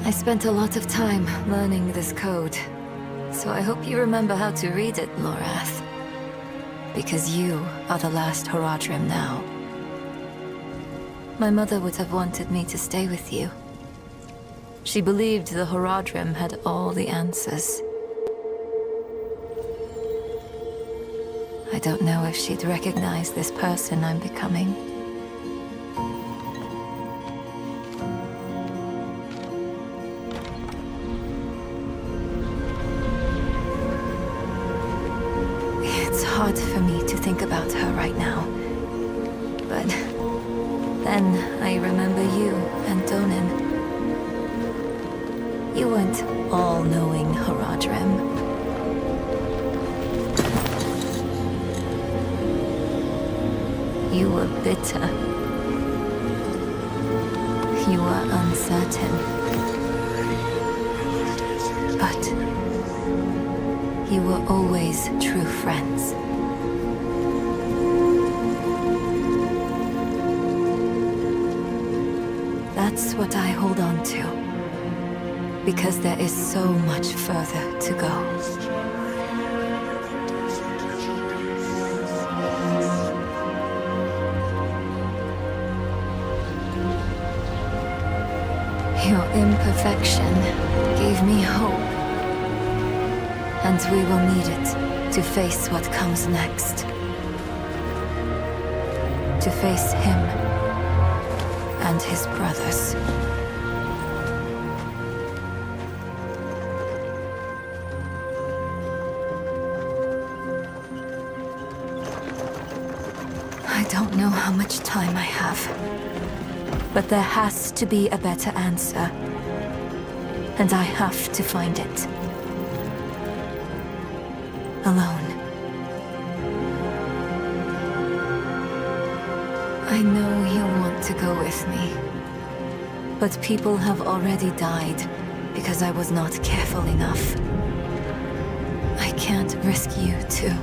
I spent a lot of time learning this code, so I hope you remember how to read it, Lorath. Because you are the last Horadrim now. My mother would have wanted me to stay with you. She believed the Horadrim had all the answers. I don't know if she'd recognize this person I'm becoming. It's hard for me to think about her right now. But then I remember you and Donin. You weren't all-knowing Horadrim. You were bitter. You were uncertain. But you were always true friends. That's what I hold on to. Because there is so much further to go. Your imperfection gave me hope. And we will need it to face what comes next. To face him and his brothers. I don't know how much time I have. But there has to be a better answer. And I have to find it. Alone. I know you'll want to go with me. But people have already died because I was not careful enough. I can't risk you too.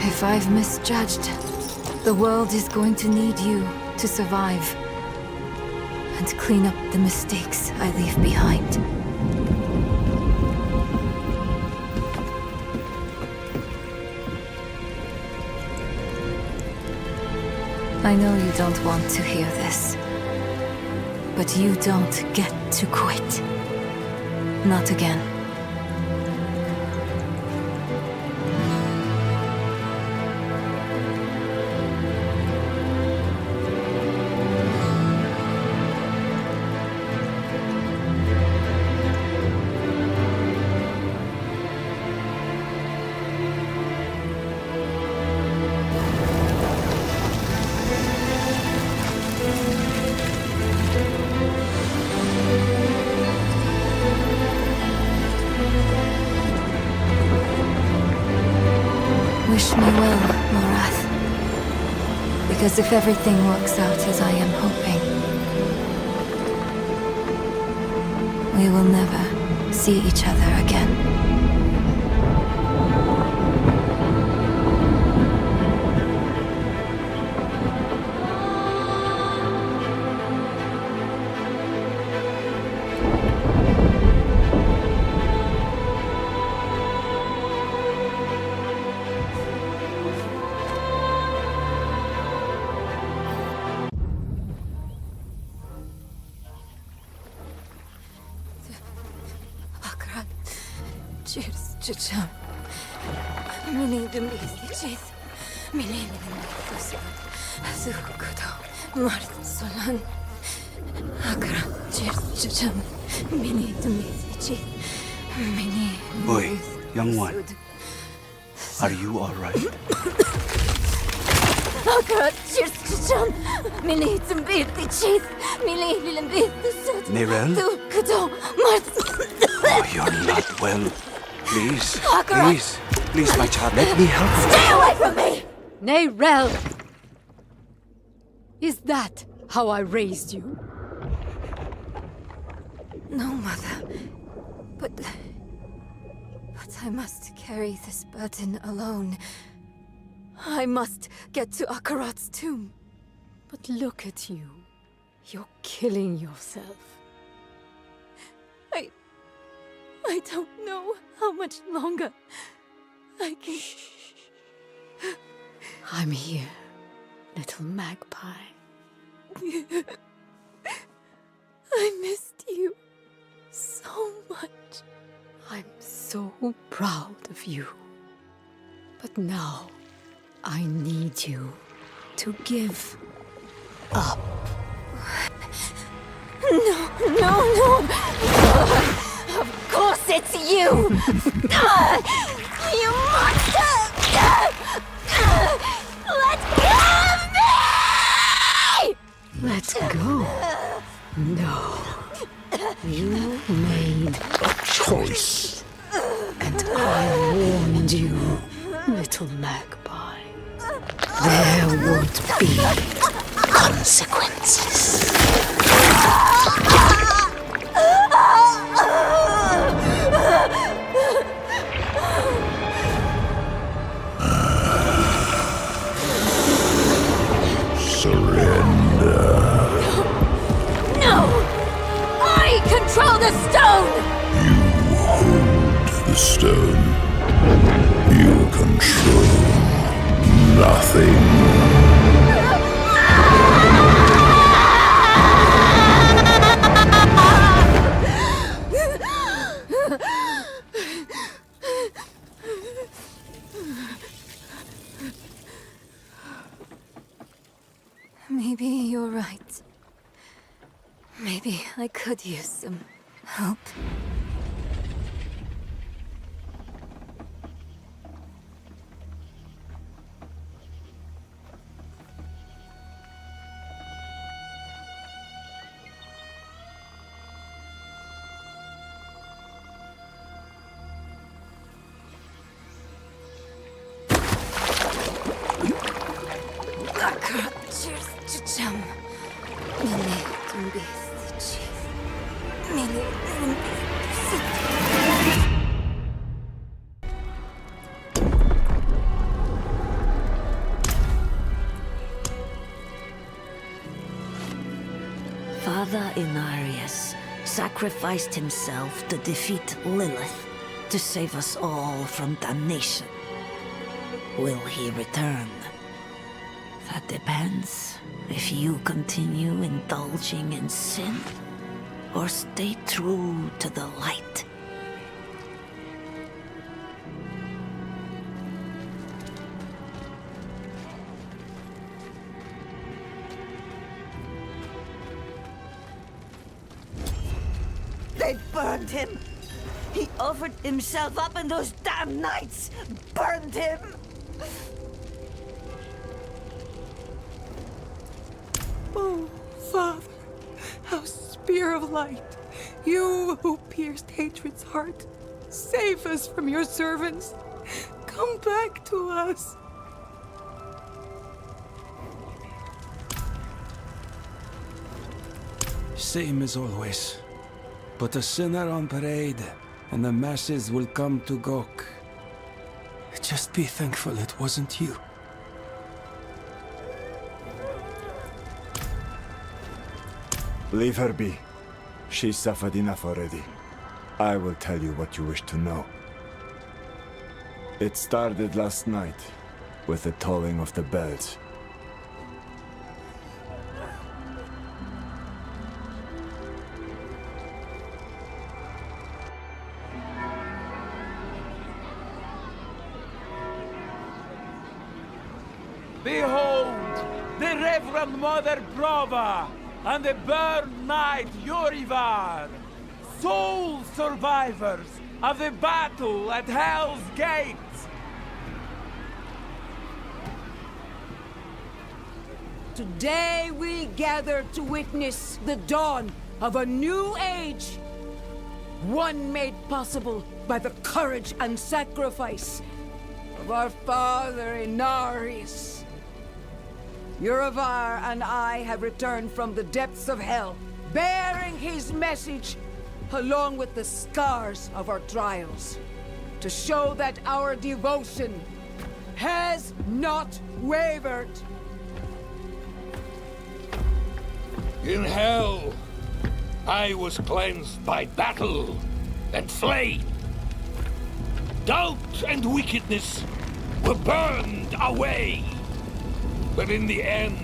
If I've misjudged, the world is going to need you to survive and clean up the mistakes I leave behind. I know you don't want to hear this, but you don't get to quit. Not again. Wish me well, Lorath. Because if everything works out as I am hoping, we will never see each other again. Akarat, cheers, chicham. Mini demisichis. Mini demisichis. Zukudo, Mart Solan. Akarat, cheers, chicham. Mini demisichis. Mini. Boy, young one. Are you all right? Akarat, cheers, chicham. Mini demisichis. Mini demisichis. Neyrelle? Zukudo, Mart. Oh, you're not well. Please, Akarat. please, my child, let me help you. Stay away from me! Neyrelle! Is that how I raised you? No, Mother. But I must carry this burden alone. I must get to Akarat's tomb. But look at you. You're killing yourself. I don't know how much longer I can... I'm here, little magpie. I missed you so much. I'm so proud of you. But now, I need you to give up. No. Of course it's you! You monster! Let go of me! Let go. No. You made a choice. And I warned you, little magpie. There would be consequences. Surrender. No! I control the stone! You hold the stone. You control nothing. Maybe you're right. Maybe I could use some help. Father Inarius sacrificed himself to defeat Lilith, to save us all from damnation. Will he return? That depends if you continue indulging in sin, or stay true to the light. They burned him! He offered himself up and those damn knights burned him! Oh, Father, our spear of light, you who pierced hatred's heart, save us from your servants. Come back to us. Same as always. But a sinner on parade, and the masses will come to gawk. Just be thankful it wasn't you. Leave her be. She's suffered enough already. I will tell you what you wish to know. It started last night, with the tolling of the bells. Behold, the Reverend Mother Brova and the Burn Knight Yorivar, sole survivors of the battle at Hell's Gate. Today we gather to witness the dawn of a new age. One made possible by the courage and sacrifice of our father Inarius. Yorivar and I have returned from the depths of hell, bearing his message along with the scars of our trials. to show that our devotion has not wavered. In hell, I was cleansed by battle and flame. Doubt and wickedness were burned away. But in the end,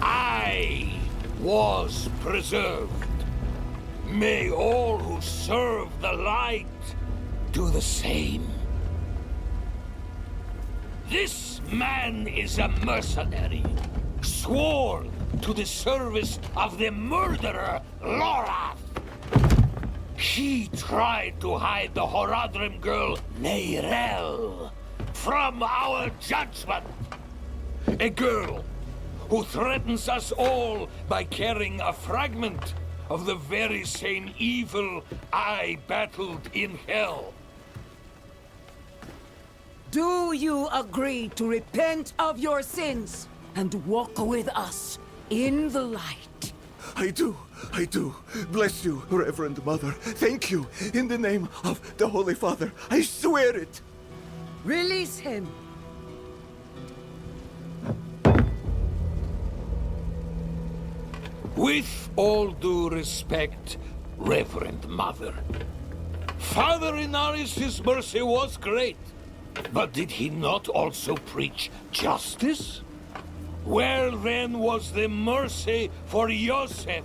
I was preserved. May all who serve the light do the same. This man is a mercenary, sworn to the service of the murderer, Lorath. He tried to hide the Horadrim girl, Neyrelle, from our judgment. A girl who threatens us all by carrying a fragment of the very same evil I battled in hell. Do you agree to repent of your sins and walk with us in the light? I do. Bless you, Reverend Mother. Thank you. In the name of the Holy Father, I swear it. Release him. With all due respect, Reverend Mother, Father Inarius' mercy was great, but did he not also preach justice? Where then was the mercy for Yosef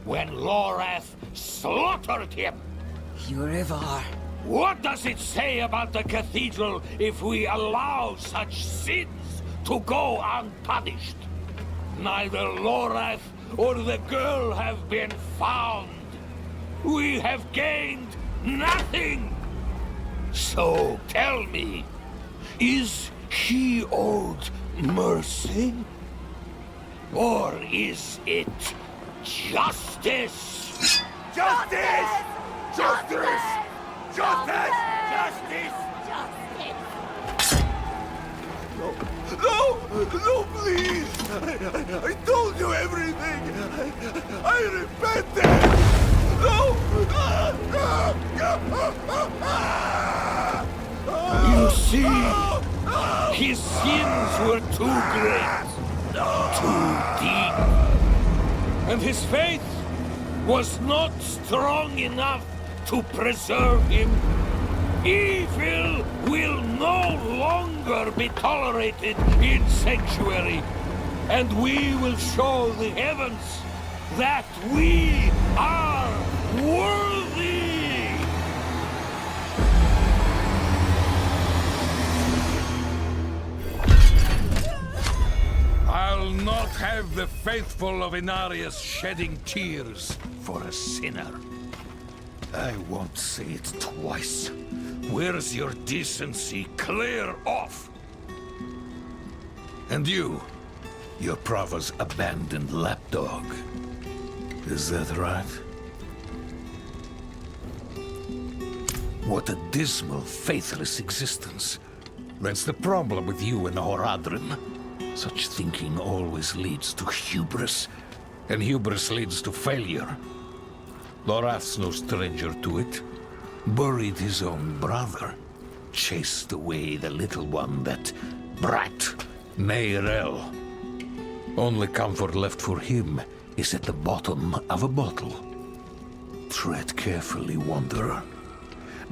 when Lorath slaughtered him? Yurevar. What does it say about the cathedral if we allow such sins to go unpunished? Neither Lorath or the girl have been found. We have gained nothing. So tell me, is he owed mercy? Or is it justice? Justice! Justice! Justice! Justice! No, please! I told you everything! I repented! No! You see, his sins were too great, too deep, and his faith was not strong enough to preserve him. Evil will no longer be tolerated in Sanctuary, and we will show the heavens that we are worthy! I'll not have the faithful of Inarius shedding tears for a sinner. I won't say it twice. Where's your decency? Clear off! And you, your Prava's abandoned lapdog. Is that right? What a dismal, faithless existence. That's the problem with you and Horadrim. Such thinking always leads to hubris, and hubris leads to failure. Lorath's no stranger to it. Buried his own brother. Chased away the little one, that brat, Neyrelle. Only comfort left for him is at the bottom of a bottle. Tread carefully, Wanderer.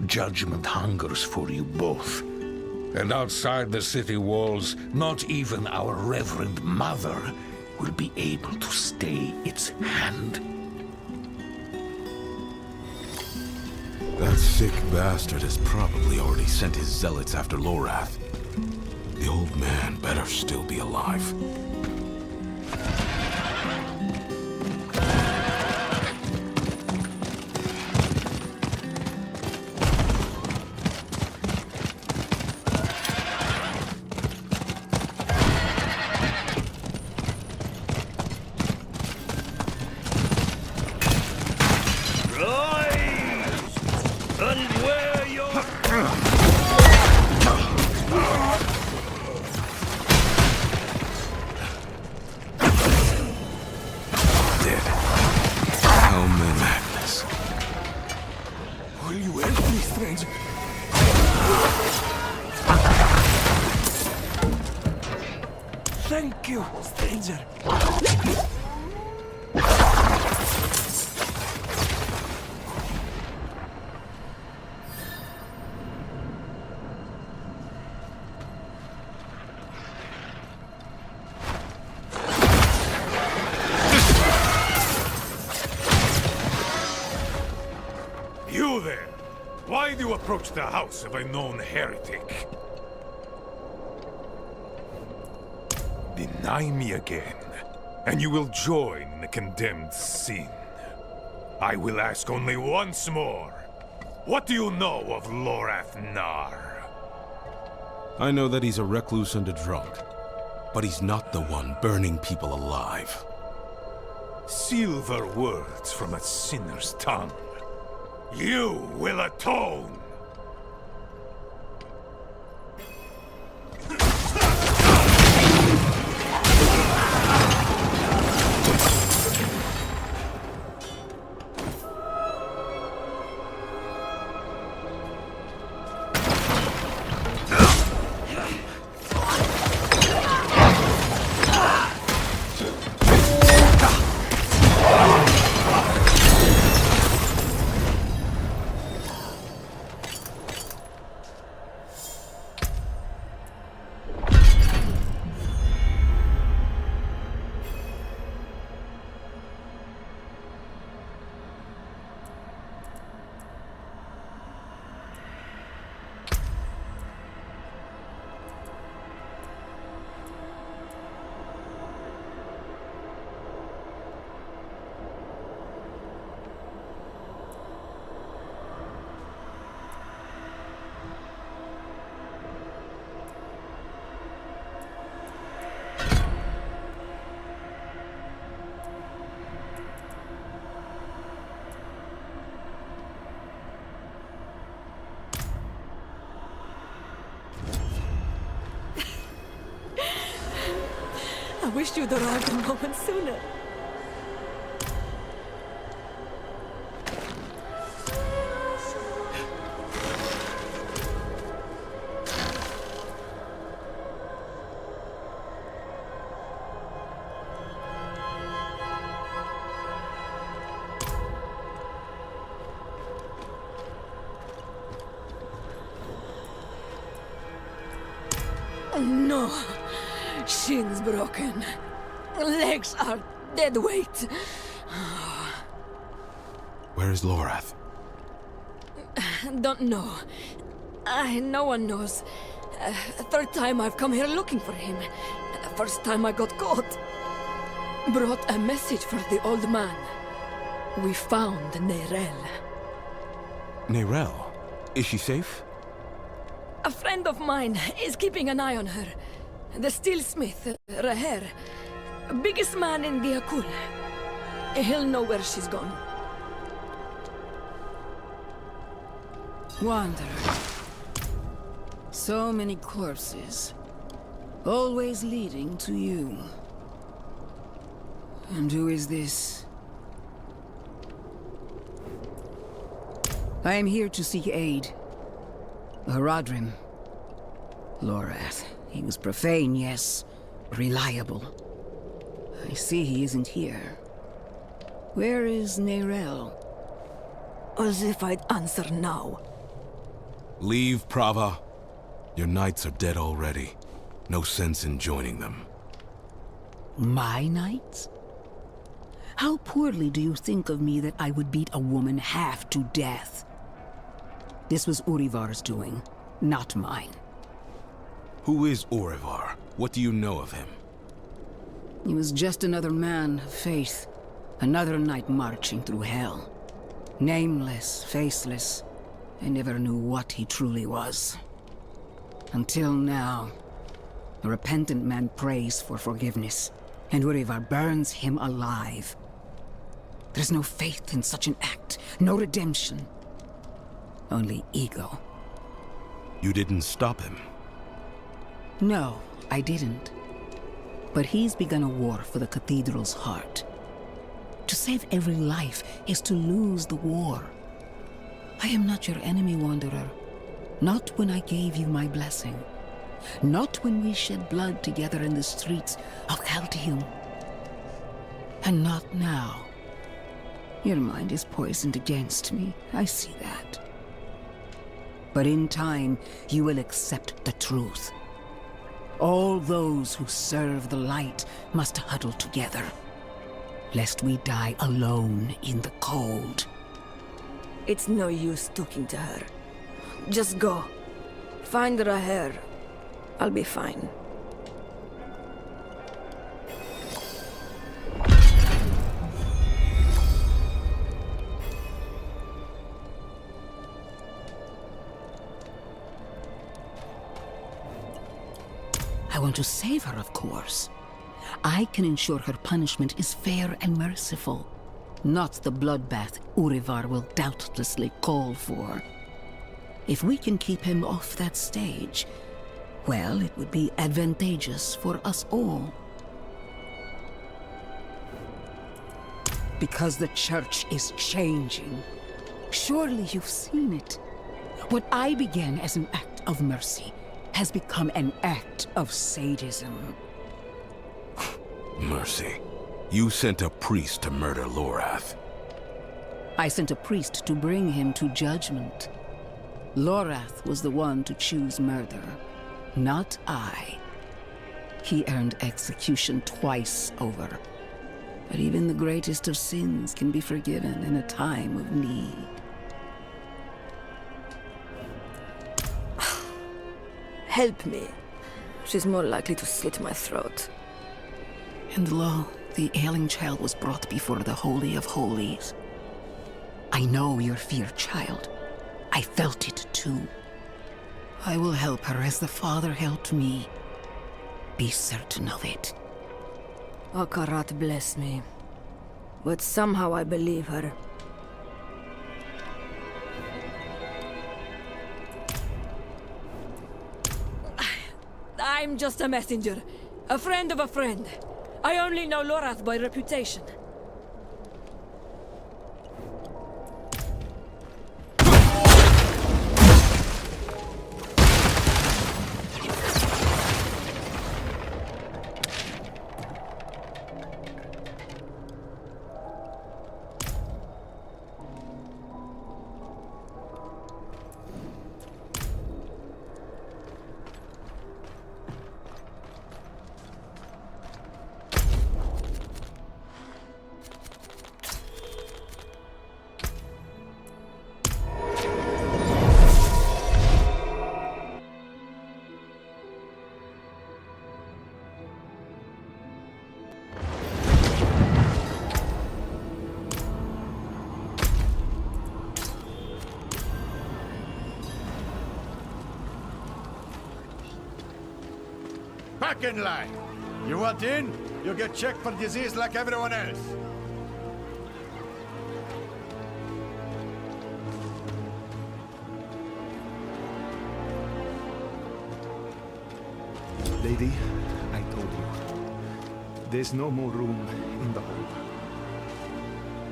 Judgment hungers for you both. And outside the city walls, not even our Reverend Mother will be able to stay its hand. That sick bastard has probably already sent his zealots after Lorath. The old man better still be alive. Thank you, stranger. You there! Why do you approach the house of a known heretic? Deny me again, and you will join the condemned sin. I will ask only once more. What do you know of Lorath Nar? I know that he's a recluse and a drunk, but he's not the one burning people alive. Silver words from a sinner's tongue. You will atone! I wish you'd arrived a moment sooner. No. Shins broken. Legs are dead weight. Where is Lorath? Don't know. No one knows. Third time I've come here looking for him. First time I got caught. Brought a message for the old man. We found Neyrelle. Neyrelle? Is she safe? A friend of mine is keeping an eye on her. The steelsmith, Raher. Biggest man in the Akul. He'll know where she's gone. Wanderer. So many corpses. Always leading to you. And who is this? I am here to seek aid. Haradrim. Lorath. He was profane, yes. Reliable. I see he isn't here. Where is Neyrelle? As if I'd answer now. Leave, Prava. Your knights are dead already. No sense in joining them. My knights? How poorly do you think of me that I would beat a woman half to death? This was Urivar's doing, not mine. Who is Urivar? What do you know of him? He was just another man of faith. Another knight marching through hell. Nameless, faceless. I never knew what he truly was. Until now. A repentant man prays for forgiveness, and Urivar burns him alive. There's no faith in such an act, no redemption. Only ego. You didn't stop him? No, I didn't. But he's begun a war for the cathedral's heart. To save every life is to lose the war. I am not your enemy, Wanderer. Not when I gave you my blessing. Not when we shed blood together in the streets of Chaldeum. And not now. Your mind is poisoned against me. I see that. But in time, you will accept the truth. All those who serve the light must huddle together, lest we die alone in the cold. It's no use talking to her. Just go. Find Raher. I'll be fine. I want to save her, of course. I can ensure her punishment is fair and merciful, not the bloodbath Urivar will doubtlessly call for. If we can keep him off that stage, well, it would be advantageous for us all. Because the Church is changing. Surely you've seen it. What I began as an act of mercy has become an act of sadism. Mercy. You sent a priest to murder Lorath. I sent a priest to bring him to judgment. Lorath was the one to choose murder, not I. He earned execution twice over. But even the greatest of sins can be forgiven in a time of need. Help me. She's more likely to slit my throat. And lo, the ailing child was brought before the Holy of Holies. I know your fear, child. I felt it too. I will help her as the Father helped me. Be certain of it. Akarat bless me. But somehow I believe her. I'm just a messenger. A friend of a friend. I only know Lorath by reputation. Back in line. You want in? You get checked for disease like everyone else. Lady, I told you. There's no more room in the hall.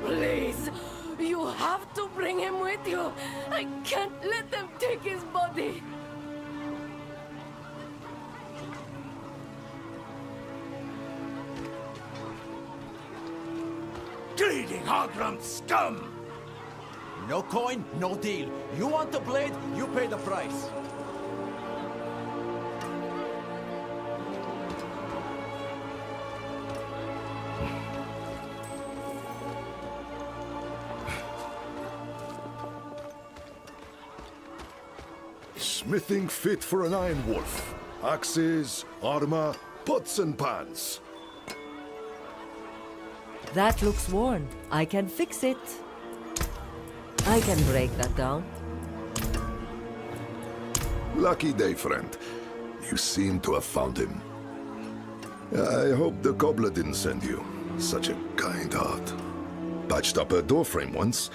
Please! You have to bring him with you! I can't let them take his body! Greedy Hogrum scum! No coin, no deal. You want the blade, you pay the price. Smithing fit for an iron wolf. Axes, armor, pots and pans. That looks worn. I can fix it. I can break that down. Lucky day, friend. You seem to have found him. I hope the cobbler didn't send you. Such a kind heart. Patched up her doorframe once.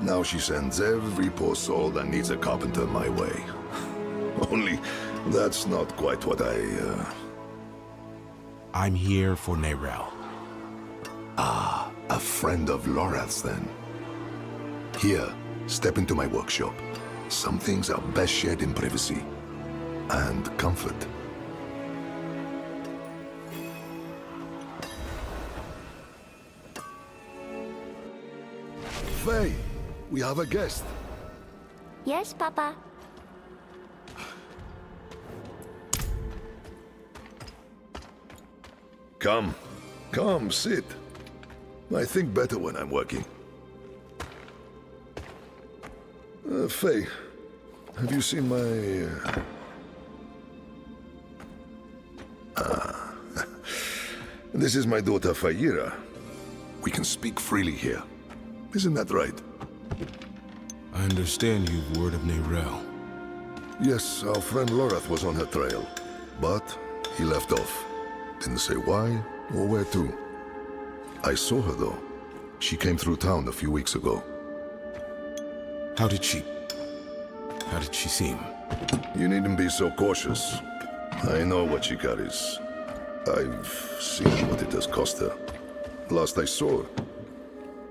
Now she sends every poor soul that needs a carpenter my way. Only, that's not quite what I'm here for Neyrelle. Ah, a friend of Lorath's then. Here, step into my workshop. Some things are best shared in privacy. and comfort. Faye, we have a guest. Yes, Papa. Come. Come, sit. I think better when I'm working. Faye, have you seen my... This is my daughter, Fayira. We can speak freely here. Isn't that right? I understand you've word of Neyrelle. Yes, our friend Lorath was on her trail, but he left off. Didn't say why or where to. I saw her though. She came through town a few weeks ago. How did she seem? You needn't be so cautious. I know what she carries. I've seen what it has cost her. Last I saw her,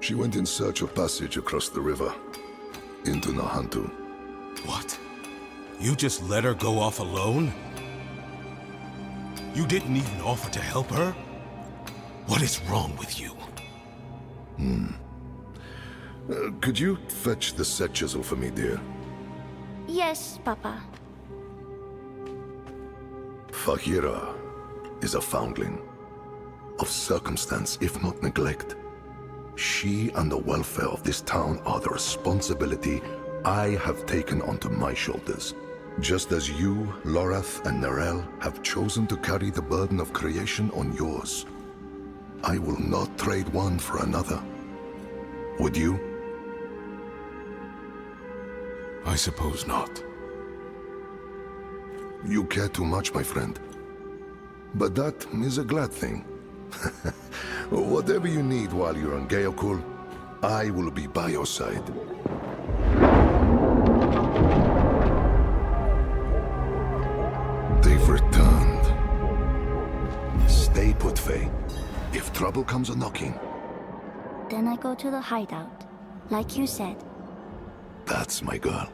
she went in search of passage across the river, into Nahantu. What? You just let her go off alone? You didn't even offer to help her? What is wrong with you? Could you fetch the set chisel for me, dear? Yes, Papa. Fahira is a foundling. Of circumstance, if not neglect. She and the welfare of this town are the responsibility I have taken onto my shoulders. Just as you, Lorath, and Neyrelle have chosen to carry the burden of creation on yours. I will not trade one for another. Would you? I suppose not. You care too much, my friend. But that is a glad thing. Whatever you need while you're on Geokul, I will be by your side. They've returned. Stay put, Faye. If trouble comes a-knocking... Then I go to the hideout, like you said. That's my girl.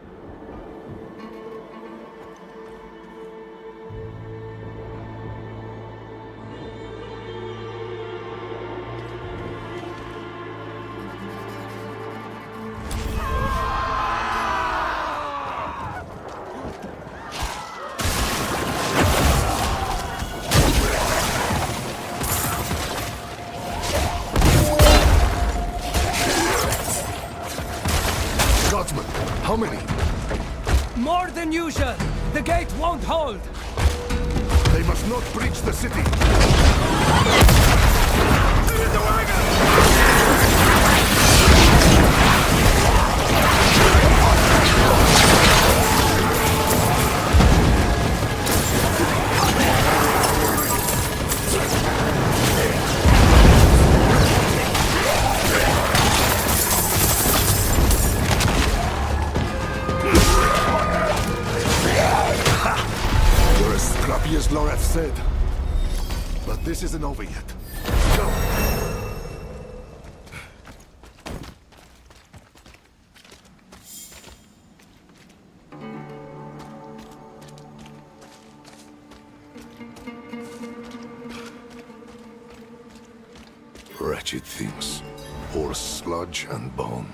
How many? More than usual. The gate won't hold. They must not breach the city. As Lorath said. But this isn't over yet. Go! Wretched things. All sludge and bone.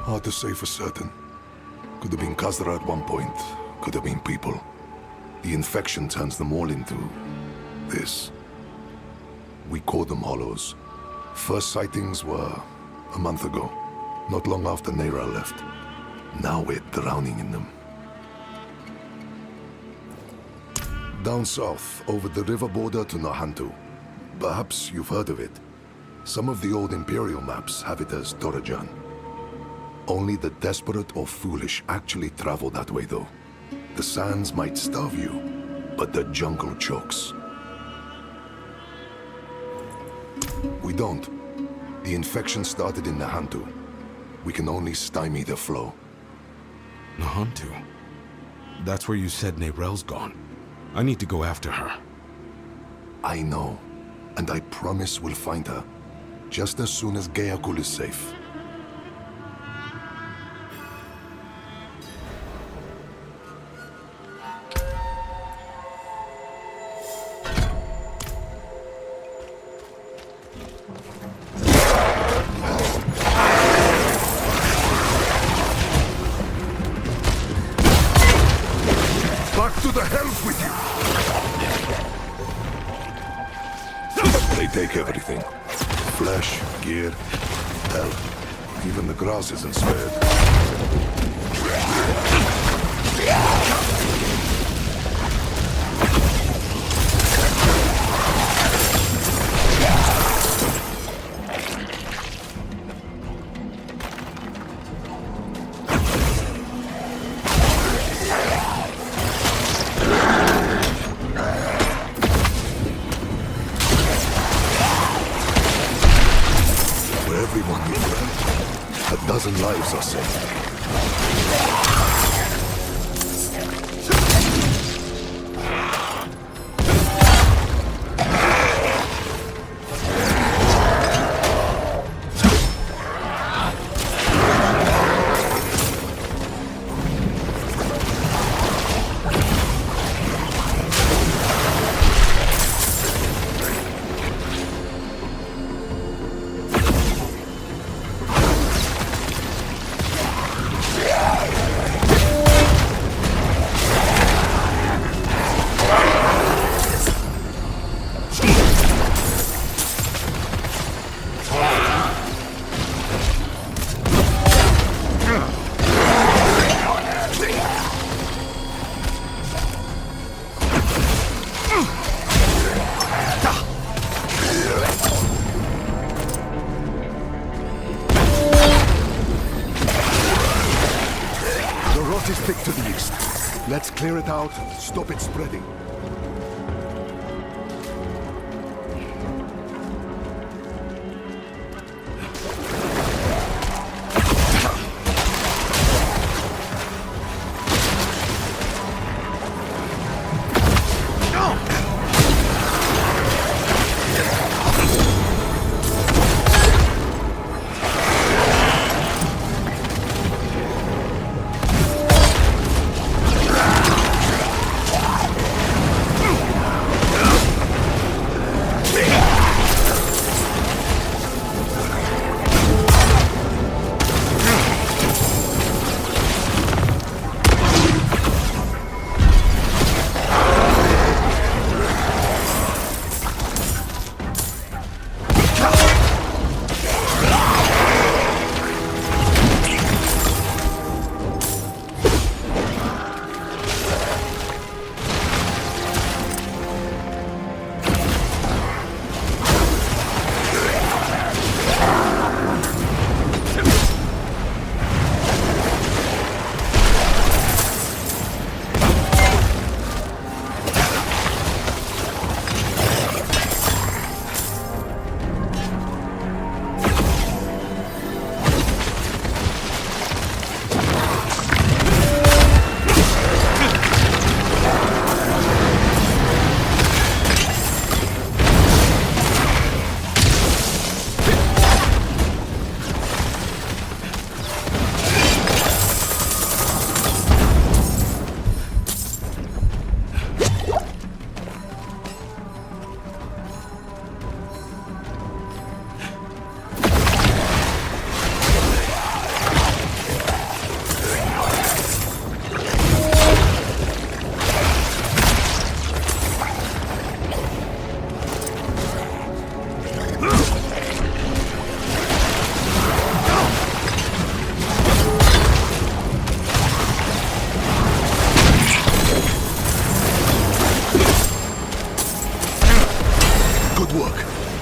Hard to say for certain. Could have been Khazra at one point. Could have been people. The infection turns them all into... this. We call them Hollows. First sightings were a month ago. Not long after Neyrelle left. Now we're drowning in them. Down south, over the river border to Nahantu. Perhaps you've heard of it. Some of the old Imperial maps have it as Torajan. Only the desperate or foolish actually travel that way, though. The sands might starve you, but the jungle chokes. We don't. The infection started in Nahantu. We can only stymie the flow. Nahantu? That's where you said Neyrelle's gone. I need to go after her. I know, and I promise we'll find her. Just as soon as Geokul is safe. To the hells with you! They take everything. Flesh, gear, hell. Even the grass isn't spared. Lives are saved. Let's clear it out, stop it spreading.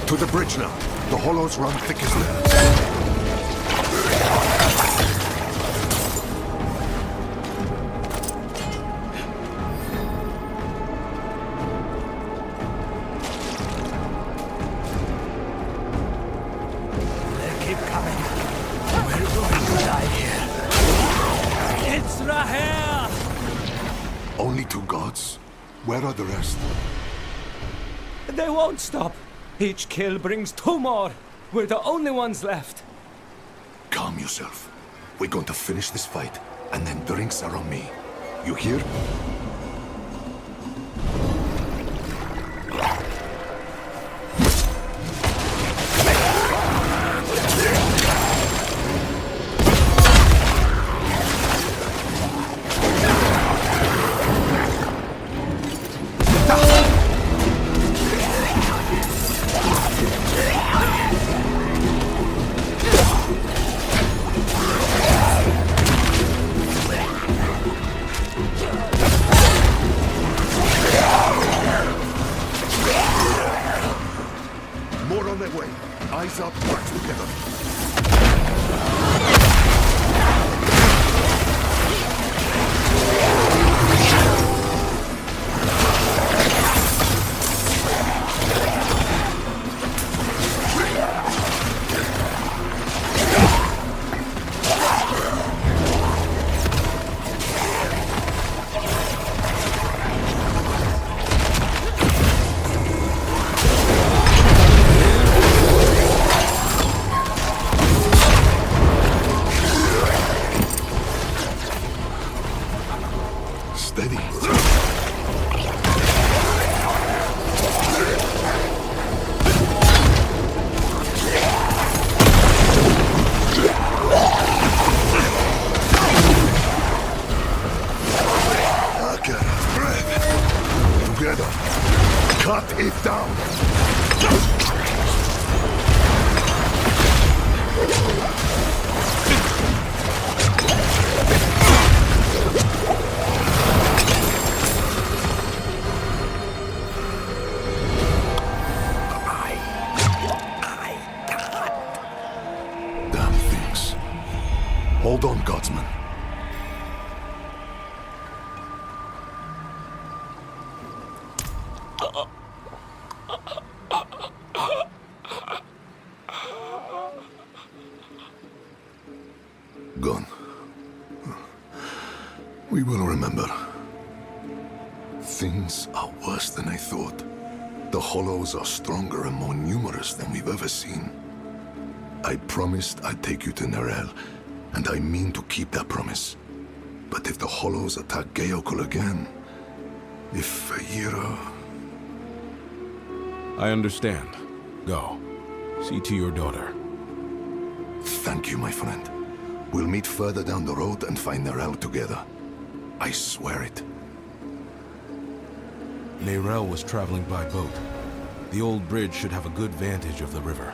To the bridge now. The hollows run thickest there. They keep coming. We're going to die here. It's Rahel! Only 2 gods? Where are the rest? They won't stop. Each kill brings 2 more. We're the only ones left. Calm yourself. We're going to finish this fight, and then drinks are on me. You hear? Rise up, work together. Hold on, Godsman. Gone. We will remember. Things are worse than I thought. The Hollows are stronger and more numerous than we've ever seen. I promised I'd take you to Neyrelle, and I mean to keep that promise. But if the Hollows attack Geokul again, if Aira... I understand. Go. See to your daughter. Thank you, my friend. We'll meet further down the road and find Neyrelle together. I swear it. Neyrelle was traveling by boat. The old bridge should have a good vantage of the river.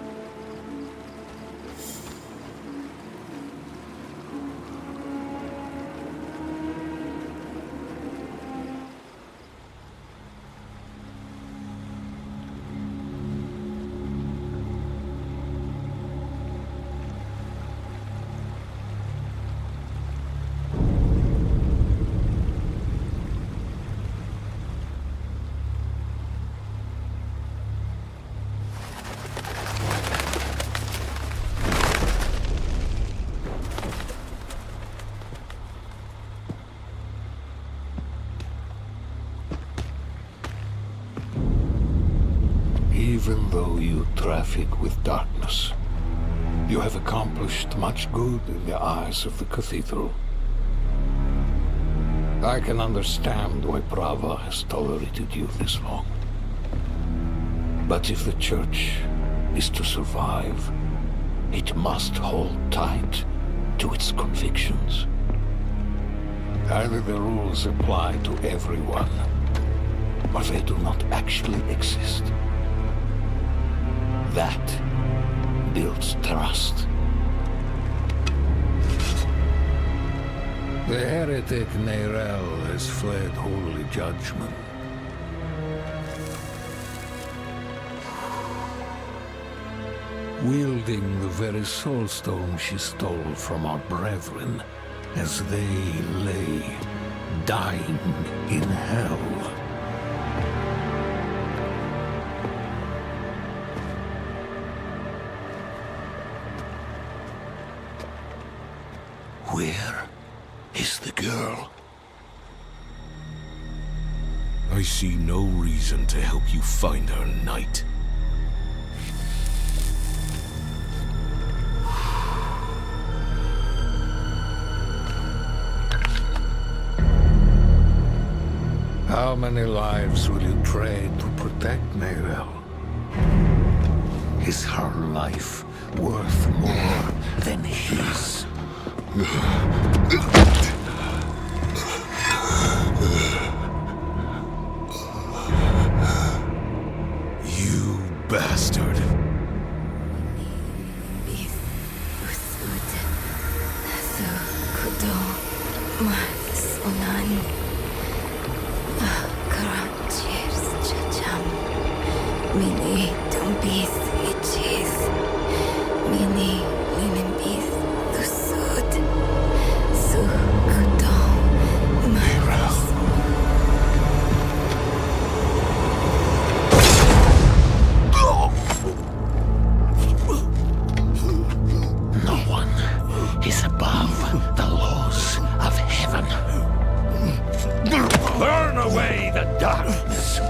Even though you traffic with darkness, you have accomplished much good in the eyes of the Cathedral. I can understand why Prava has tolerated you this long. But if the Church is to survive, it must hold tight to its convictions. Either the rules apply to everyone, or they do not actually exist. That builds trust. The heretic Neyrelle has fled holy judgment. Wielding the very soulstone she stole from our brethren as they lay dying in hell. Where is the girl? I see no reason to help you find her, Knight. How many lives will you trade to protect Neyrelle? Is her life worth more than his? You bastard. Mini, don't be switches. Ini linimbith lusud. Sukudong. Neyrelle. No one is above the laws of heaven. Burn away the darkness.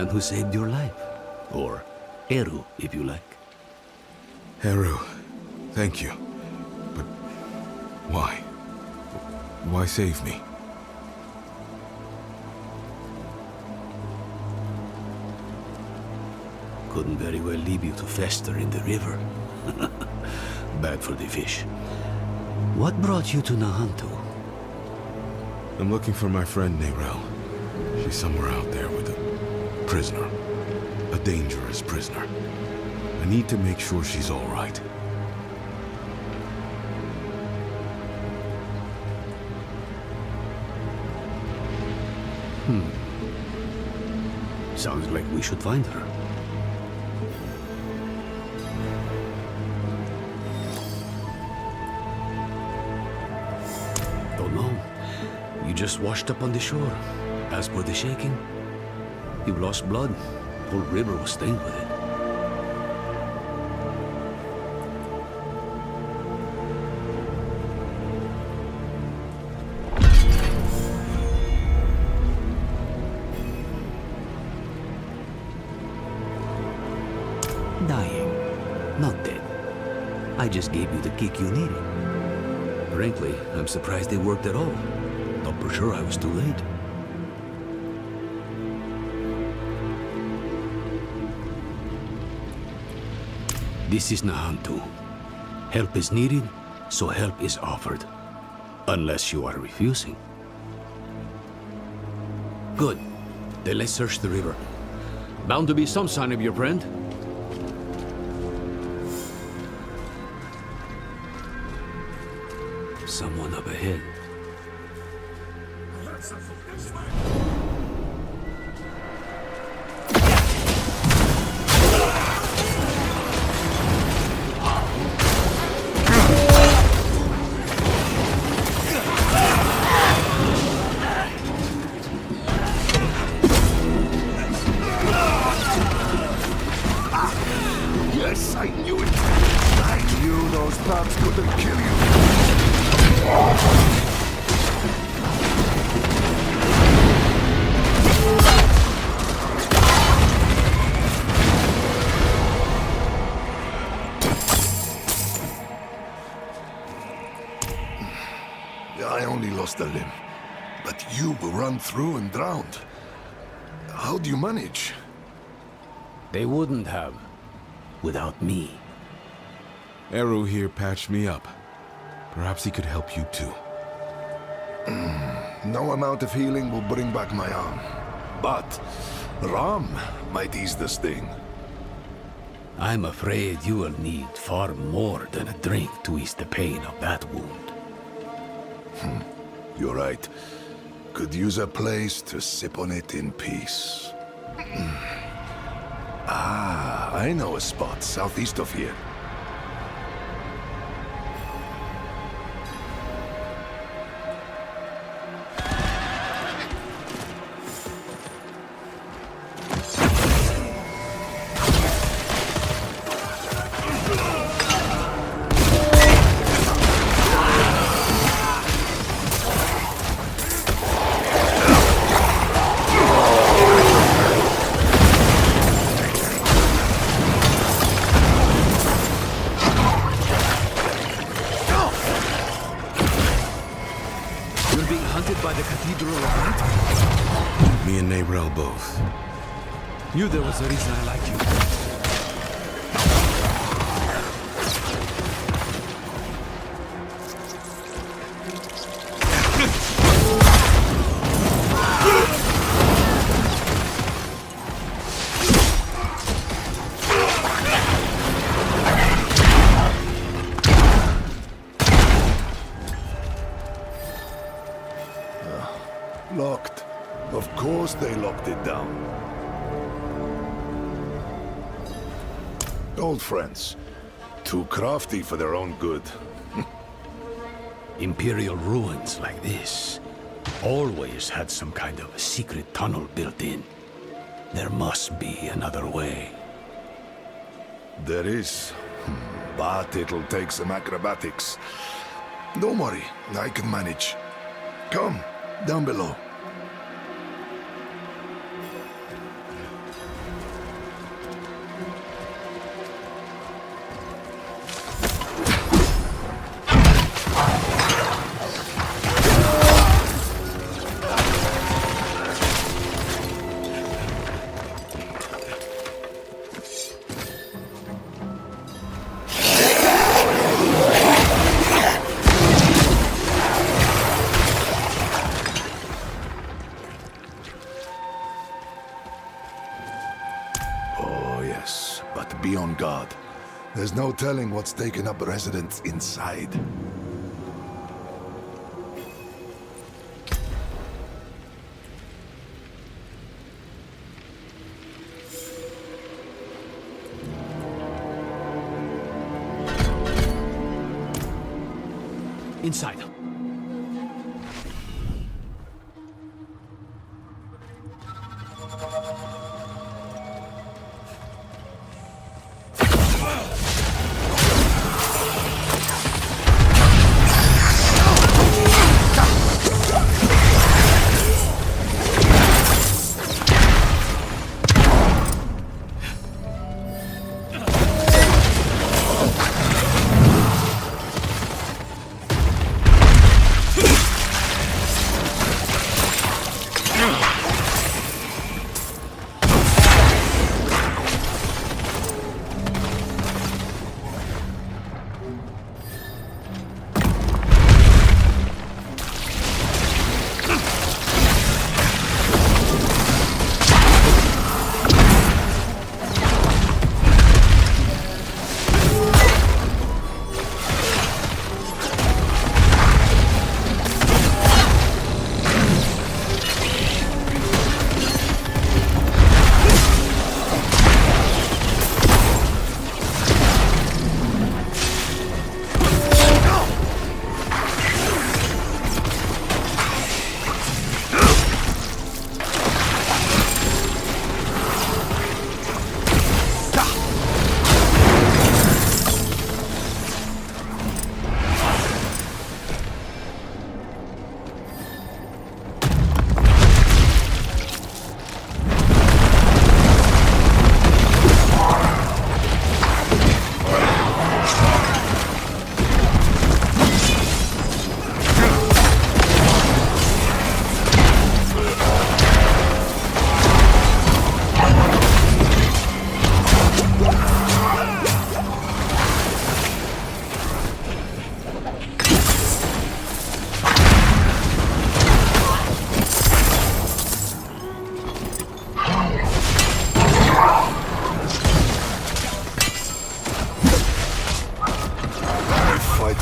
Who saved your life. Or Eru, if you like. Eru, thank you. But why? Why save me? Couldn't very well leave you to fester in the river. Bad for the fish. What brought you to Nahantu? I'm looking for my friend Neyrelle. She's somewhere out there with a prisoner. A dangerous prisoner. I need to make sure she's all right. Sounds like we should find her. Don't know. You just washed up on the shore. As for the shaking, you've lost blood. Whole river was stained with it. Dying, not dead. I just gave you the kick you needed. Frankly, I'm surprised they worked at all. Thought for sure I was too late. This is Nahantu. Help is needed, so help is offered. Unless you are refusing. Good. Then let's search the river. Bound to be some sign of your friend. Someone up ahead. Yes, I knew it. I knew those bats couldn't kill you. I only lost a limb, but you were run through and drowned. How do you manage? They wouldn't have, without me. Eru here patched me up. Perhaps he could help you too. No amount of healing will bring back my arm. But rum might ease the sting. I'm afraid you will need far more than a drink to ease the pain of that wound. You're right. Could use a place to sip on it in peace. I know a spot southeast of here. Me and Neyrelle both. Knew there was a reason I liked you. Locked. Of course they locked it down. Old friends. Too crafty for their own good. Imperial ruins like this always had some kind of secret tunnel built in. There must be another way. There is. But it'll take some acrobatics. Don't worry, I can manage. Come, down below. Be on guard. There's no telling what's taken up residence inside. Inside.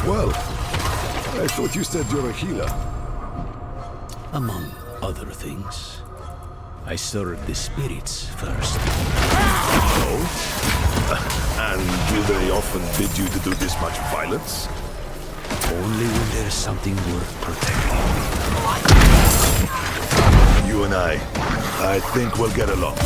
Well, I thought you said you're a healer. Among other things. I served the spirits first. Oh? And do they often bid you to do this much violence? Only when there's something worth protecting. You and I think we'll get along.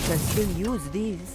You can still use these.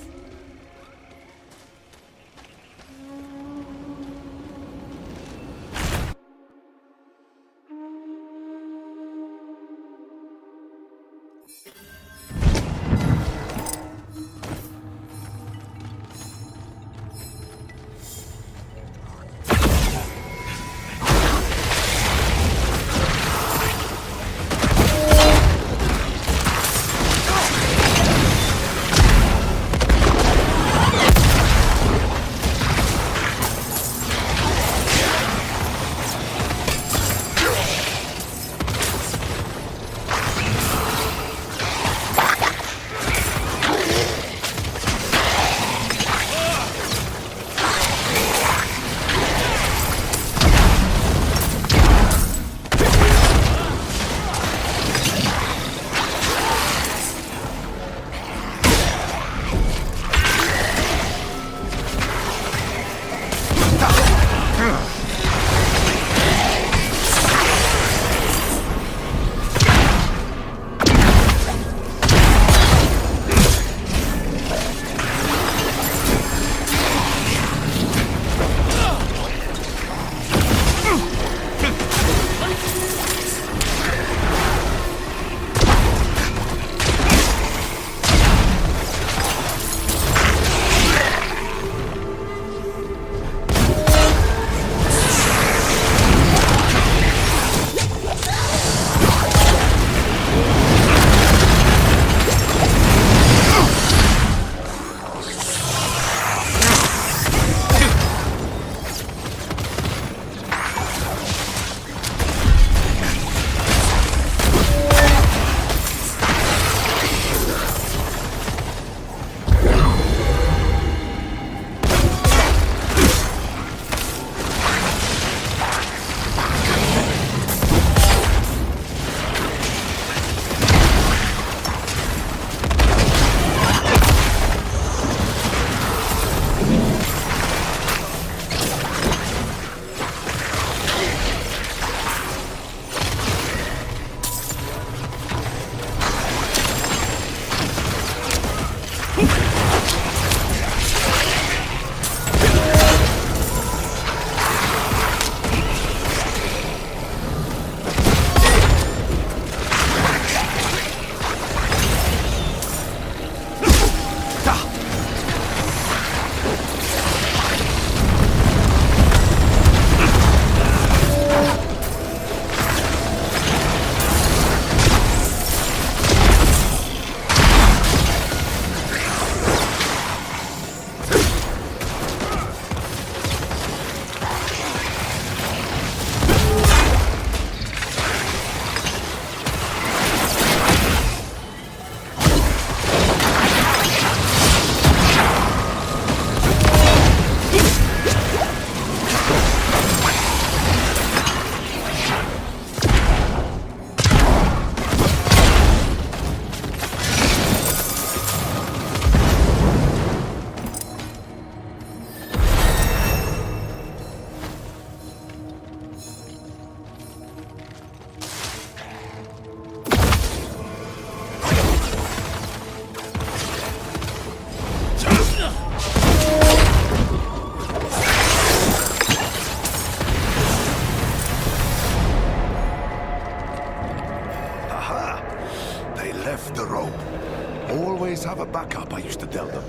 have the rope. Always have a backup, I used to tell them.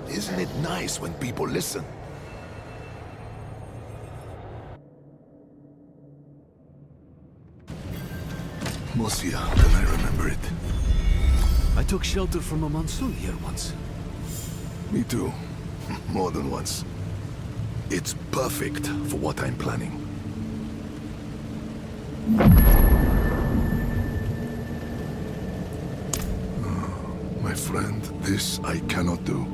Isn't it nice when people listen? Mosia, then I remember it. I took shelter from a monsoon here once. Me too. More than once. It's perfect for what I'm planning. My friend, this I cannot do.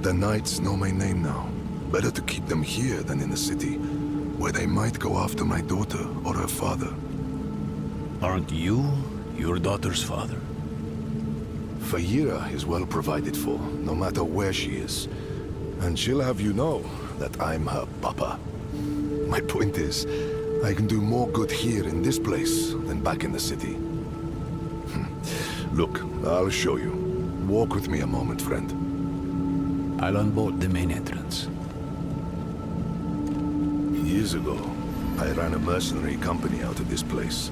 The knights know my name now. Better to keep them here than in the city, where they might go after my daughter or her father. Aren't you your daughter's father? Fayira is well provided for, no matter where she is. And she'll have you know that I'm her papa. My point is, I can do more good here in this place than back in the city. Look, I'll show you. Walk with me a moment, friend. I'll unbolt the main entrance. Years ago, I ran a mercenary company out of this place.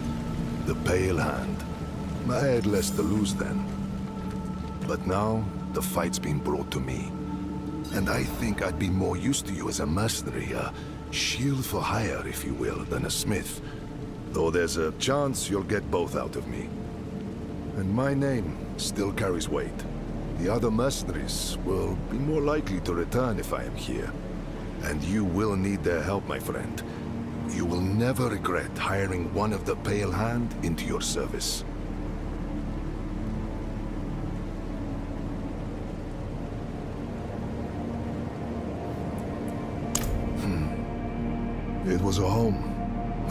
The Pale Hand. I had less to lose then. But now, the fight's been brought to me. And I think I'd be more used to you as a mercenary, a shield for hire, if you will, than a smith. Though there's a chance you'll get both out of me. And my name still carries weight. The other mercenaries will be more likely to return if I am here. And you will need their help, my friend. You will never regret hiring one of the Pale Hand into your service. It was a home,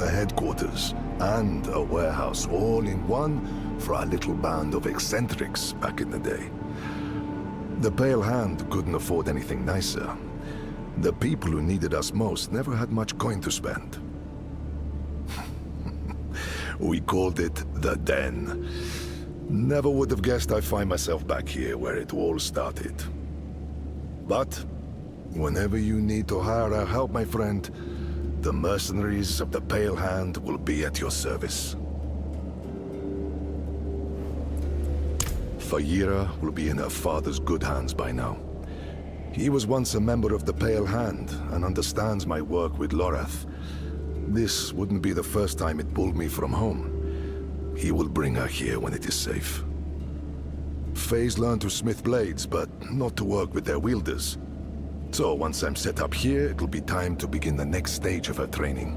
a headquarters, and a warehouse all in one for our little band of eccentrics back in the day. The Pale Hand couldn't afford anything nicer. The people who needed us most never had much coin to spend. We called it the Den. Never would have guessed I'd find myself back here where it all started. But whenever you need to hire our help, my friend, the mercenaries of the Pale Hand will be at your service. Fayira will be in her father's good hands by now. He was once a member of the Pale Hand and understands my work with Lorath. This wouldn't be the first time it pulled me from home. He will bring her here when it is safe. Faye's learned to smith blades, but not to work with their wielders. So once I'm set up here, it'll be time to begin the next stage of her training.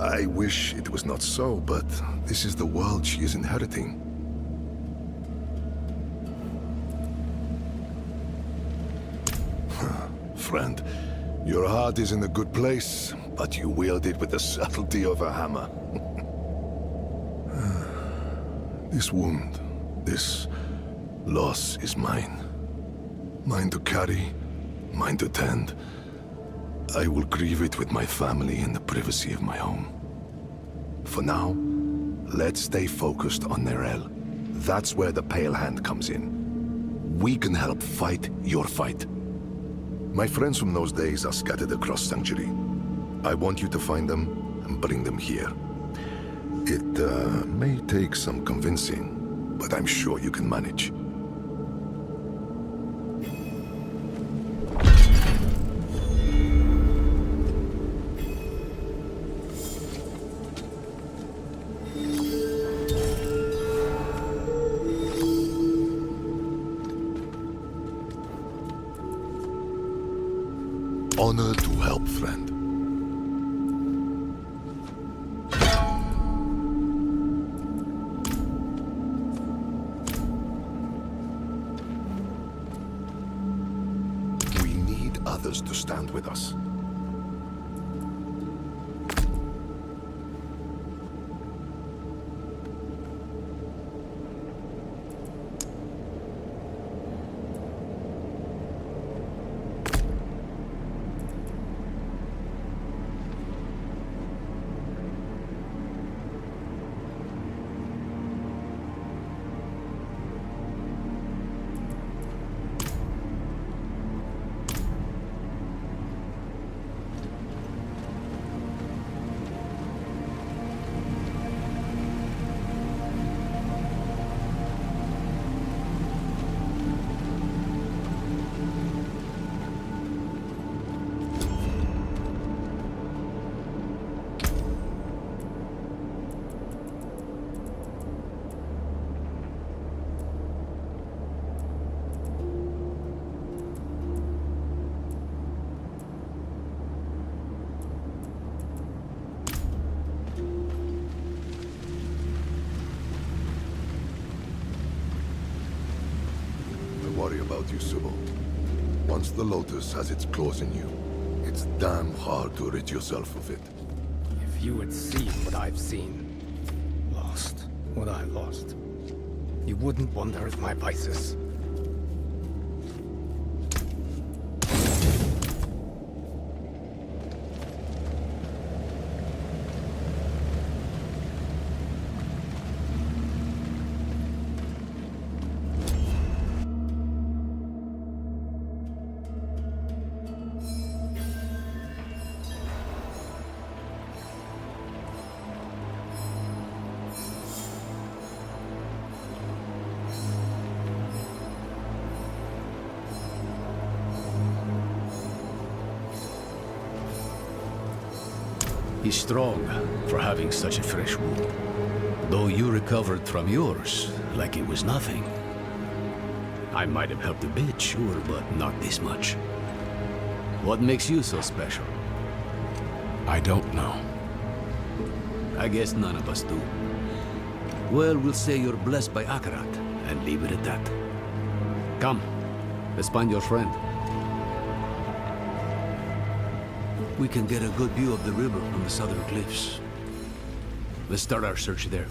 I wish it was not so, but this is the world she is inheriting. Friend, your heart is in a good place, but you wield it with the subtlety of a hammer. This wound, this loss is mine. Mine to carry, mine to tend. I will grieve it with my family in the privacy of my home. For now, let's stay focused on Neyrelle. That's where the Pale Hand comes in. We can help fight your fight. My friends from those days are scattered across Sanctuary. I want you to find them and bring them here. It may take some convincing, but I'm sure you can manage. Honor to help, friend. We need others to stand with us. worry about you, Subo. Once the Lotus has its claws in you, it's damn hard to rid yourself of it. If you had seen what I've seen, lost what I lost, you wouldn't wonder at my vices. He's strong for having such a fresh wound. Though you recovered from yours like it was nothing. I might have helped a bit, sure, but not this much. What makes you so special? I don't know. I guess none of us do. Well, we'll say you're blessed by Akarat, and leave it at that. Come, let's find your friend. We can get a good view of the river from the southern cliffs. Let's start our search there.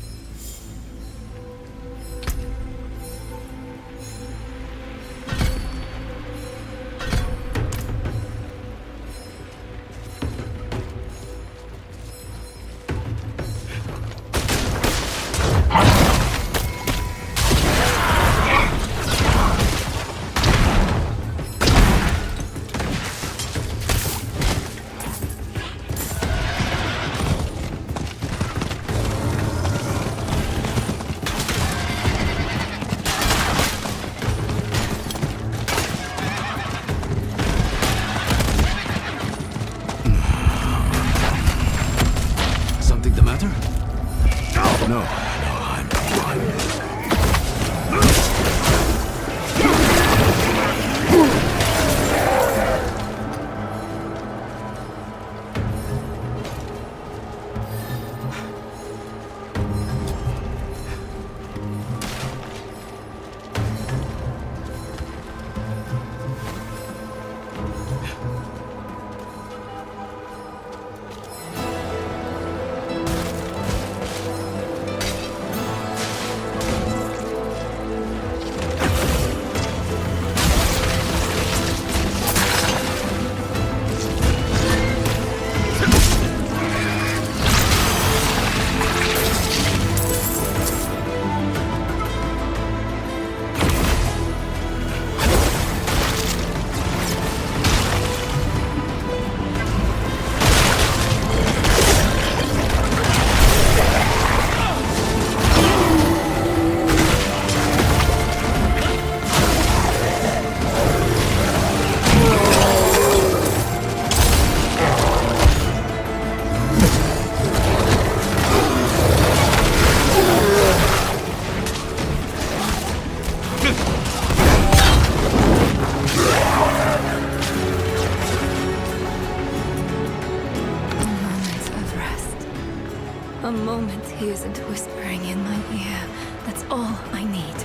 A moment he isn't whispering in my ear. That's all I need.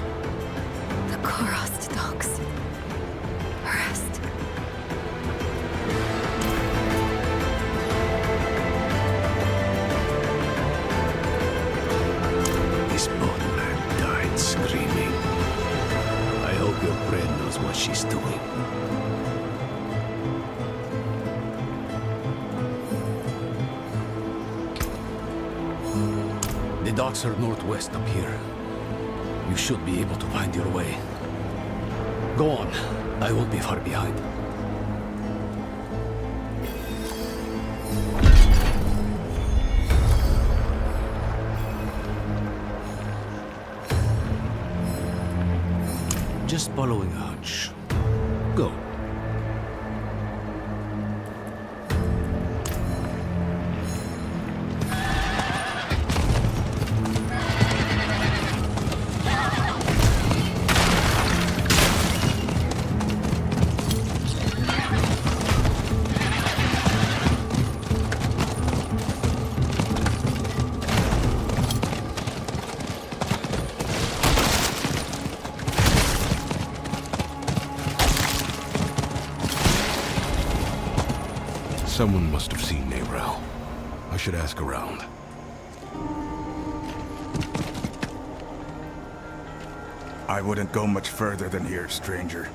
The Kurast dogs. Rest. This boatman died screaming. I hope your friend knows what she's doing. The docks are northwest up here. You should be able to find your way. Go on. I won't be far behind. Just following a hunch. Go. Someone must have seen Neyrelle. I should ask around. I wouldn't go much further than here, stranger.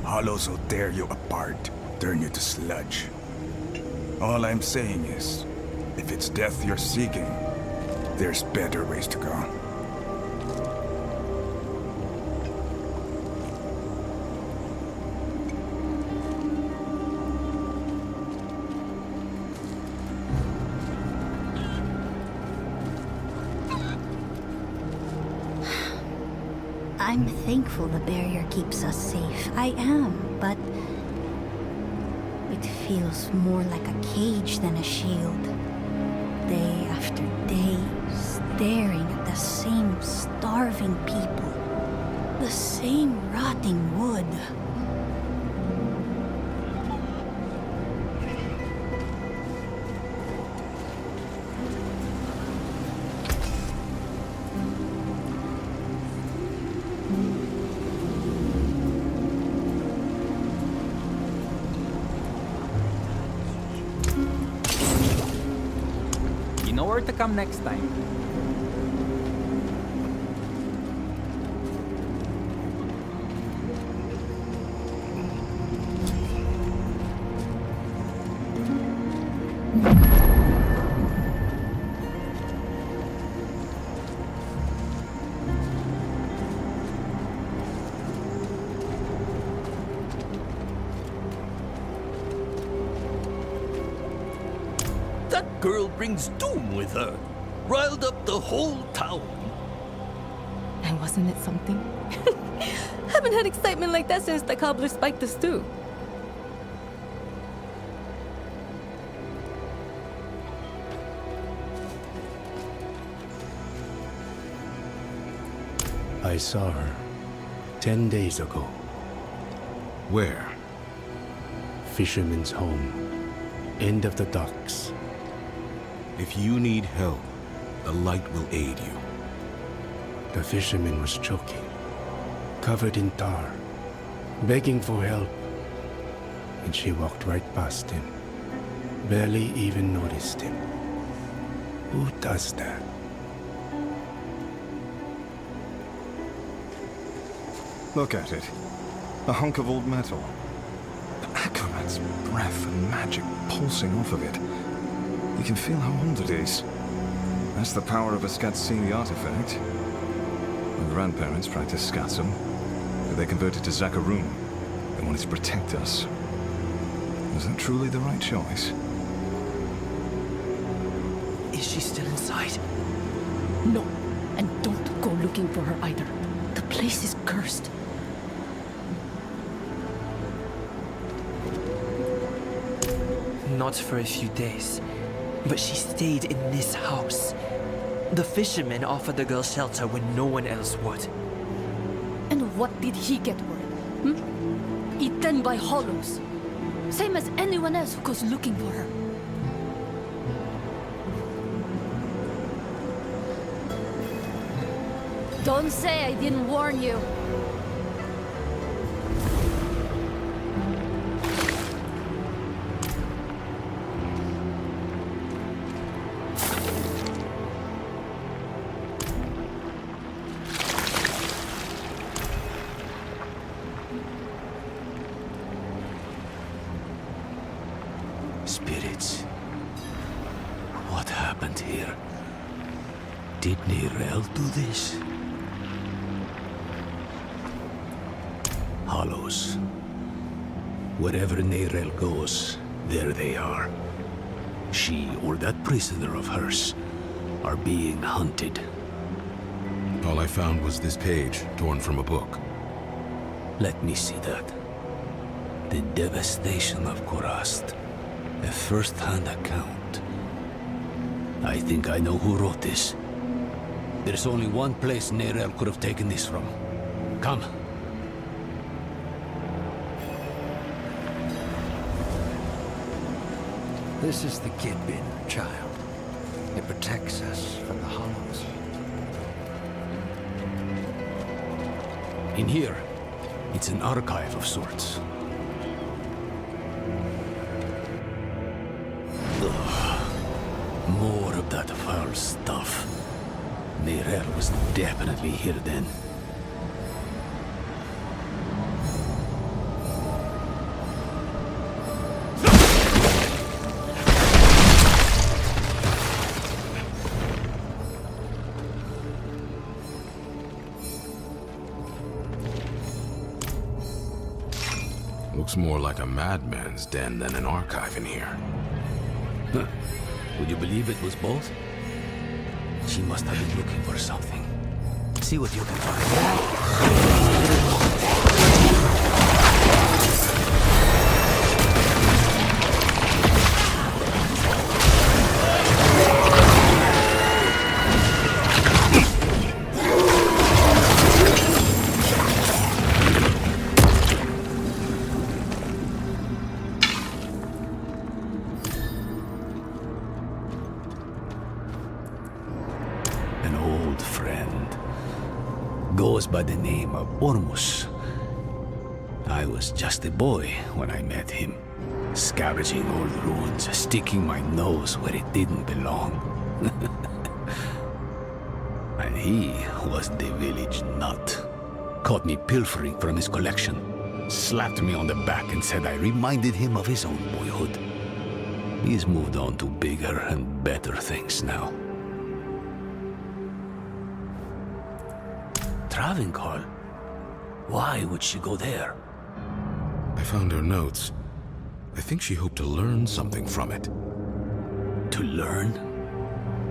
Hollows will tear you apart, turn you to sludge. All I'm saying is, if it's death you're seeking, there's better ways to go. I'm thankful the barrier keeps us safe. I am, but it feels more like a cage than a shield. Day after day, staring at the same starving people, the same rotting wood. You know where to come next time. That girl brings doom with her. Riled up the whole town. And wasn't it something? Haven't had excitement like that since the cobbler spiked the stew. I saw her 10 days ago. Where? Fisherman's home. End of the docks. If you need help, the light will aid you. The fisherman was choking, covered in tar, begging for help. And she walked right past him. Barely even noticed him. Who does that? Look at it. A hunk of old metal. Akarat's breath and magic pulsing off of it. You can feel how old it is. That's the power of a ceann-feadhna artifact. My grandparents practiced scatsum, but they converted to Zakarum. They wanted to protect us. Was that truly the right choice? Is she still inside? No, and don't go looking for her either. The place is cursed. Not for a few days, but she stayed in this house. The fisherman offered the girl shelter when no one else would. And what did he get word? Eaten by hollows. Same as anyone else who goes looking for her. Don't say I didn't warn you. Spirits. What happened here? Did Neyrelle do this? Hollows. Wherever Neyrelle goes, there they are. She or that prisoner of hers are being hunted. All I found was this page, torn from a book. Let me see that. The devastation of Kurast. A first-hand account. I think I know who wrote this. There's only one place Neyrelle could have taken this from. Come. This is the kid bin, child. It protects us from the hollows. In here, it's an archive of sorts. that foul stuff. Neyrelle was definitely here then. Looks more like a madman's den than an archive in here. Huh. Would you believe it was both? She must have been looking for something. See what you can find. By the name of Ormus. I was just a boy when I met him, scavenging old ruins, sticking my nose where it didn't belong. And he was the village nut. Caught me pilfering from his collection, slapped me on the back and said I reminded him of his own boyhood. He's moved on to bigger and better things now. Travincal? Why would she go there? I found her notes. I think she hoped to learn something from it. To learn?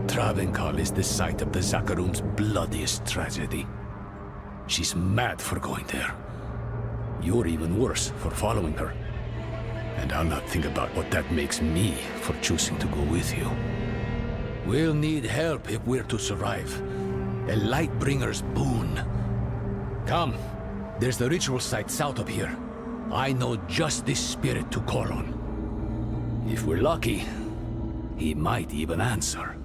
Travincal is the site of the Zakarum's bloodiest tragedy. She's mad for going there. You're even worse for following her. And I'll not think about what that makes me for choosing to go with you. We'll need help if we're to survive. A Lightbringer's boon. Come, there's the ritual site south of here. I know just this spirit to call on. If we're lucky, he might even answer.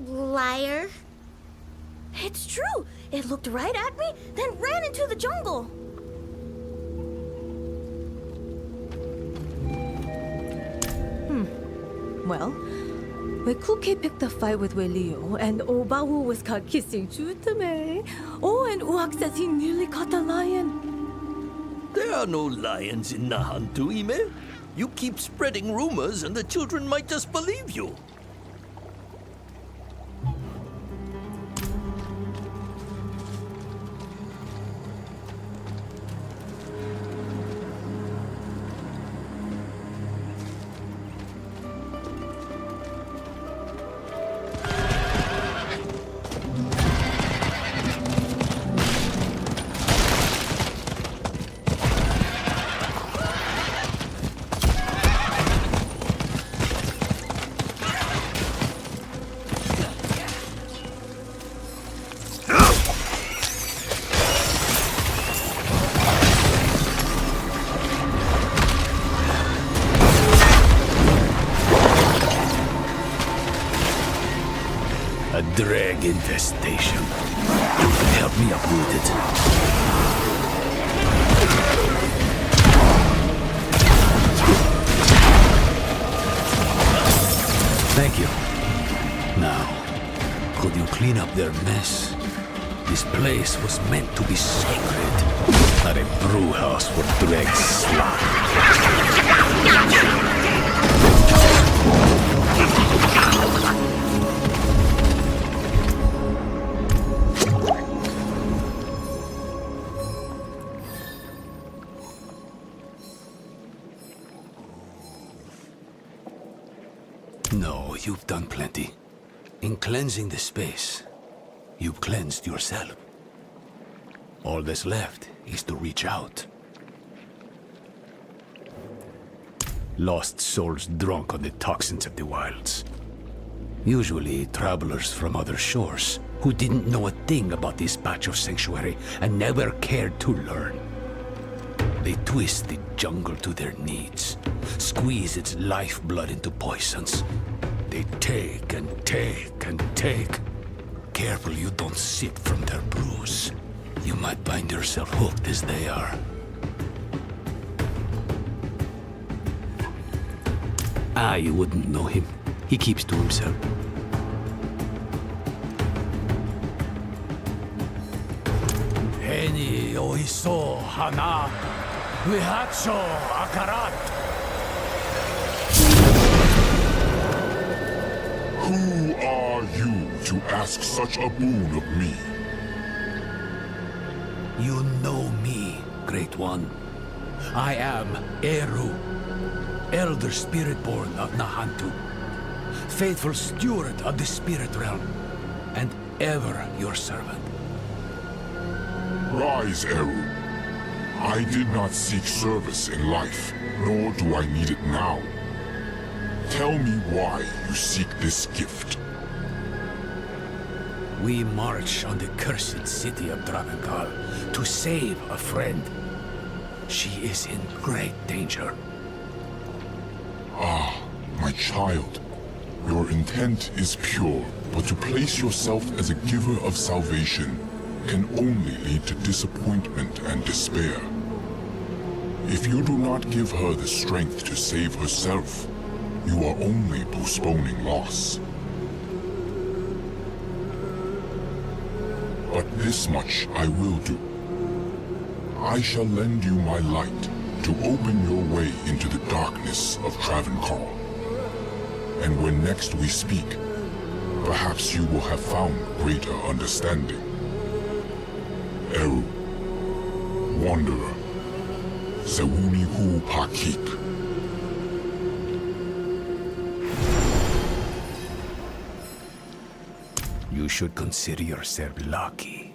Liar. It's true. It looked right at me, then ran into the jungle. Well, when Kuke picked a fight with Leo and Obawu was caught kissing Chutame. Oh, and Uak says he nearly caught the lion. There are no lions in Nahantu, Ime. You keep spreading rumors and the children might just believe you. Drag infestation. You can help me uproot it. Thank you. Now, could you clean up their mess? This place was meant to be sacred, not a brew house for drag slop. No, you've done plenty. In cleansing the space, you've cleansed yourself. All that's left is to reach out. Lost souls drunk on the toxins of the wilds. Usually travelers from other shores who didn't know a thing about this patch of sanctuary and never cared to learn. They twist the jungle to their needs, squeeze its lifeblood into poisons. They take and take and take. Careful you don't sip from their brews. You might find yourself hooked as they are. You wouldn't know him. He keeps to himself. Heni oiso hana vihacho akarat. Who are you to ask such a boon of me? You know me, Great One. I am Eru, Elder Spiritborn of Nahantu, faithful steward of the spirit realm, and ever your servant. Rise, Eru. I did not seek service in life, nor do I need it now. Tell me why you seek this gift. We march on the cursed city of Dravenkal to save a friend. She is in great danger. Ah, my child. Your intent is pure, but to place yourself as a giver of salvation can only lead to disappointment and despair. If you do not give her the strength to save herself, you are only postponing loss. But this much I will do. I shall lend you my light to open your way into the darkness of Travenkal. And when next we speak, perhaps you will have found greater understanding. Eru, Wanderer, Zewuni Hu Pakik. You should consider yourself lucky.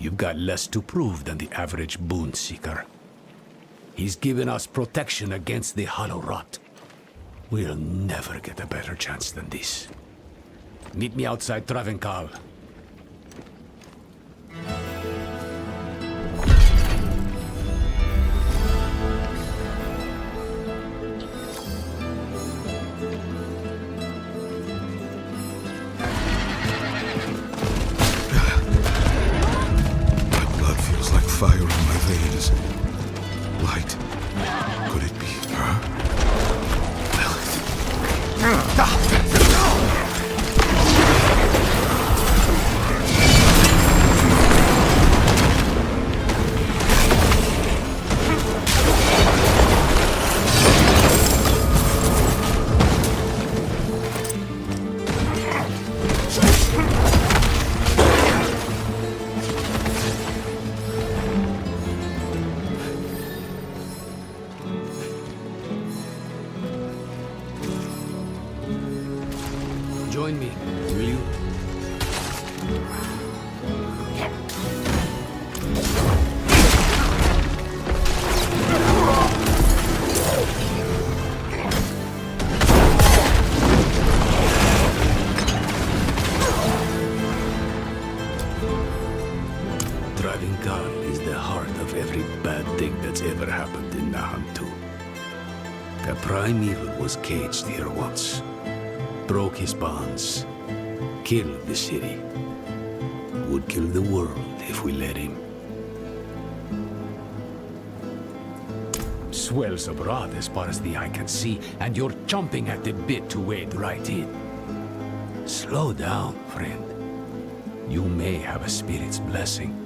You've got less to prove than the average boon seeker. He's given us protection against the hollow rot. We'll never get a better chance than this. Meet me outside Travenkal. Fire in my veins. Light. Could it be her? Join me, will you? Travenkal is the heart of every bad thing that's ever happened in Nahantu. The primeval was caged here once. Broke his bonds, killed the city, would kill the world if we let him. Swells of rot as far as the eye can see, and you're chomping at the bit to wade right in. Slow down, friend. You may have a spirit's blessing,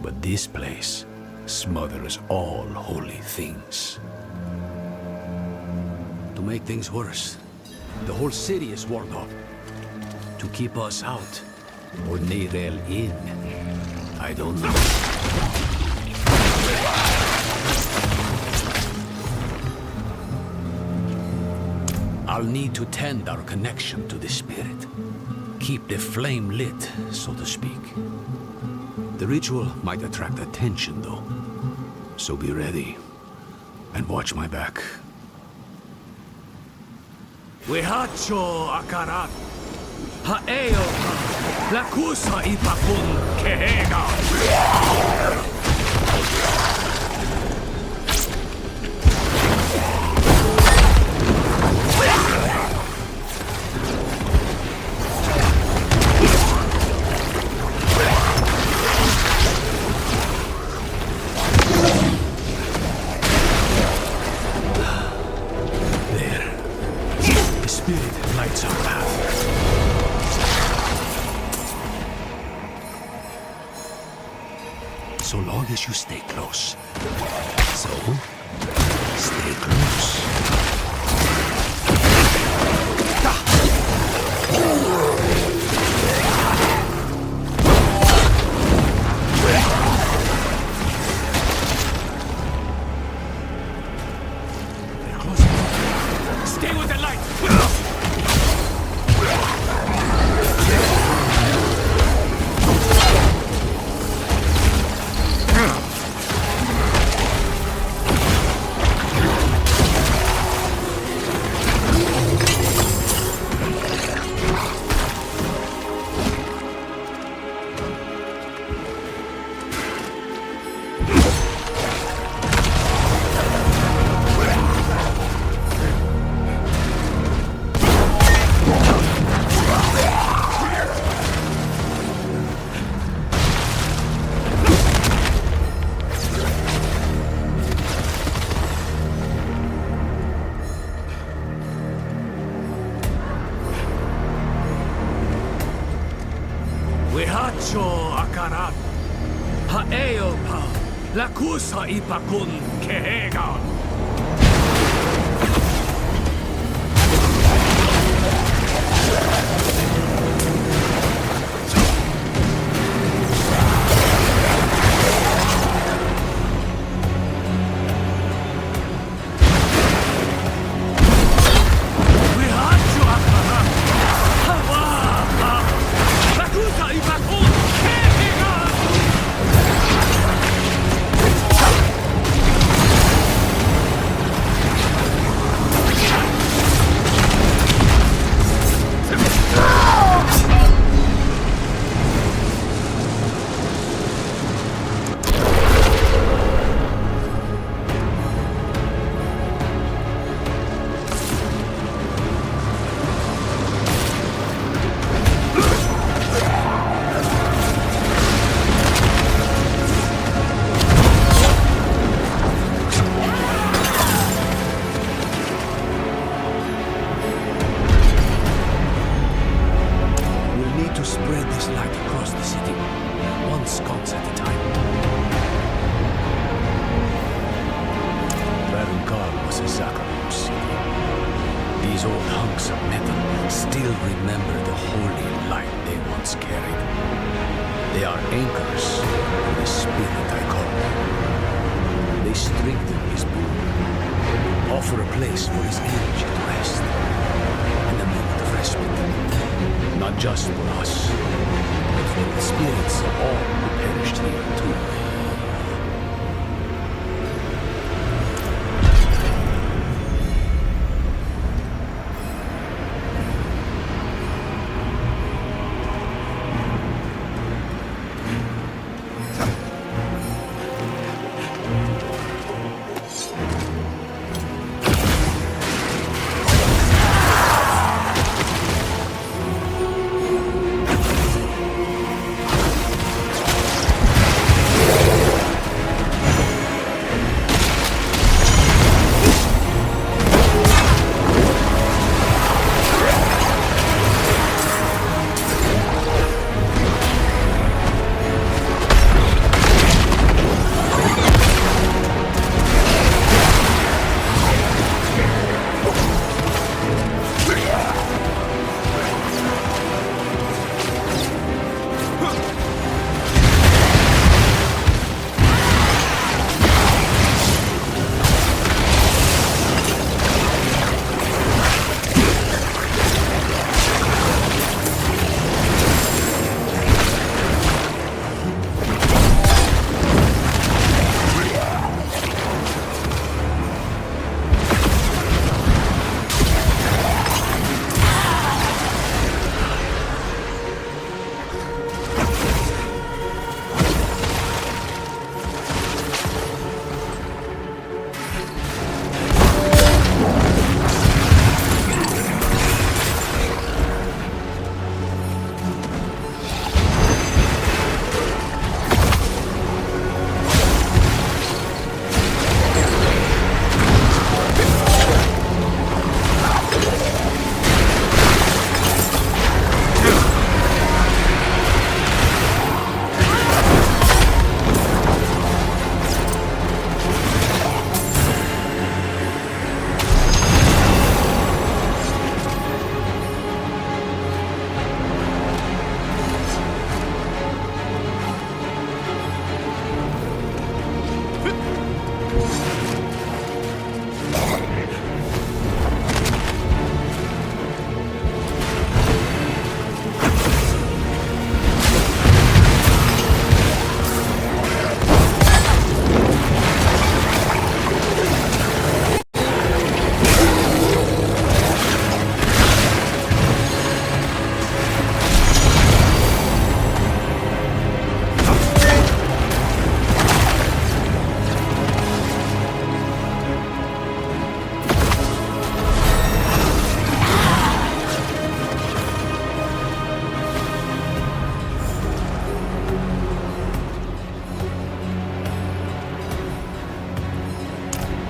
but this place smothers all holy things. To make things worse, the whole city is walled off. To keep us out, or Neyrelle in, I don't know. I'll need to tend our connection to the spirit. Keep the flame lit, so to speak. The ritual might attract attention, though. So be ready. And watch my back. Wehacho Akarat. Ha'eo. Lakusa ipakun kehega. So long as you stay close. So, stay close. They're close. Stay with the light! Wehacho Akarat. Ha'eo pa. Lakusa ipakun kehega.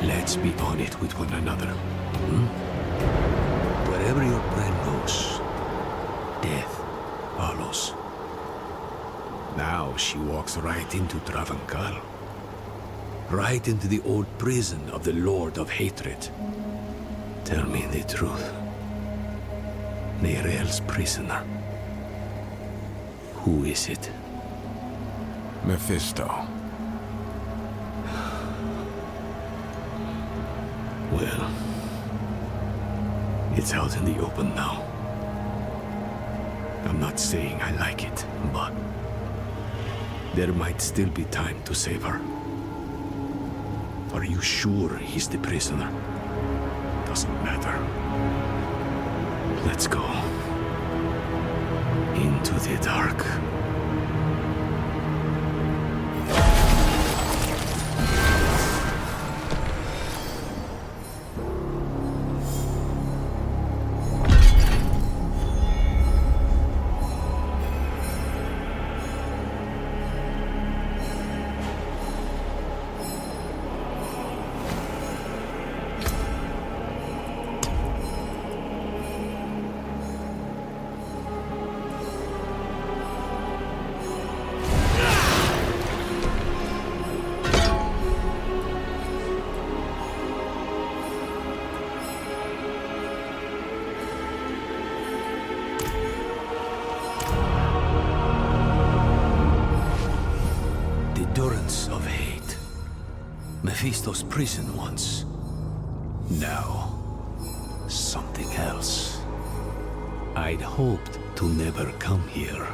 Let's be on it with one another. Wherever your brain goes, death follows. Now she walks right into Travancal. Right into the old prison of the Lord of Hatred. Tell me the truth. Neyrelle's prisoner. Who is it? Mephisto. Well, it's out in the open now. I'm not saying I like it, but there might still be time to save her. Are you sure he's the prisoner? Doesn't matter. Let's go. Into the dark. Of hate. Mephisto's prison once. Now, something else. I'd hoped to never come here.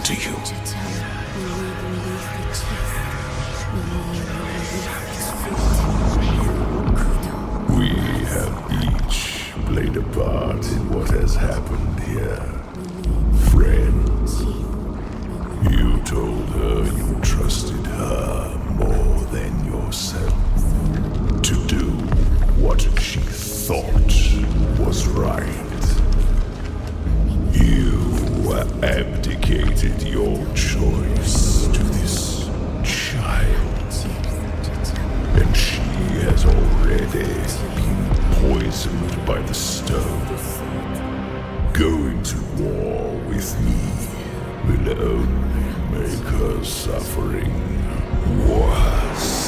to you. We have each played a part in what has happened here. Friend, you told her you trusted her more than yourself to do what she thought was right. You abdicated your choice to this child, and she has already been poisoned by the stone. Going to war with me will only make her suffering worse.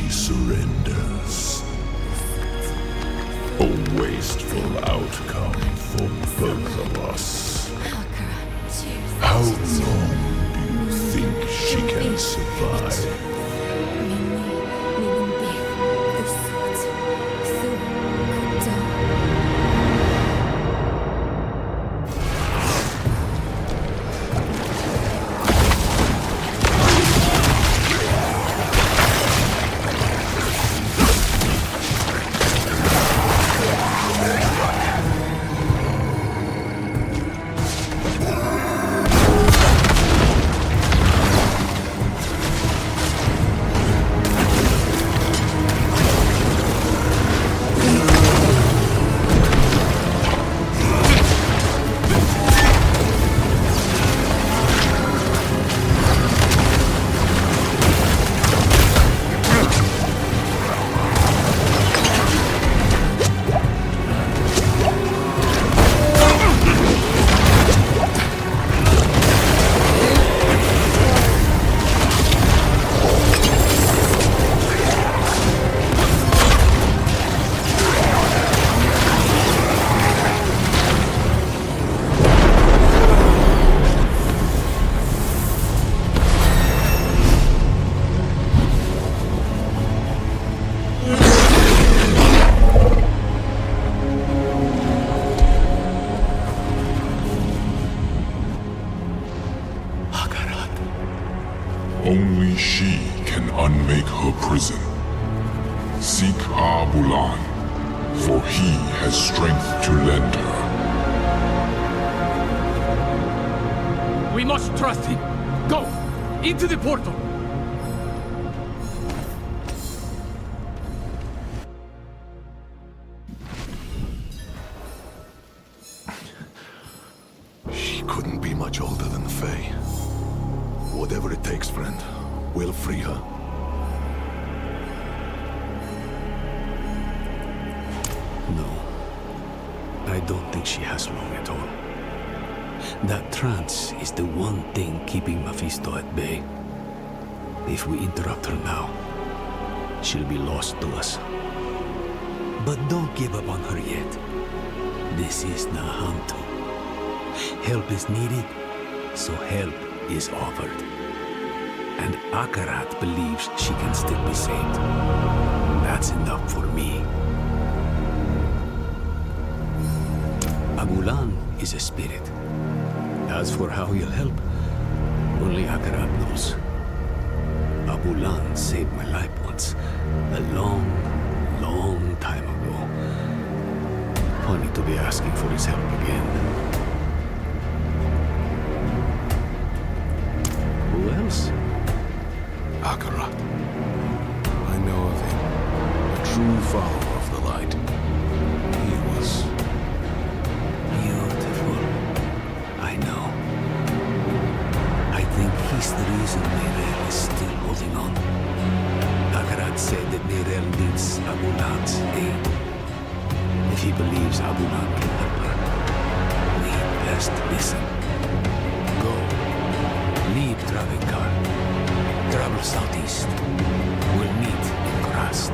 Surrenders. A wasteful outcome for both of us. How long do you think she can survive? Only she can unmake her prison. Seek Abulan, for he has strength to lend her. We must trust him. Go! Into the portal! She couldn't be much older than Faye. Whatever it takes, friend, we'll free her. No. I don't think she has long at all. That trance is the one thing keeping Mephisto at bay. If we interrupt her now, she'll be lost to us. But don't give up on her yet. This is Nahantu. Help is needed, so help is offered. And Akarat believes she can still be saved. That's enough for me. Abulan is a spirit. As for how he'll help, only Akarat knows. Abulan saved my life once, a long, long time ago. Funny to be asking for his help again. Who else? Akarat. I know of him. A true follower of the light. He was beautiful. I know. I think he's the reason Neyrelle is still holding on. Akarat said that Neyrelle needs Abulan's aid. If he believes Abulan can help her, we best listen. Go southeast. We'll meet in Kurast.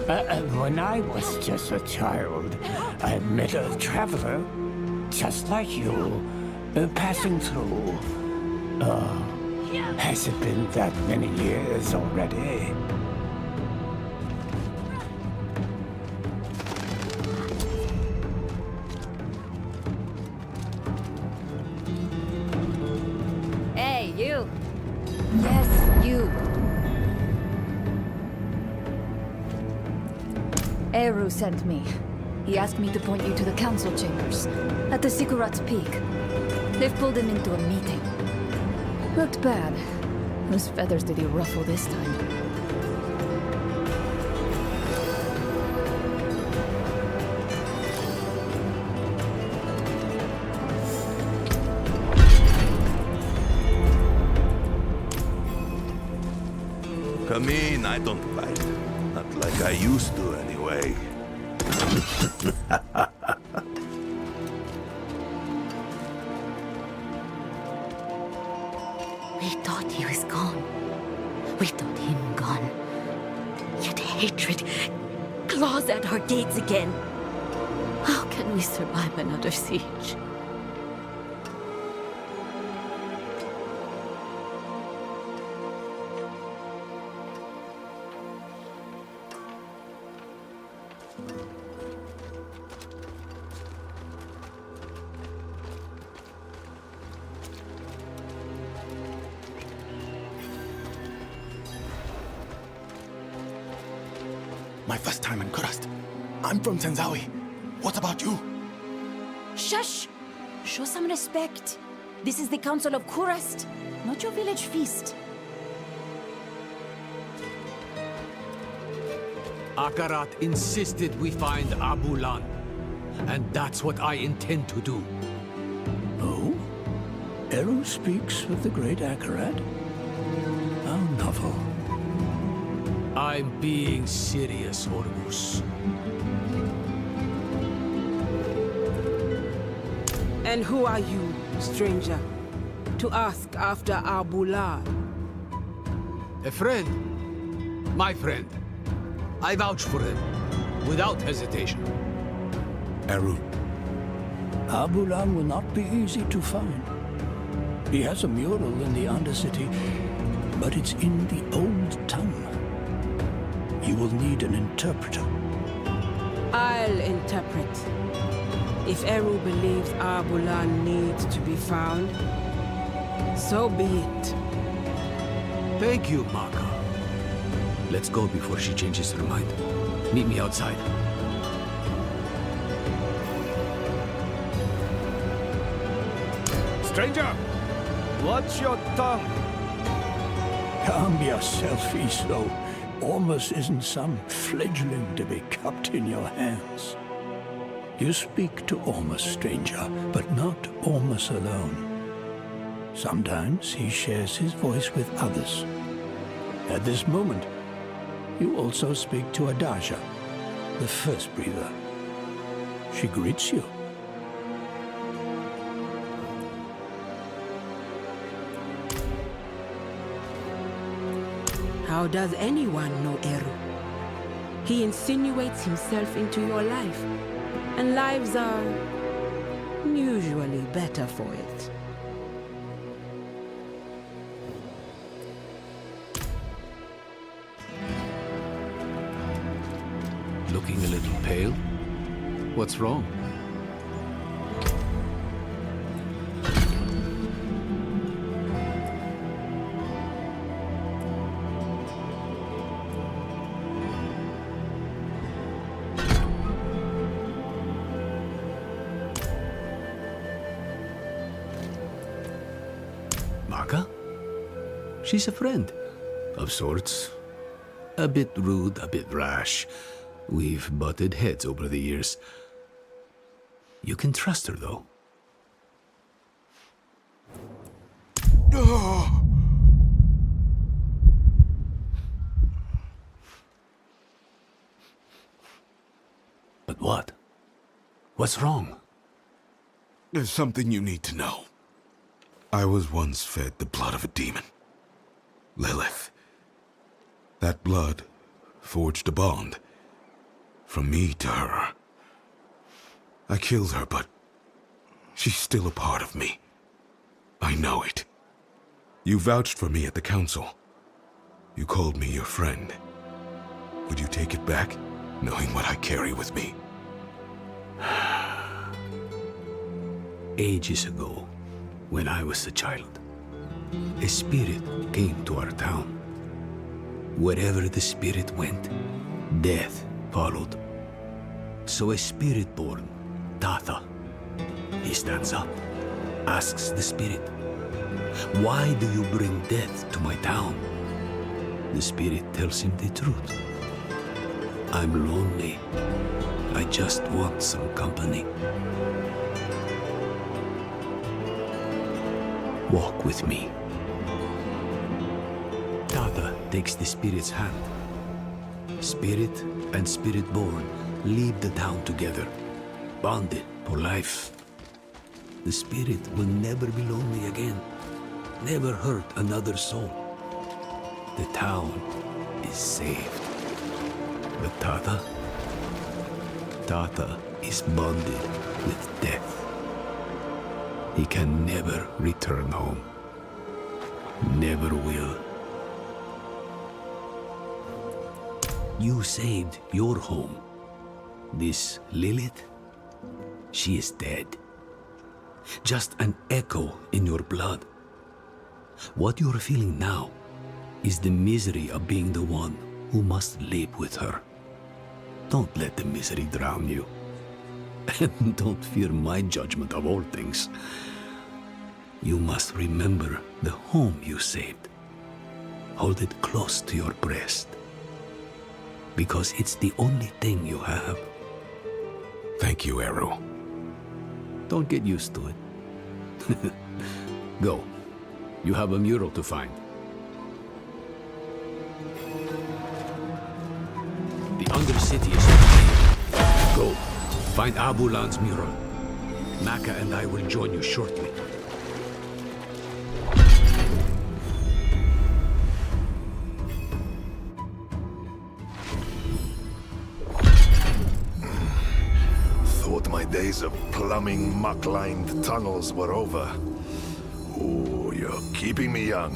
When I was just a child, I met a traveler, just like you, passing through. Has it been that many years already? Hey, you! Yes, you! Eru sent me. He asked me to point you to the council chambers, at the Sikurat's Peak. They've pulled him into a meeting. Looked bad. Whose feathers did he ruffle this time? Come in, I don't bite. Not like I used to, anyway. We thought he was gone. We thought him gone. Yet hatred claws at our gates again. How can we survive another siege? My first time in Kurast. I'm from Tenzawi. What about you? Shush! Show some respect. This is the Council of Kurast, not your village feast. Akarat insisted we find Abulan, and that's what I intend to do. Oh? Eru speaks of the great Akarat? How novel. I'm being serious, Ormus. And who are you, stranger, to ask after Abulan? A friend. My friend. I vouch for him, without hesitation. Eru. Abulan will not be easy to find. He has a mural in the Undercity, but it's in the old tongue. You will need an interpreter. I'll interpret. If Eru believes Abulan needs to be found, so be it. Thank you, Maka. Let's go before she changes her mind. Meet me outside. Stranger! Watch your tongue! Calm yourself, Iso. Ormus isn't some fledgling to be cupped in your hands. You speak to Ormus, stranger, but not Ormus alone. Sometimes he shares his voice with others. At this moment, you also speak to Adaja, the first breather. She greets you. How does anyone know Eru? He insinuates himself into your life, and lives are usually better for it. Looking a little pale? What's wrong? Maka? She's a friend. Of sorts. A bit rude, a bit rash. We've butted heads over the years. You can trust her, though. But what? What's wrong? There's something you need to know. I was once fed the blood of a demon. Lilith. That blood forged a bond From me to her. I killed her, but she's still a part of me. I know it. You vouched for me at the council. You called me your friend. Would you take it back, knowing what I carry with me? Ages ago, when I was a child, a spirit came to our town. Wherever the spirit went, death followed. So a Spiritborn, Tatha, he stands up, asks the spirit, "Why do you bring death to my town?" The spirit tells him the truth. "I'm lonely. I just want some company. Walk with me." Tatha takes the spirit's hand. Spirit and Spiritborn leave the town together, bonded for life. The spirit will never be lonely again, never hurt another soul. The town is saved. But Tatha is bonded with death. He can never return home. Never will. You saved your home. This Lilith, she is dead. Just an echo in your blood. What you're feeling now is the misery of being the one who must live with her. Don't let the misery drown you. And don't fear my judgment of all things. You must remember the home you saved. Hold it close to your breast. Because it's the only thing you have. Thank you, Eru. Don't get used to it. Go. You have a mural to find. The Undercity is over here. Go. Find Abulan's mural. Maka and I will join you shortly. Thought my days of plumbing muck-lined tunnels were over. Oh, you're keeping me young.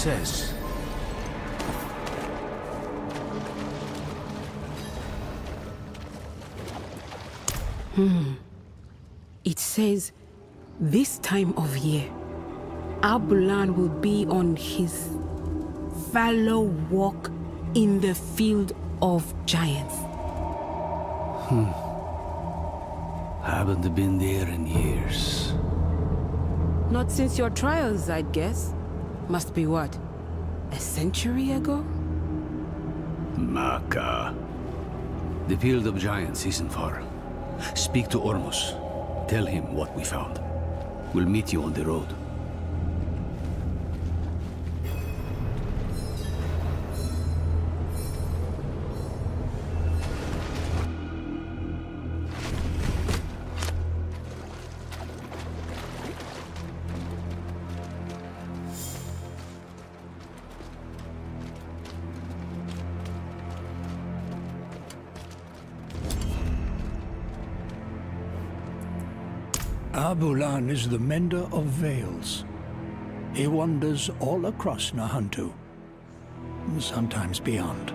says. It says, this time of year, Abulan will be on his fallow walk in the field of giants. Haven't been there in years. Not since your trials, I'd guess. Must be what? A century ago? Maka. The field of giants isn't far. Speak to Ormus. Tell him what we found. We'll meet you on the road. Abulan is the mender of veils. He wanders all across Nahantu, sometimes beyond.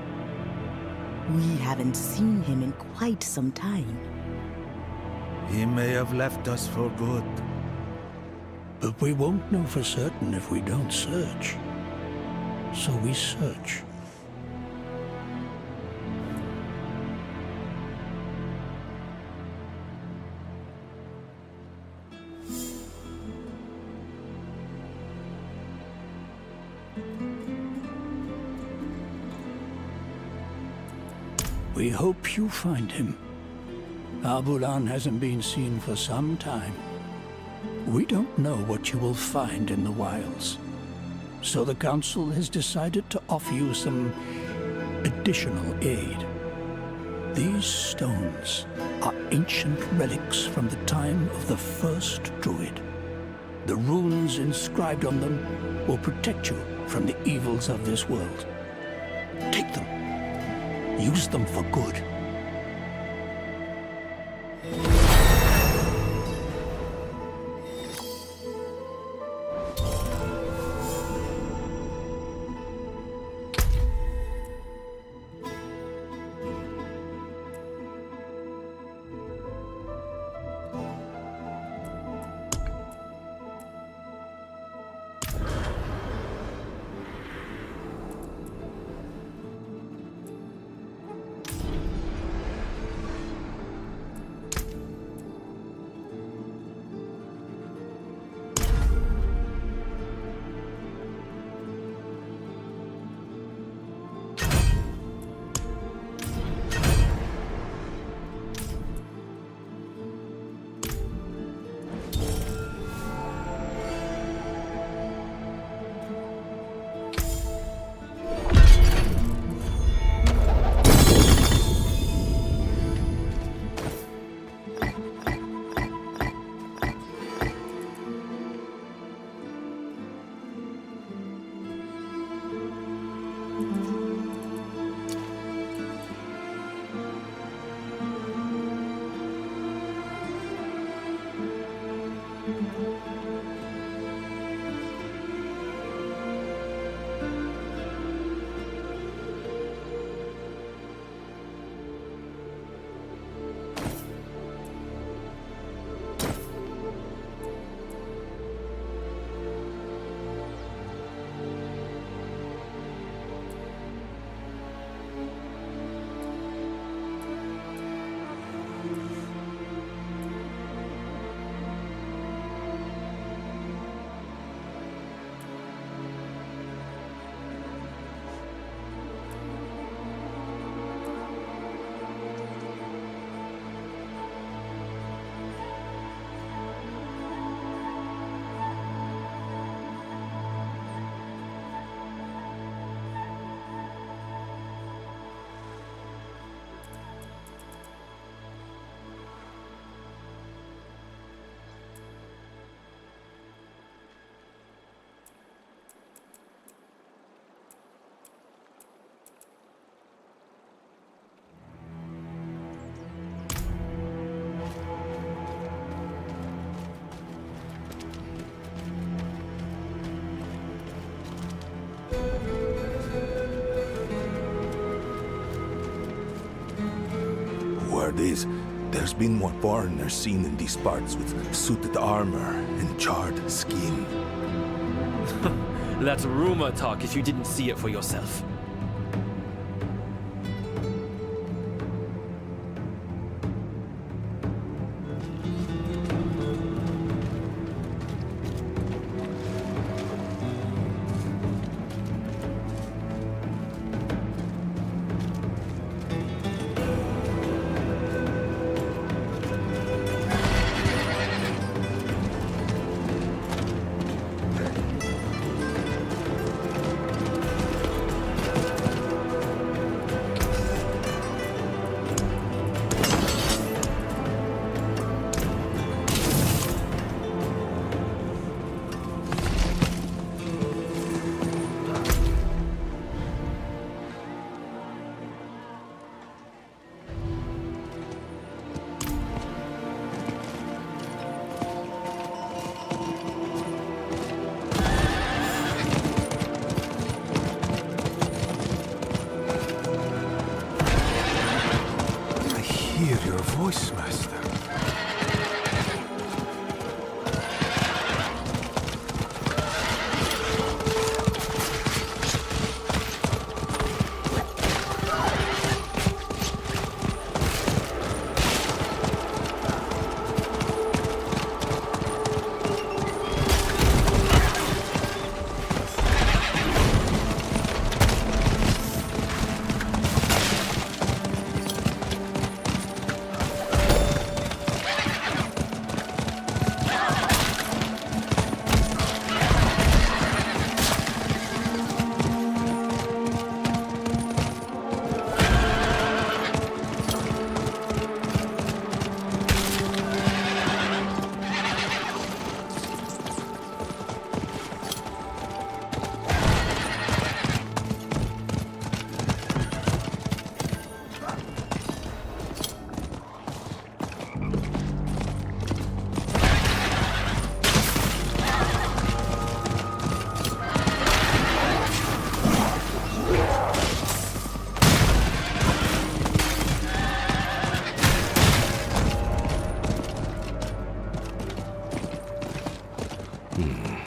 We haven't seen him in quite some time. He may have left us for good. But we won't know for certain if we don't search. So we search. We hope you find him. Abulan hasn't been seen for some time. We don't know what you will find in the wilds. So the Council has decided to offer you some additional aid. These stones are ancient relics from the time of the first Druid. The runes inscribed on them will protect you from the evils of this world. Take them. Use them for good. is, there's been more foreigners seen in these parts with suited armor and charred skin. That's rumor talk if you didn't see it for yourself. Voice, Master.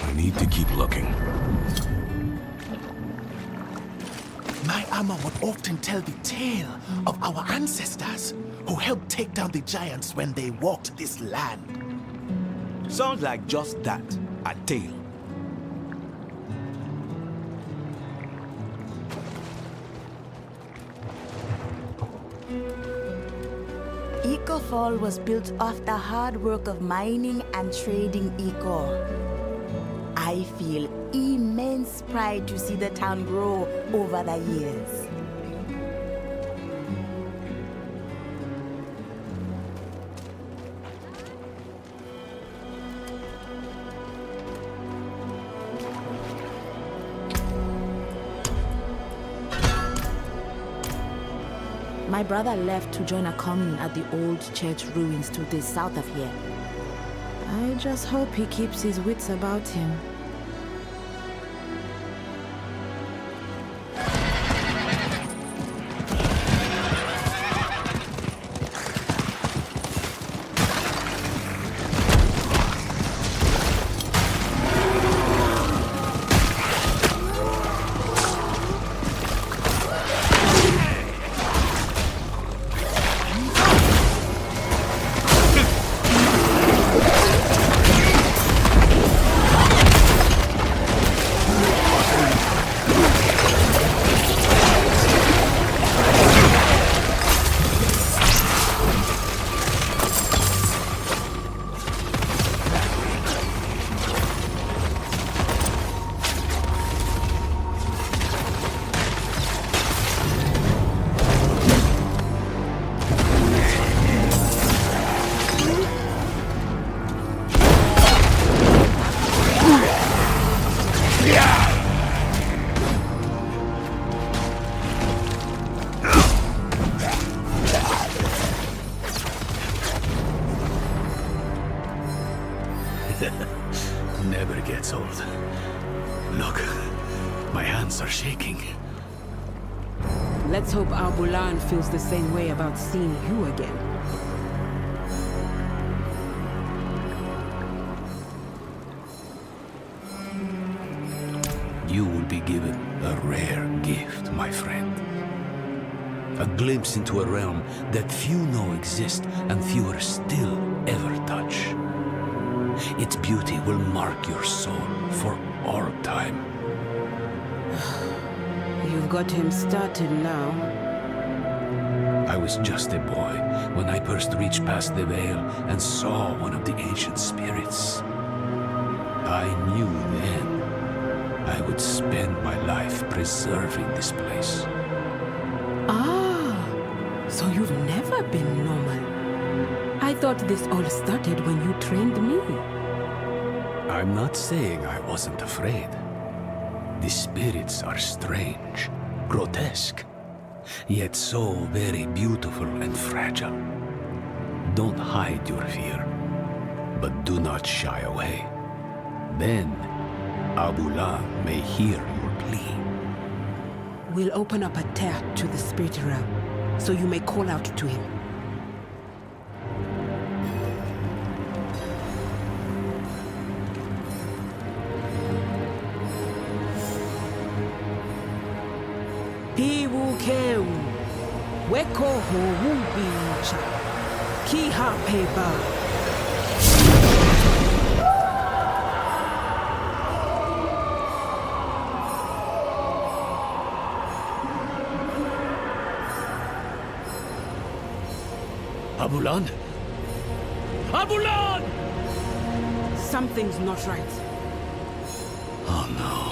I need to keep looking. My Amma would often tell the tale of our ancestors who helped take down the giants when they walked this land. Sounds like just that, a tale. Fall was built off the hard work of mining and trading Eco. I feel immense pride to see the town grow over the years. My brother left to join a commune at the old church ruins to the south of here. I just hope he keeps his wits about him. Never gets old. Look, my hands are shaking. Let's hope Arbulan feels the same way about seeing you again. given a rare gift, my friend. A glimpse into a realm that few know exist and fewer still ever touch. Its beauty will mark your soul for all time. You've got him started now. I was just a boy when I first reached past the veil and saw one of the ancient spirits. I knew then I would spend my life preserving this place. Ah, so you've never been normal. I thought this all started when you trained me. I'm not saying I wasn't afraid. The spirits are strange, grotesque, yet so very beautiful and fragile. Don't hide your fear, but do not shy away. Then, Abulan may hear your plea. We'll open up a tear to the spirit realm, so you may call out to him. Piwukeu, weko ho wubicha, kiha peba. Abulan? Abulan! Something's not right. Oh no.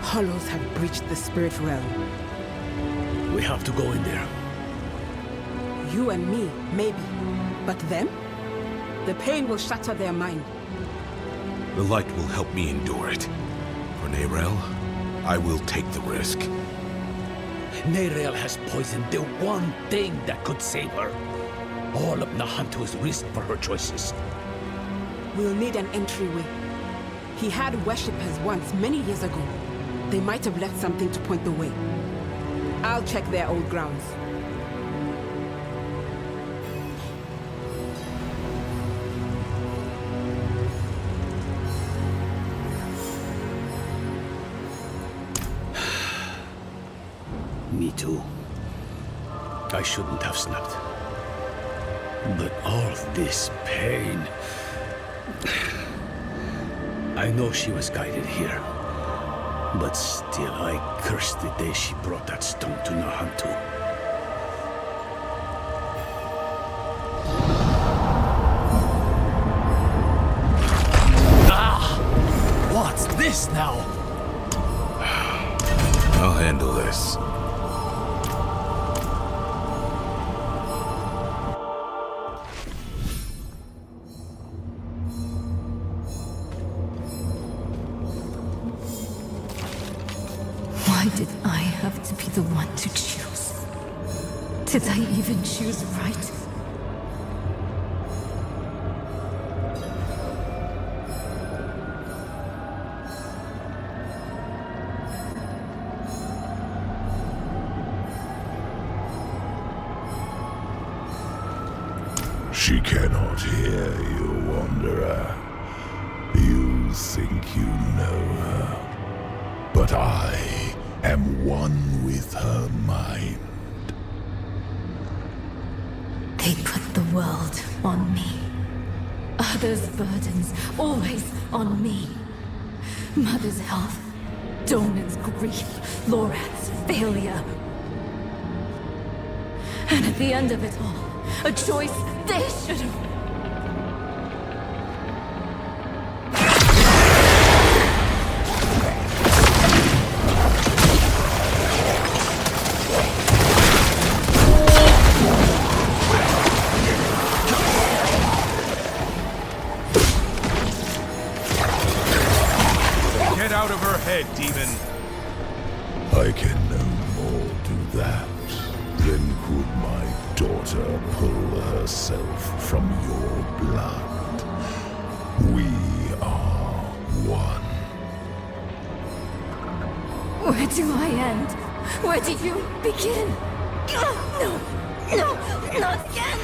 Hollows have breached the spirit realm. We have to go in there. You and me, maybe. But them? The pain will shatter their mind. The light will help me endure it. For Neyrelle, I will take the risk. Neyrelle has poisoned the one thing that could save her. All of Nahantu is risk for her choices. We'll need an entryway. He had worshippers once, many years ago. They might have left something to point the way. I'll check their old grounds. Me too. I shouldn't have snapped. But all this pain... I know she was guided here. But still, I curse the day she brought that stone to Nahantu. Ah! What's this now? I'll handle this. Why did I have to be the one to choose? Did I even choose right? She cannot hear you, Wanderer. You think you know her. But I am one with her mind. They put the world on me. Others' burdens always on me. Mother's health, Donan's grief, Lorath's failure. And at the end of it all, a choice they should have... Get out of her head, demon! I can no more do that than could my daughter pull herself from your blood. We are one. Where do I end? Where do you begin? No! No! Not again!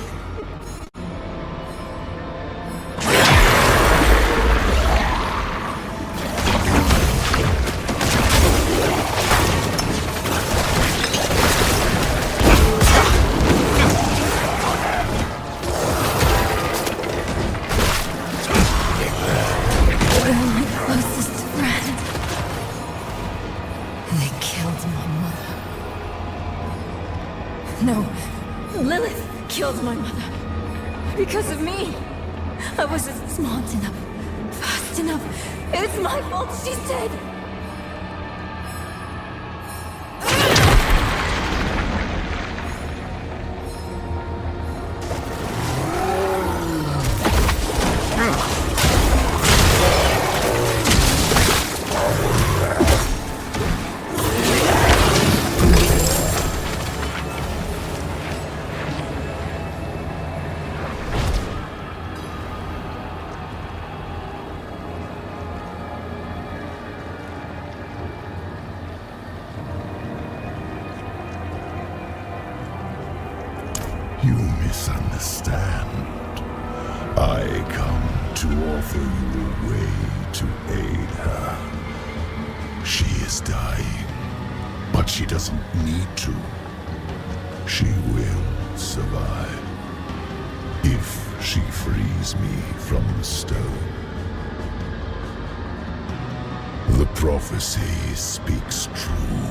No, Lilith killed my mother. Because of me. I wasn't smart enough, fast enough. It's my fault, she said. You misunderstand. I come to offer you a way to aid her. She is dying, but she doesn't need to. She will survive if she frees me from the stone. The prophecy speaks true.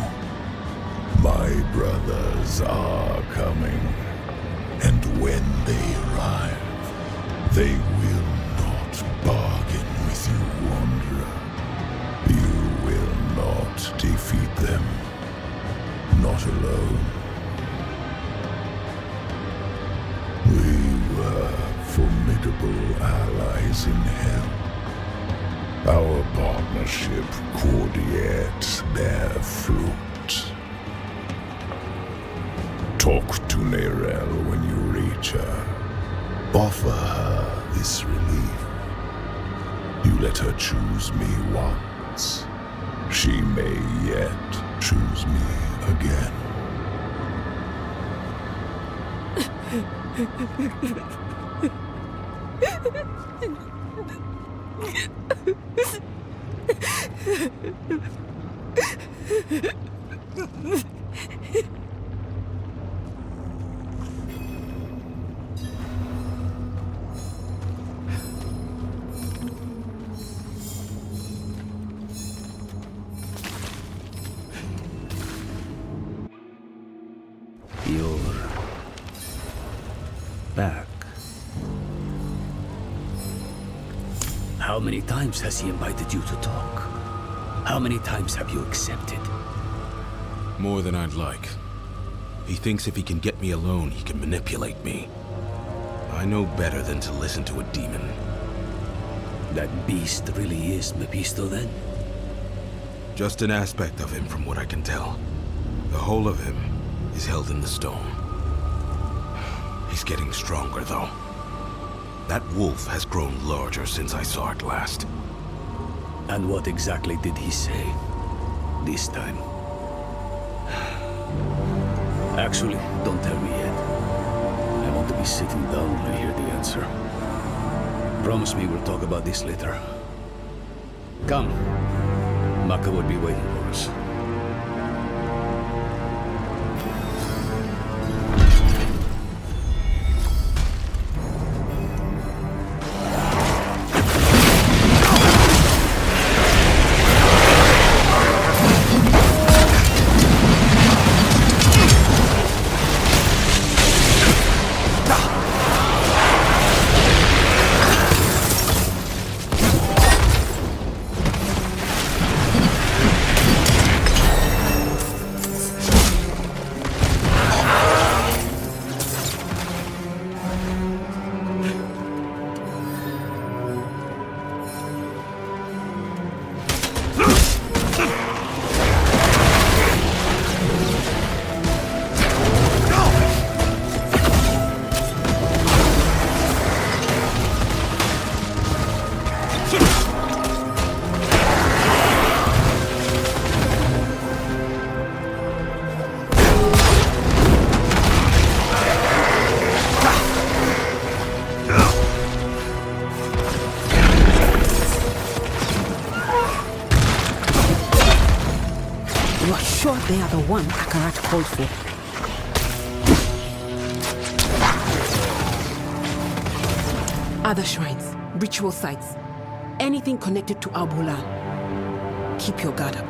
My brothers are coming. And when they arrive, they will not bargain with you, Wanderer. You will not defeat them. Not alone. We were formidable allies in hell. Our partnership could yet bear fruit. Talk to Neyrelle when you reach her. Offer her this relief. You let her choose me once. She may yet choose me again. You're back. How many times has he invited you to talk? How many times have you accepted? More than I'd like. He thinks if he can get me alone, he can manipulate me. I know better than to listen to a demon. That beast really is Mephisto, then? Just an aspect of him from what I can tell. The whole of him is held in the stone. He's getting stronger, though. That wolf has grown larger since I saw it last. And what exactly did he say this time? Actually, don't tell me yet. I want to be sitting down when I hear the answer. Promise me we'll talk about this later. Come. Maka will be waiting for us. they are the one Akarat called for. Other shrines, ritual sites, anything connected to Abulan. Keep your guard up.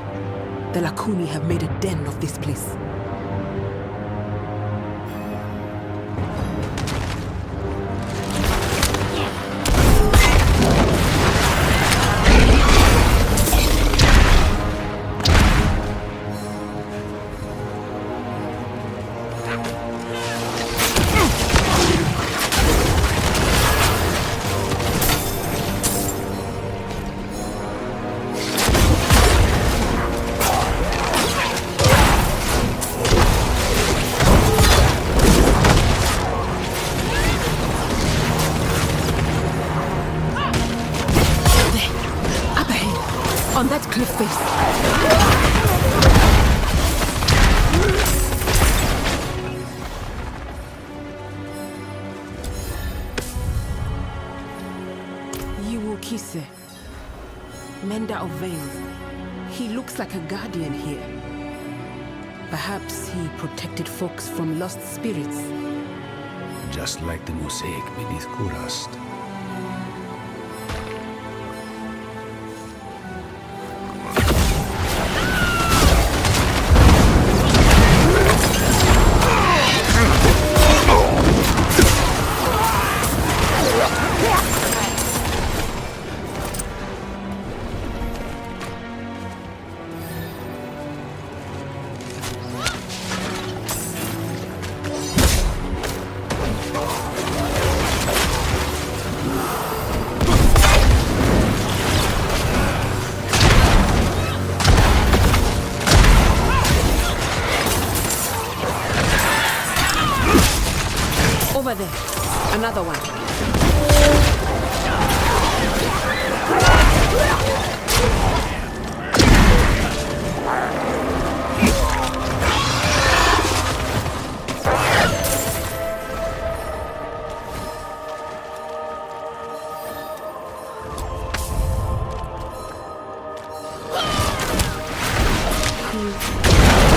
The Lakuni have made a den of this place. On that cliff face. Yiwukise, mender of veins. He looks like a guardian here. Perhaps he protected folks from lost spirits. Just like the mosaic beneath Kurast. Over there. Another one.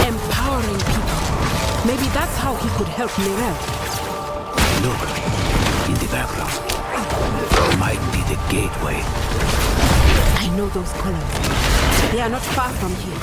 Empowering people. Maybe that's how he could help Neyrelle. Look, in the background. Might be the gateway. I know those colors. They are not far from here.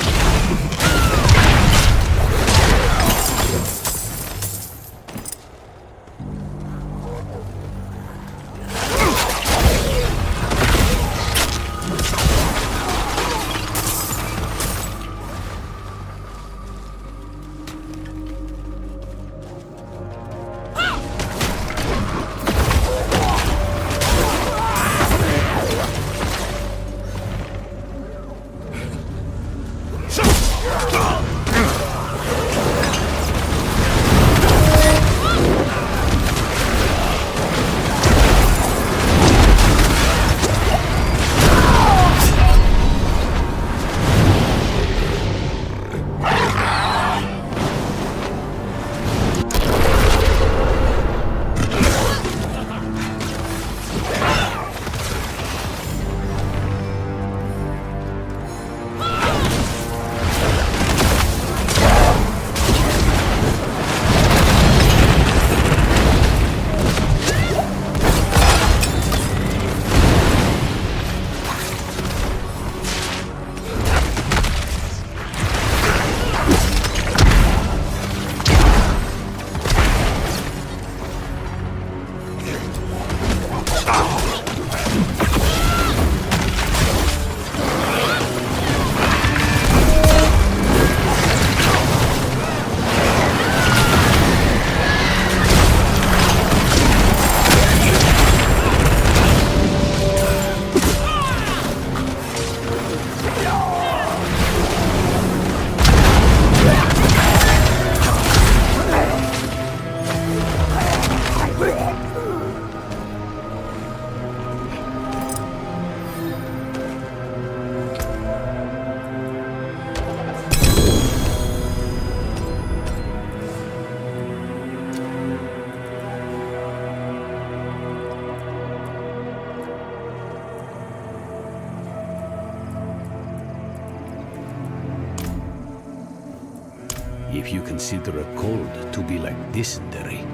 If you consider a cold to be like dysentery,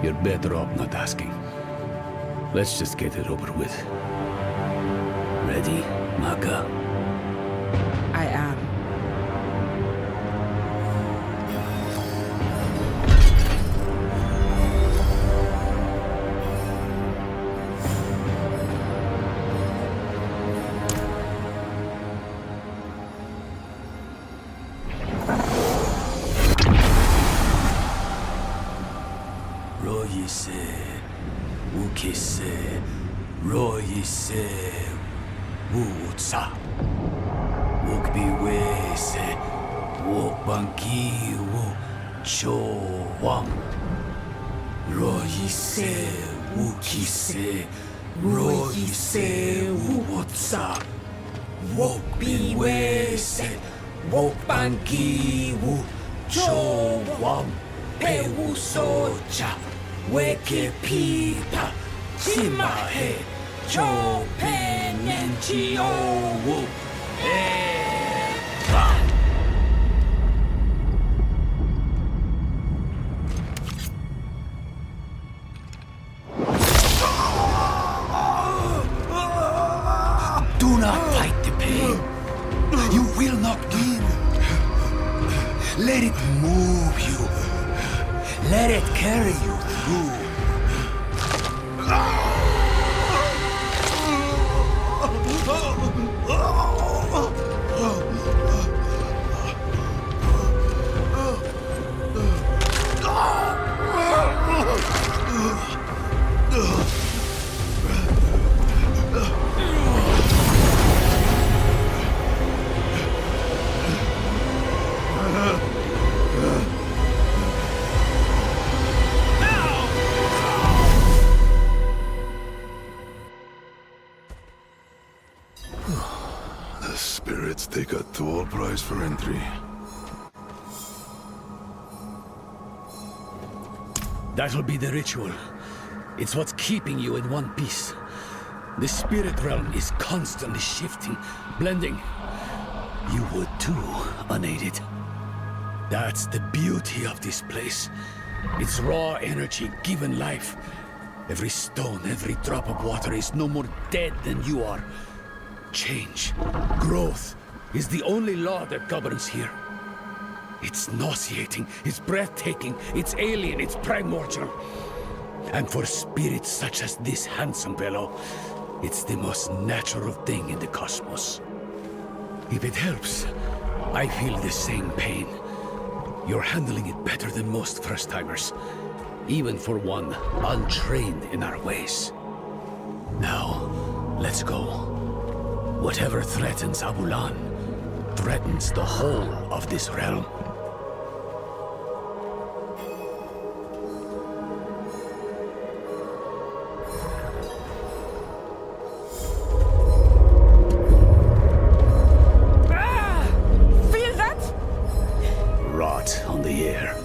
you're better off not asking. Let's just get it over with. Ready, Maka? I am. Royise, Ukise, Royise, Wutsa, Wukbiwese, Wokbanki, Chowam, Royise, Ukise, Royise, Wutsa, Wokbiwese, Wokbanki, Chowam, Pewusocha. Weke pita, Simahe, Chope, Nenchio, Do not fight the pain. You will not win. Let it move you. Let it carry you through. Spirits take a tall price for entry. That'll be the ritual. It's what's keeping you in one piece. The spirit realm is constantly shifting, blending. You would too, unaided. That's the beauty of this place. It's raw energy given life. Every stone, every drop of water is no more dead than you are. Change, growth, is the only law that governs here. It's nauseating, it's breathtaking, it's alien, it's primordial. And for spirits such as this handsome fellow, it's the most natural thing in the cosmos. If it helps, I feel the same pain. You're handling it better than most first-timers, even for one untrained in our ways. Now, let's go. Whatever threatens Abulan, threatens the whole of this realm. Feel that? Rot on the air.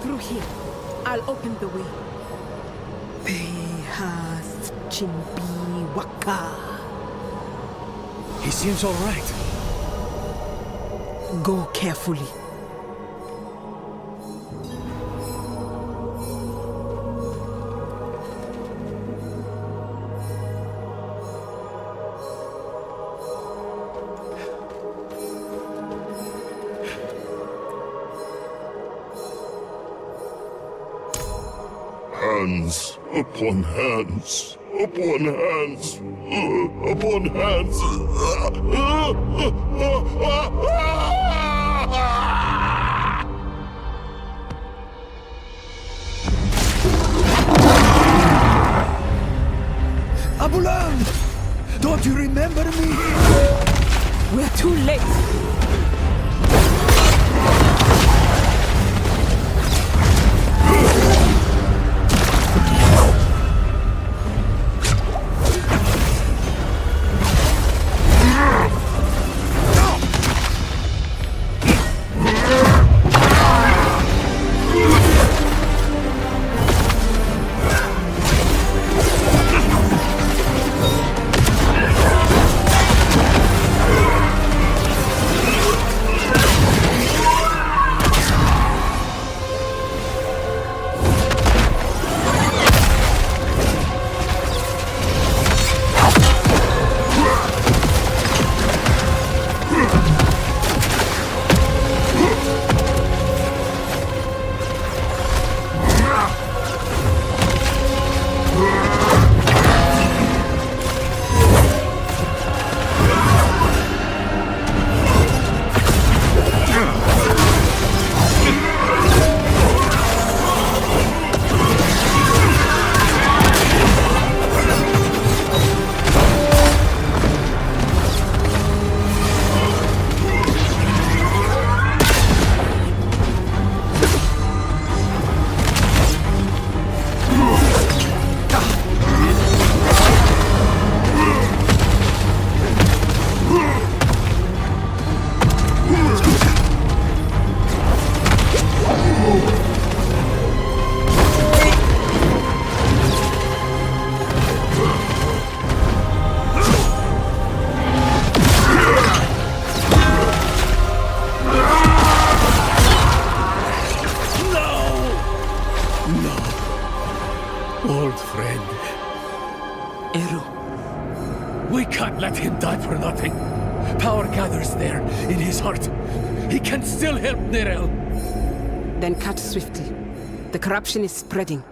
Through here. I'll open the way. Behas Chimbi Waka. He seems all right. Go carefully. Hands upon hands, upon hands, upon hands. Abulan! Don't you remember me? We're too late. Old friend. Eru. We can't let him die for nothing. Power gathers there, in his heart. He can still help Neyrelle. Then cut swiftly. The corruption is spreading.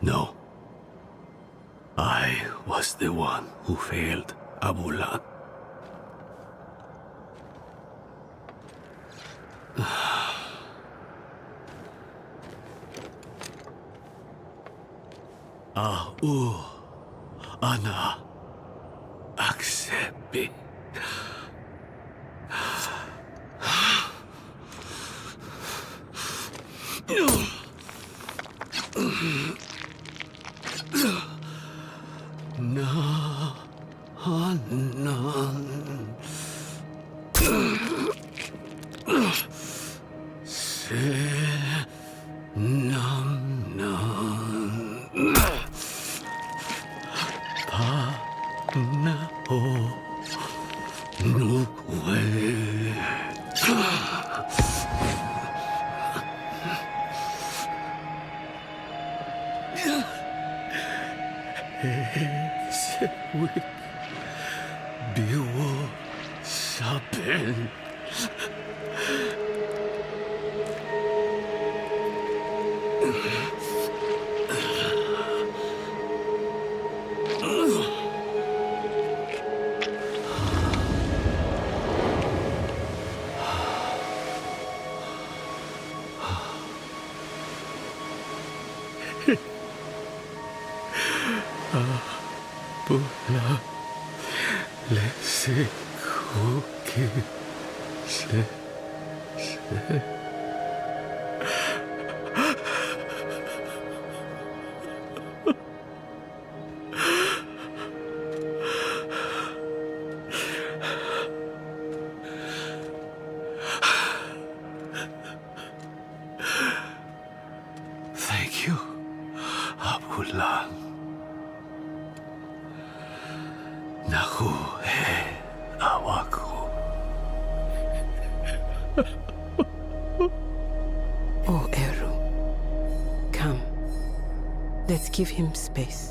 No. I was the one who failed Abulan. Ana accept. Abula lesi kuki se. Thank you, Abula. Naku he awaku. Oh, Eru. Come. Let's give him space.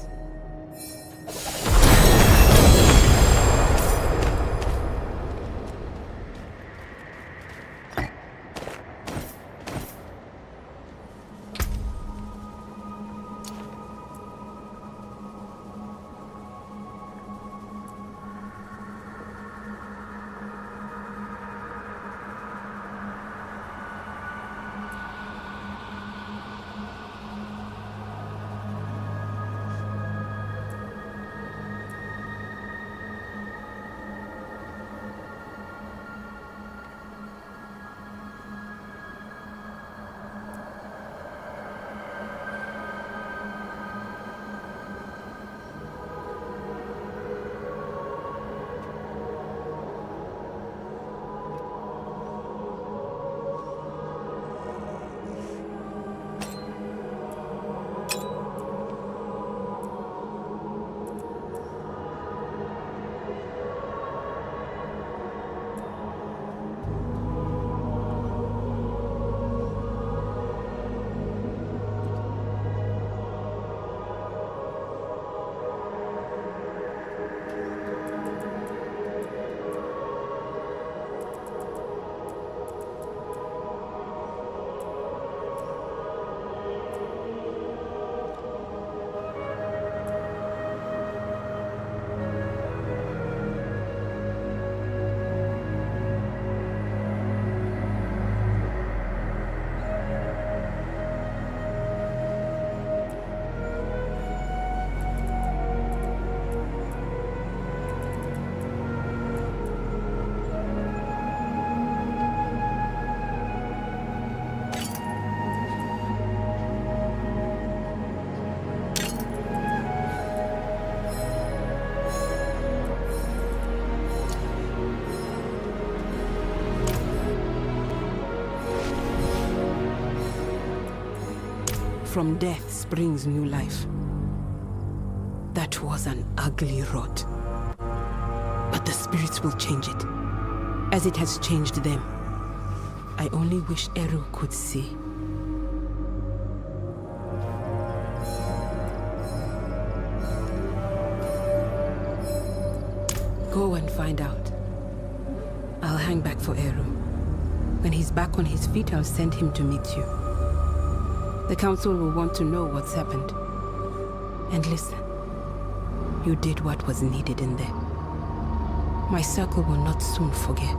From death springs new life. That was an ugly rot. But the spirits will change it, as it has changed them. I only wish Eru could see. Go and find out. I'll hang back for Eru. When he's back on his feet, I'll send him to meet you. The council will want to know what's happened. And listen, you did what was needed in there. My circle will not soon forget.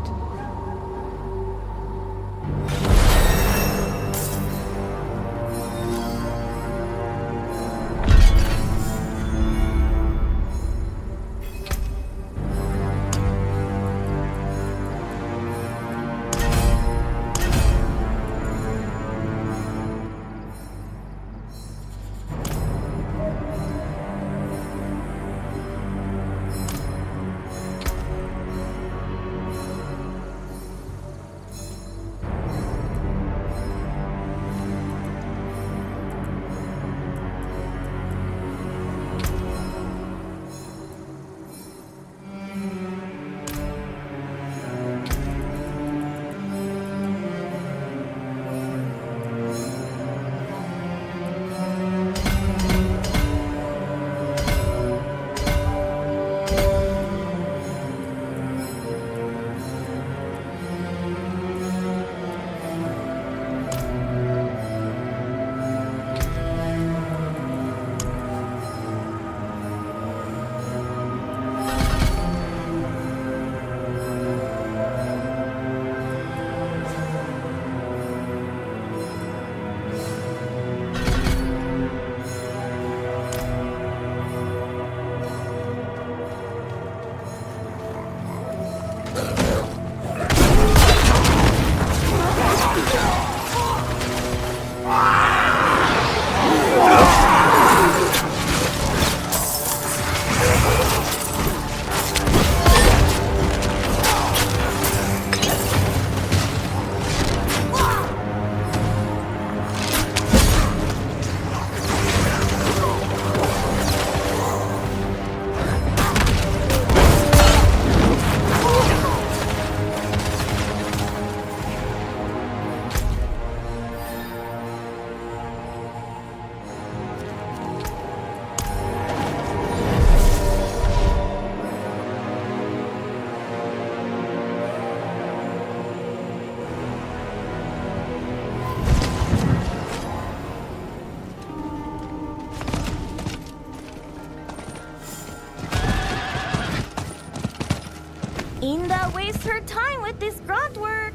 Inda wastes her time with this grunt work.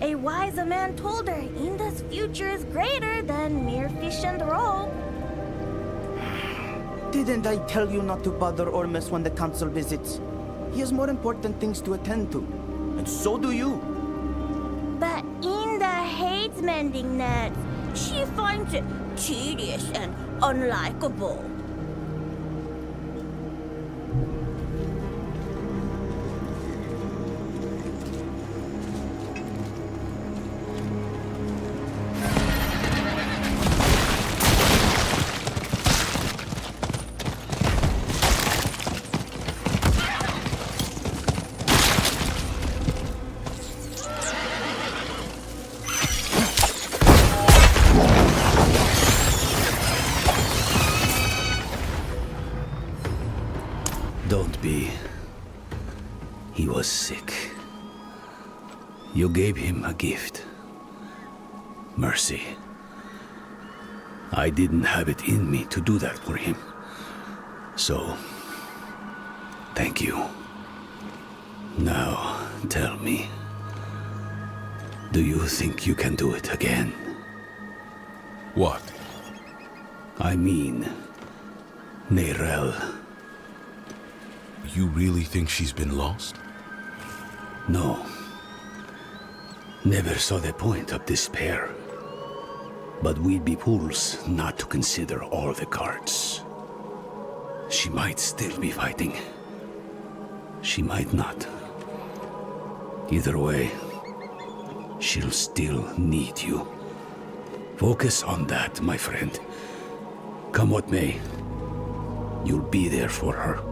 A wise man told her Inda's future is greater than mere fish and rope. Didn't I tell you not to bother Ormus when the council visits? He has more important things to attend to. And so do you. But Inda hates mending nets. She finds it tedious and unlikable. Don't be. He was sick. You gave him a gift. Mercy. I didn't have it in me to do that for him. So, thank you. Now, tell me. Do you think you can do it again? What? I mean, Neyrelle. You really think she's been lost? No. Never saw the point of despair. But we'd be fools not to consider all the cards. She might still be fighting. She might not. Either way, she'll still need you. Focus on that, my friend. Come what may, you'll be there for her.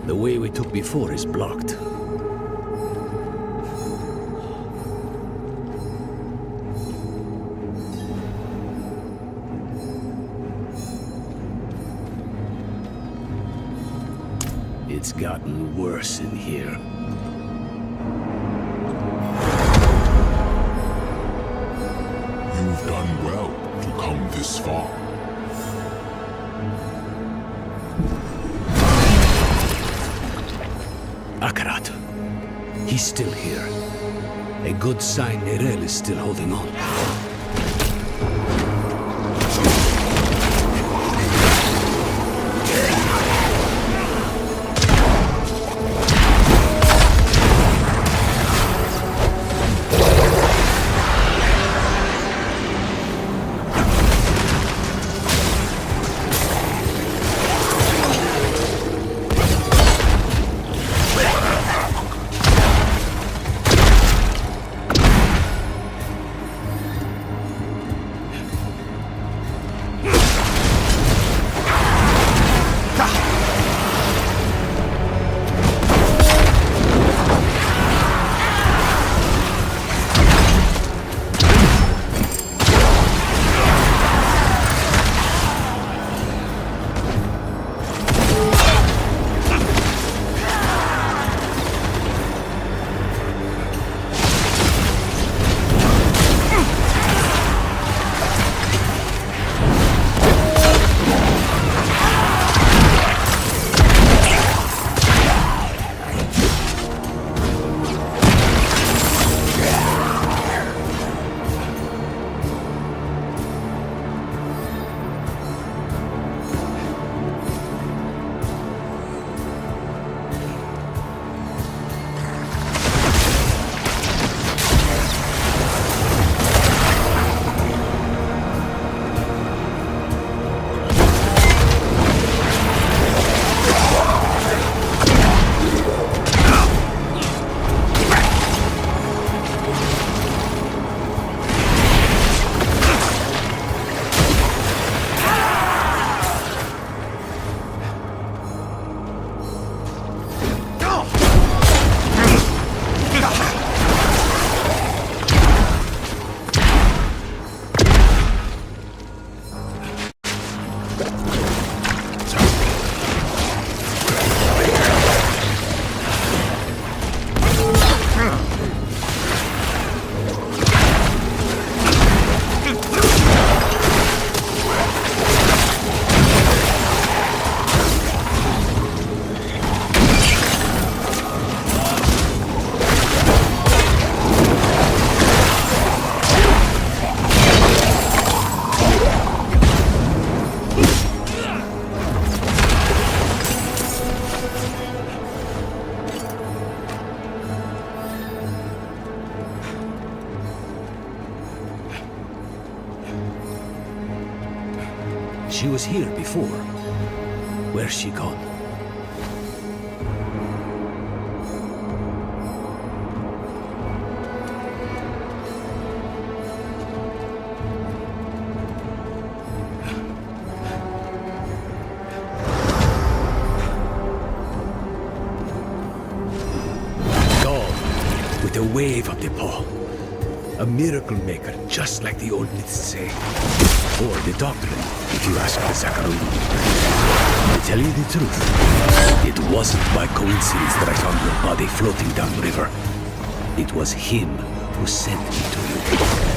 The way we took before is blocked. It's gotten worse in here. You've done well to come this far. Akarat. He's still here. A good sign Neyrelle is still holding on. She was here before. Where's she gone? With a wave of the paw. A miracle maker, just like the old myths say. Or the doctrine, if you ask the Zakaru. To tell you the truth, it wasn't by coincidence that I found your body floating downriver. It was him who sent me to you.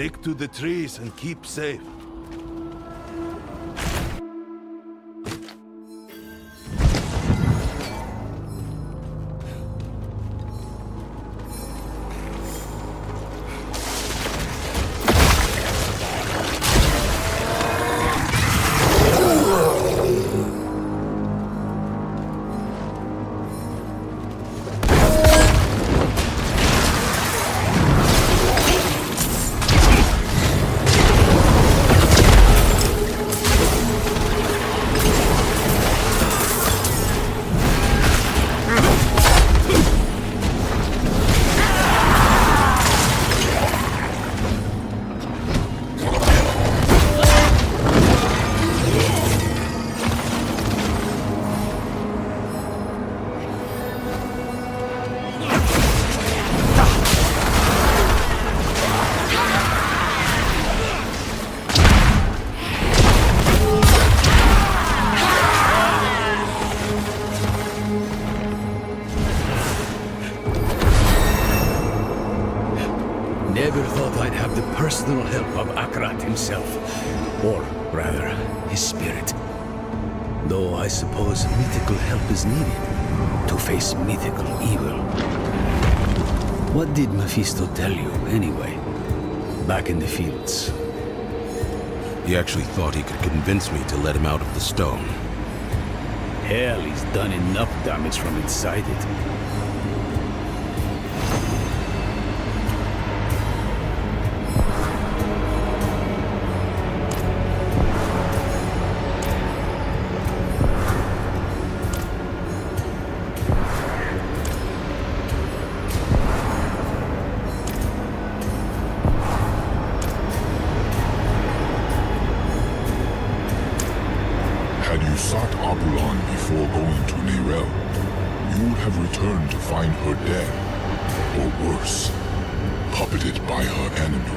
Stick to the trees and keep safe. Never thought I'd have the personal help of Akarat himself. Or, rather, his spirit. Though I suppose mythical help is needed to face mythical evil. What did Mephisto tell you, anyway? Back in the fields. He actually thought he could convince me to let him out of the stone. Hell, he's done enough damage from inside it. Had you sought Abulan before going to Neyrelle, you would have returned to find her dead, or worse, puppeted by her enemy.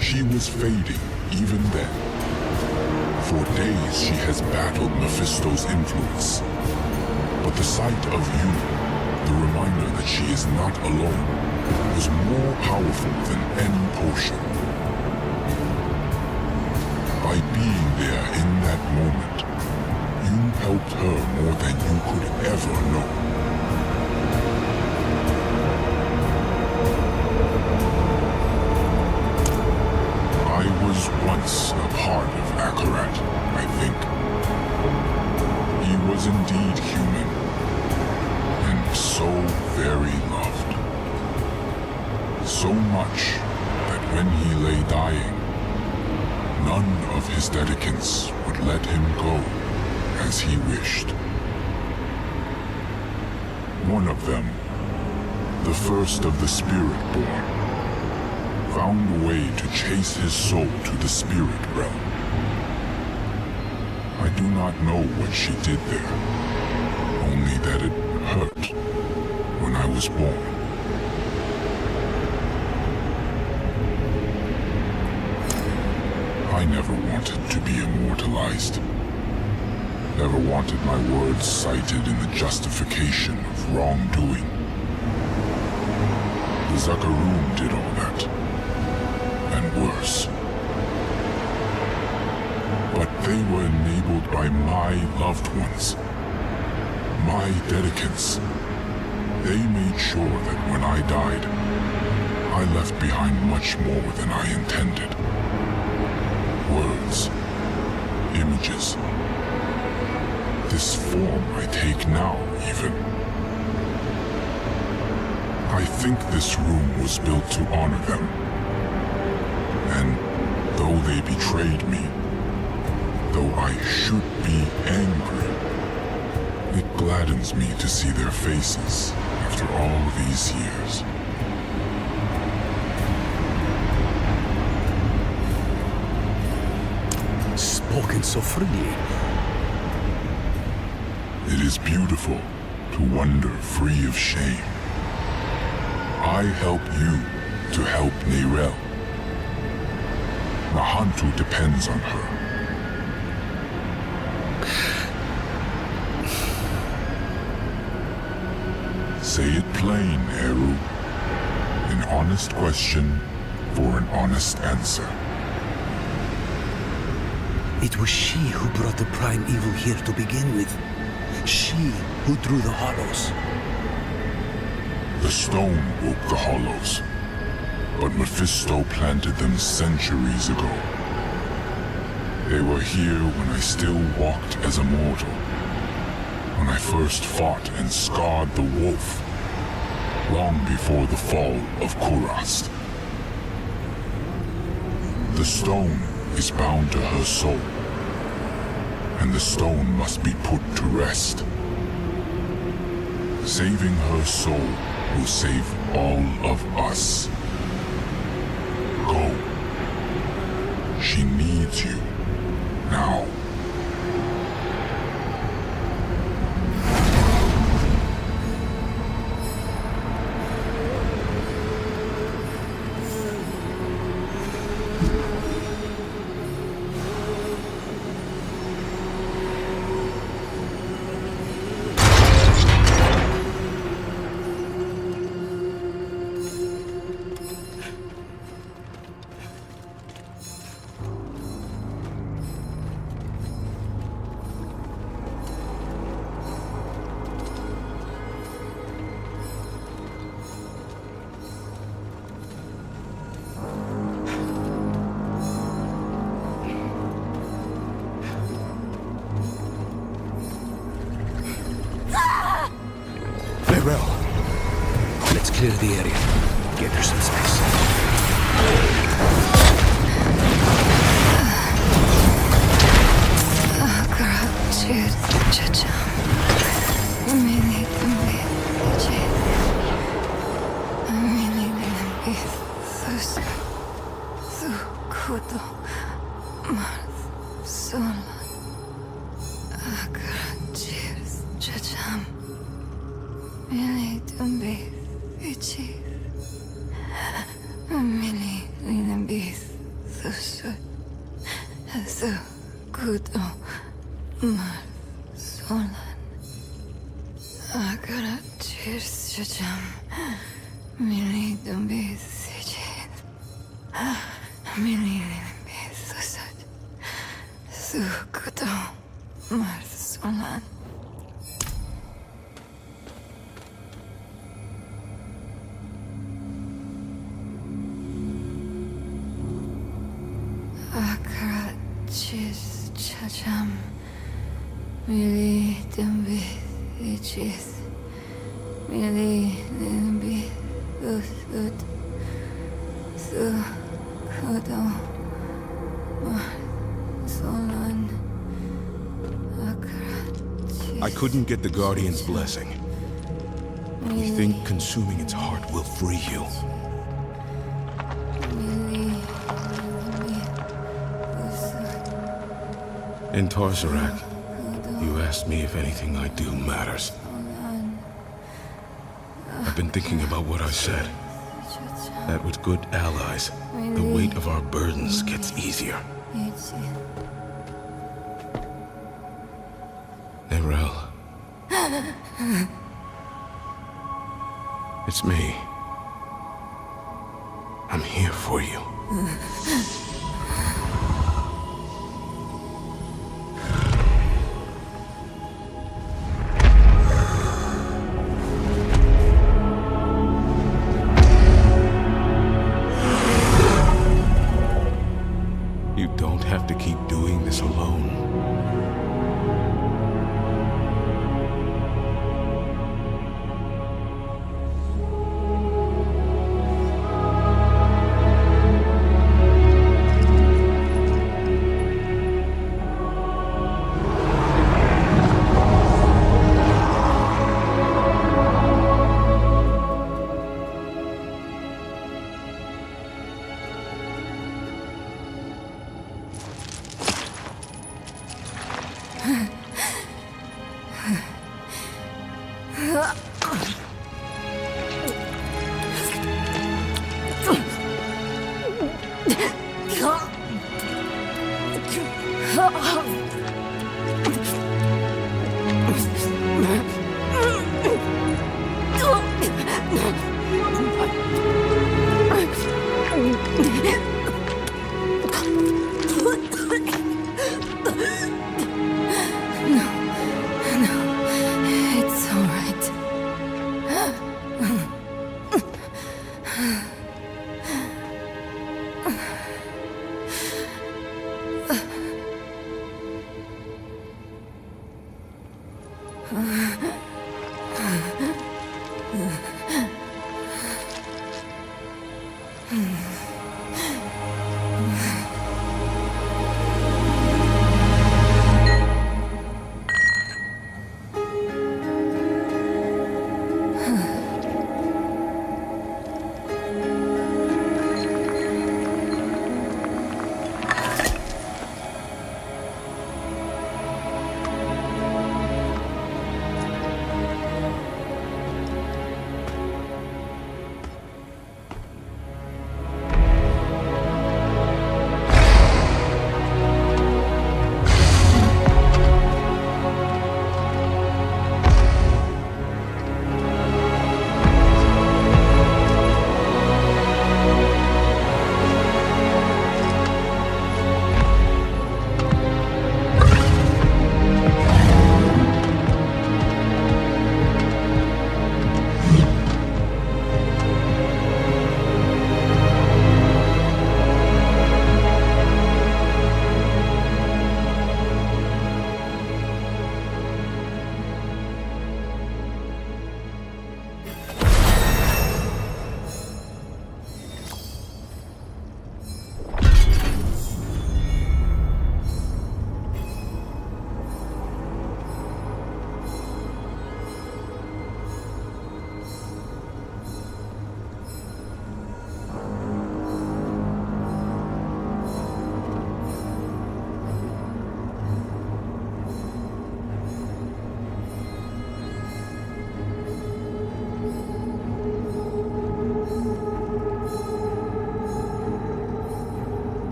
She was fading even then. For days she has battled Mephisto's influence. But the sight of you, the reminder that she is not alone, was more powerful than any potion. By being there in that moment, you helped her more than you could ever know. I was once a part of Akarat, I think. He was indeed human, and so very loved. So much that when he lay dying, none of his dedicants would let him go as he wished. One of them, the first of the Spiritborn, found a way to chase his soul to the spirit realm. I do not know what she did there, only that it hurt when I was born. I never wanted to be immortalized. Never wanted my words cited in the justification of wrongdoing. The Zakarum did all that, and worse. But they were enabled by my loved ones, my dedicants. They made sure that when I died, I left behind much more than I intended. Words, images. This form I take now, even. I think this room was built to honor them. And though they betrayed me, though I should be angry, it gladdens me to see their faces after all these years. Spoken so freely. It is beautiful to wander free of shame. I help you to help Neyrelle. Nahantu depends on her. Say it plain, Eru. In honest question for an honest answer. It was she who brought the prime evil here to begin with. She who drew the hollows. The stone woke the hollows, but Mephisto planted them centuries ago. They were here when I still walked as a mortal, when I first fought and scarred the wolf, long before the fall of Kurast. The stone is bound to her soul, and the stone must be put to rest. Saving her soul will save all of us. Go. She needs you now. Neyrelle, let's clear the area. Get her some space. I couldn't get the Guardian's blessing. You think consuming its heart will free you? In Tarsarak, you asked me if anything I do matters. I've been thinking about what I said. That with good allies, the weight of our burdens gets easier. Neyrelle. It's me. I'm here for you. You don't have to keep doing this alone.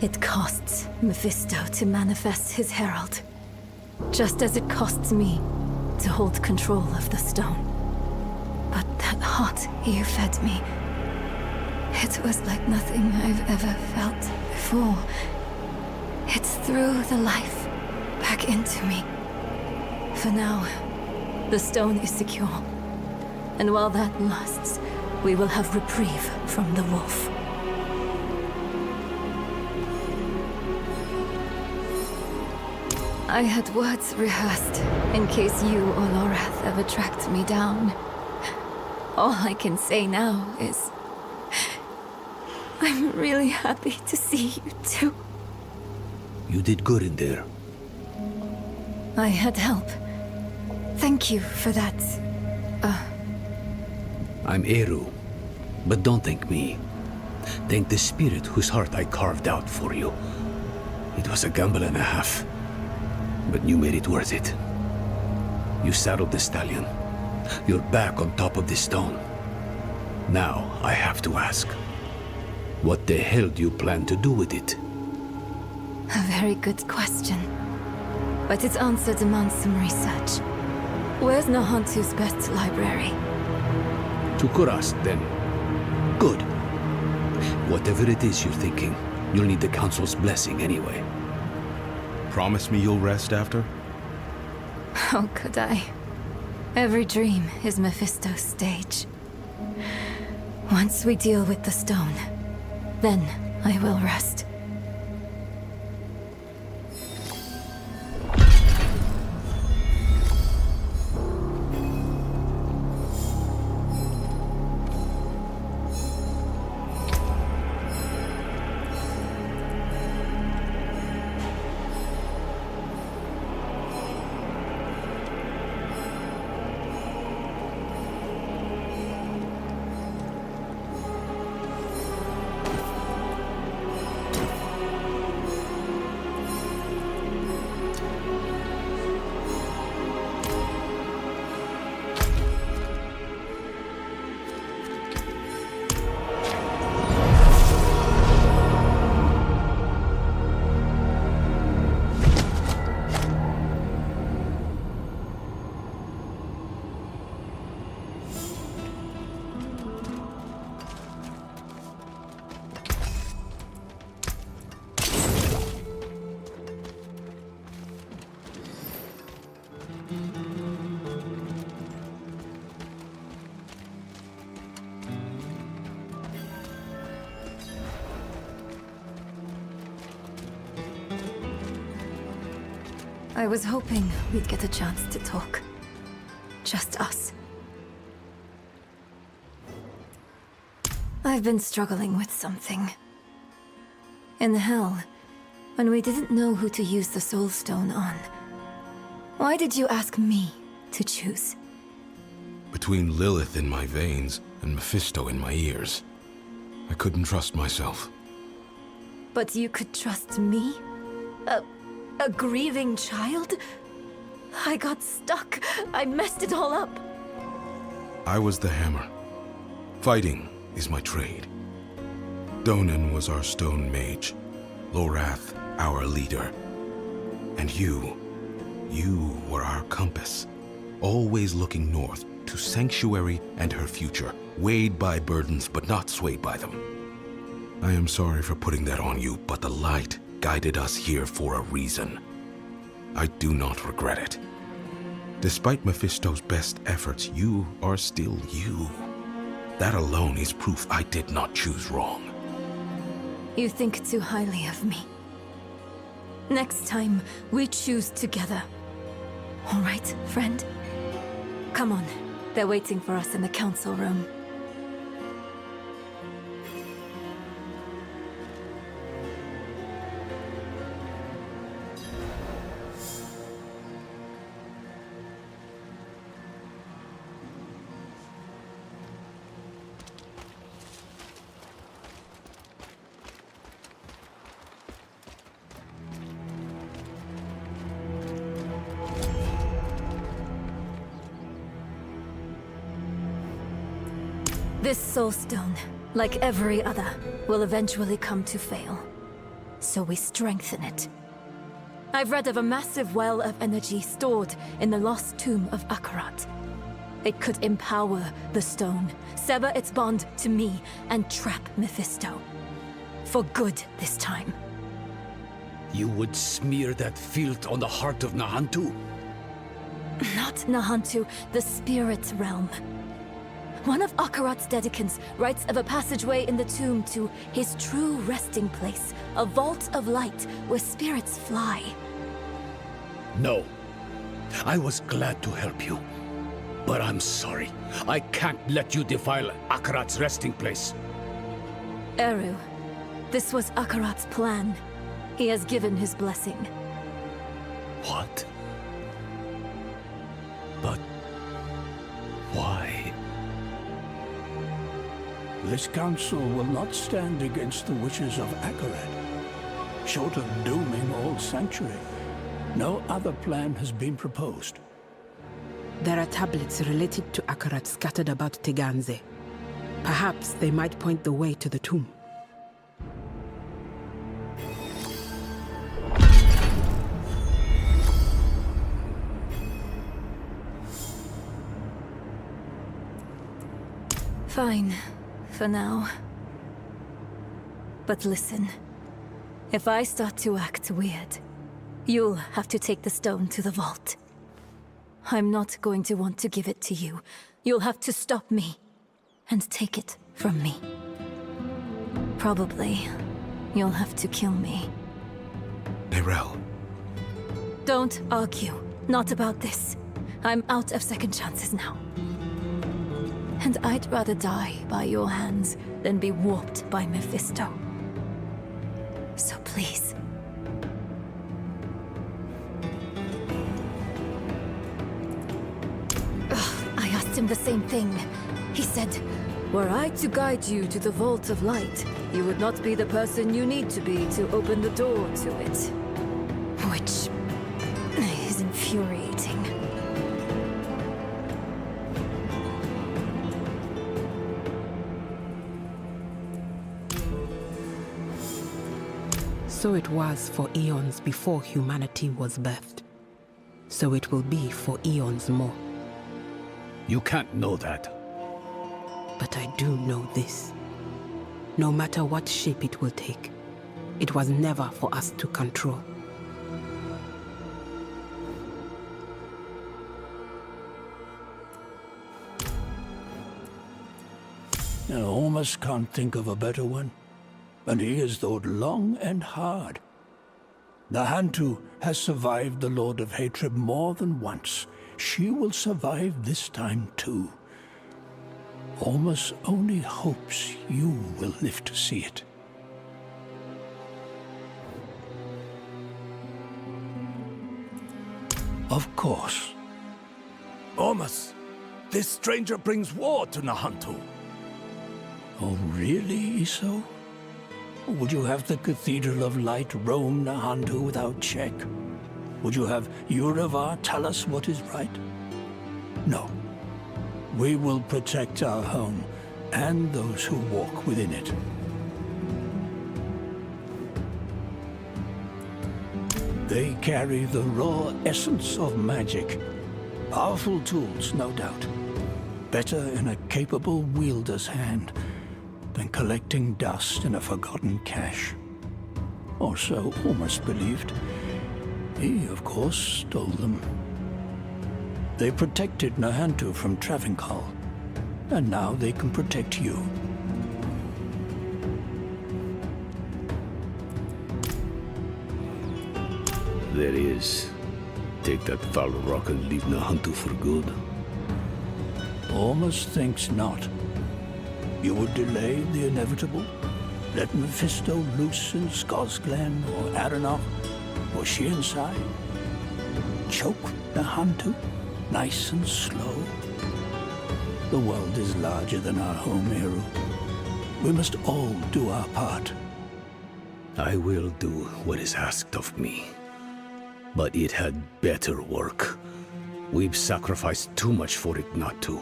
It costs Mephisto to manifest his herald, just as it costs me to hold control of the stone. But that hot you fed me, it was like nothing I've ever felt before. It threw the life back into me. For now, the stone is secure. And while that lasts, we will have reprieve from the wolf. I had words rehearsed in case you or Lorath ever tracked me down. All I can say now is I'm really happy to see you too. You did good in there. I had help. Thank you for that. I'm Eru, but don't thank me. Thank the spirit whose heart I carved out for you. It was a gamble and a half, but you made it worth it. You saddled the stallion. You're back on top of the stone. Now I have to ask, what the hell do you plan to do with it? A very good question. But its answer demands some research. Where's Nahantu's best library? To Kurast, then. Good. Whatever it is you're thinking, you'll need the Council's blessing anyway. Promise me you'll rest after? How could I? Every dream is Mephisto's stage. Once we deal with the stone, then I will rest. I was hoping we'd get a chance to talk. Just us. I've been struggling with something. In hell, when we didn't know who to use the Soul Stone on, why did you ask me to choose? Between Lilith in my veins and Mephisto in my ears, I couldn't trust myself. But you could trust me? A grieving child? I got stuck. I messed it all up. I was the hammer. Fighting is my trade. Donan was our stone mage. Lorath, our leader. And you were our compass. Always looking north to Sanctuary and her future. Weighed by burdens, but not swayed by them. I am sorry for putting that on you, but the light guided us here for a reason. I do not regret it. Despite Mephisto's best efforts, you are still you. That alone is proof I did not choose wrong. You think too highly of me. Next time, we choose together. All right, friend? Come on. They're waiting for us in the council room. This soul stone, like every other, will eventually come to fail. so we strengthen it. I've read of a massive well of energy stored in the lost tomb of Akarat. It could empower the stone, sever its bond to me, and trap Mephisto. For good this time. You would smear that filth on the heart of Nahantu? Not Nahantu, the spirit realm. One of Akarat's dedicants writes of a passageway in the tomb to his true resting place, a vault of light where spirits fly. No. I was glad to help you. But I'm sorry. I can't let you defile Akarat's resting place. Eru, this was Akarat's plan. He has given his blessing. What? But why? This council will not stand against the wishes of Akarat. Short of dooming all Sanctuary, no other plan has been proposed. There are tablets related to Akarat scattered about Teganze. Perhaps they might point the way to the tomb. Fine, for now. But listen, if I start to act weird, you'll have to take the stone to the vault. I'm not going to want to give it to you. You'll have to stop me and take it from me. Probably, you'll have to kill me. Neyrelle. Don't argue. Not about this. I'm out of second chances now. And I'd rather die by your hands than be warped by Mephisto. So please. I asked him the same thing. He said, were I to guide you to the Vault of Light, you would not be the person you need to be to open the door to it. Which is infuriating. So it was for eons before humanity was birthed. So it will be for eons more. You can't know that. But I do know this. No matter what shape it will take, it was never for us to control. I almost can't think of a better one. And he has thought long and hard. Nahantu has survived the Lord of Hatred more than once. She will survive this time too. Almost only hopes you will live to see it. Of course. Ormus, this stranger brings war to Nahantu. Oh, really, Iso? Would you have the Cathedral of Light roam Nahantu without check? Would you have Uravar tell us what is right? No. We will protect our home and those who walk within it. They carry the raw essence of magic. Powerful tools, no doubt. Better in a capable wielder's hand than collecting dust in a forgotten cache. Or so Ormus believed. He, of course, stole them. They protected Nahantu from Travincal, and now they can protect you. There is. Take that foul rock and leave Nahantu for good. Ormus thinks not. You would delay the inevitable? Let Mephisto loose in Skosglen or Aranok or Shiensai? Choke Nahantu, nice and slow? The world is larger than our home, Eru. We must all do our part. I will do what is asked of me. But it had better work. We've sacrificed too much for it not to.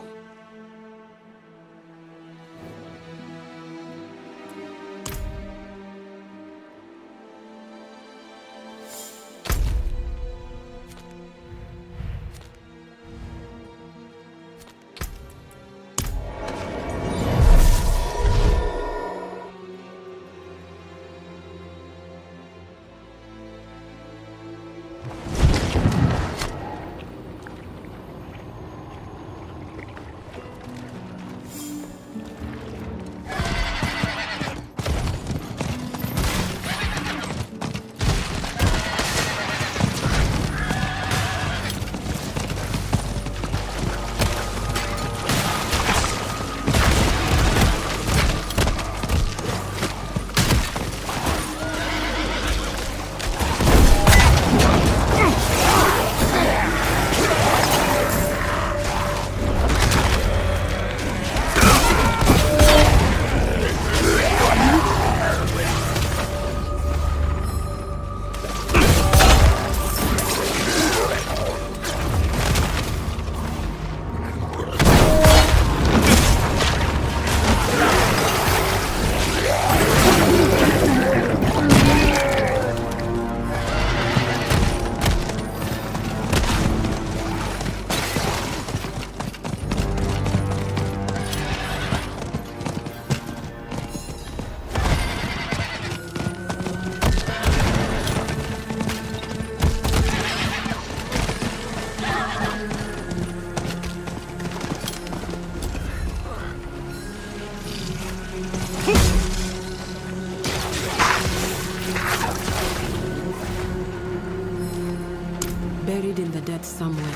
Buried in the depths somewhere.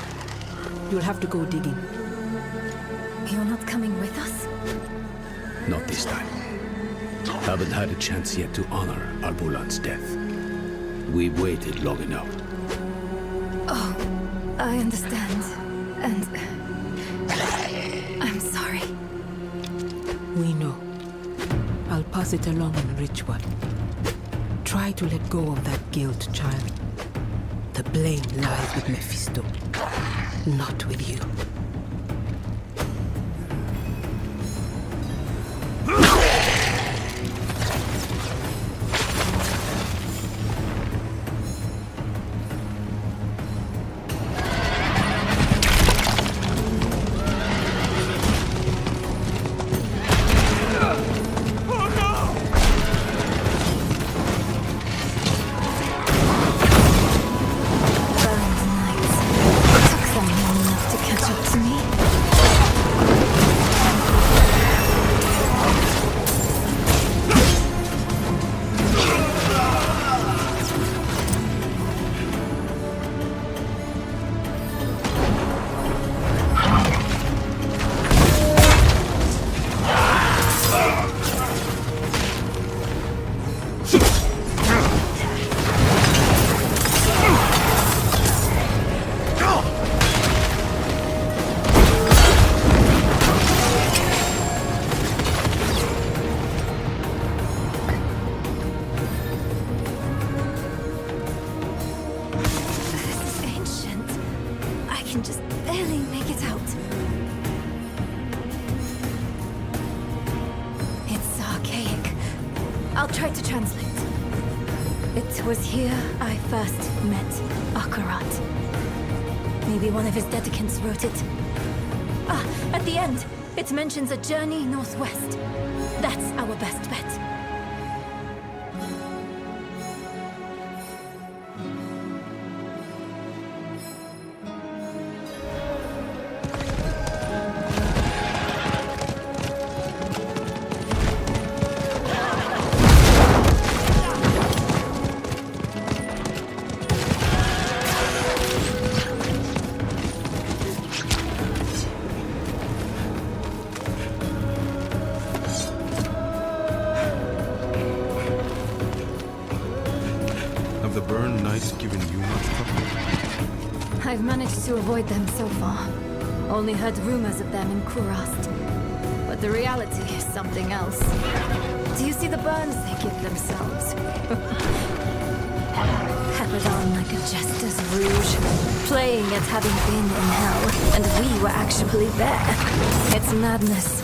You'll have to go digging. You're not coming with us? Not this time. Haven't had a chance yet to honor Arbulan's death. We've waited long enough. Oh, I understand. And... I'm sorry. We know. I'll pass it along in ritual. Try to let go of that guilt, child. The blame lies with Mephisto, not with you. I'll try to translate. It was here I first met Akarat. Maybe one of his dedicants wrote it. Ah, at the end, it mentions a journey northwest. That's our best bet. I've managed to avoid them so far. Only heard rumors of them in Kurast. But the reality is something else. Do you see the burns they give themselves? Peppered on like a jester's rouge, playing at having been in hell, and we were actually there. It's madness.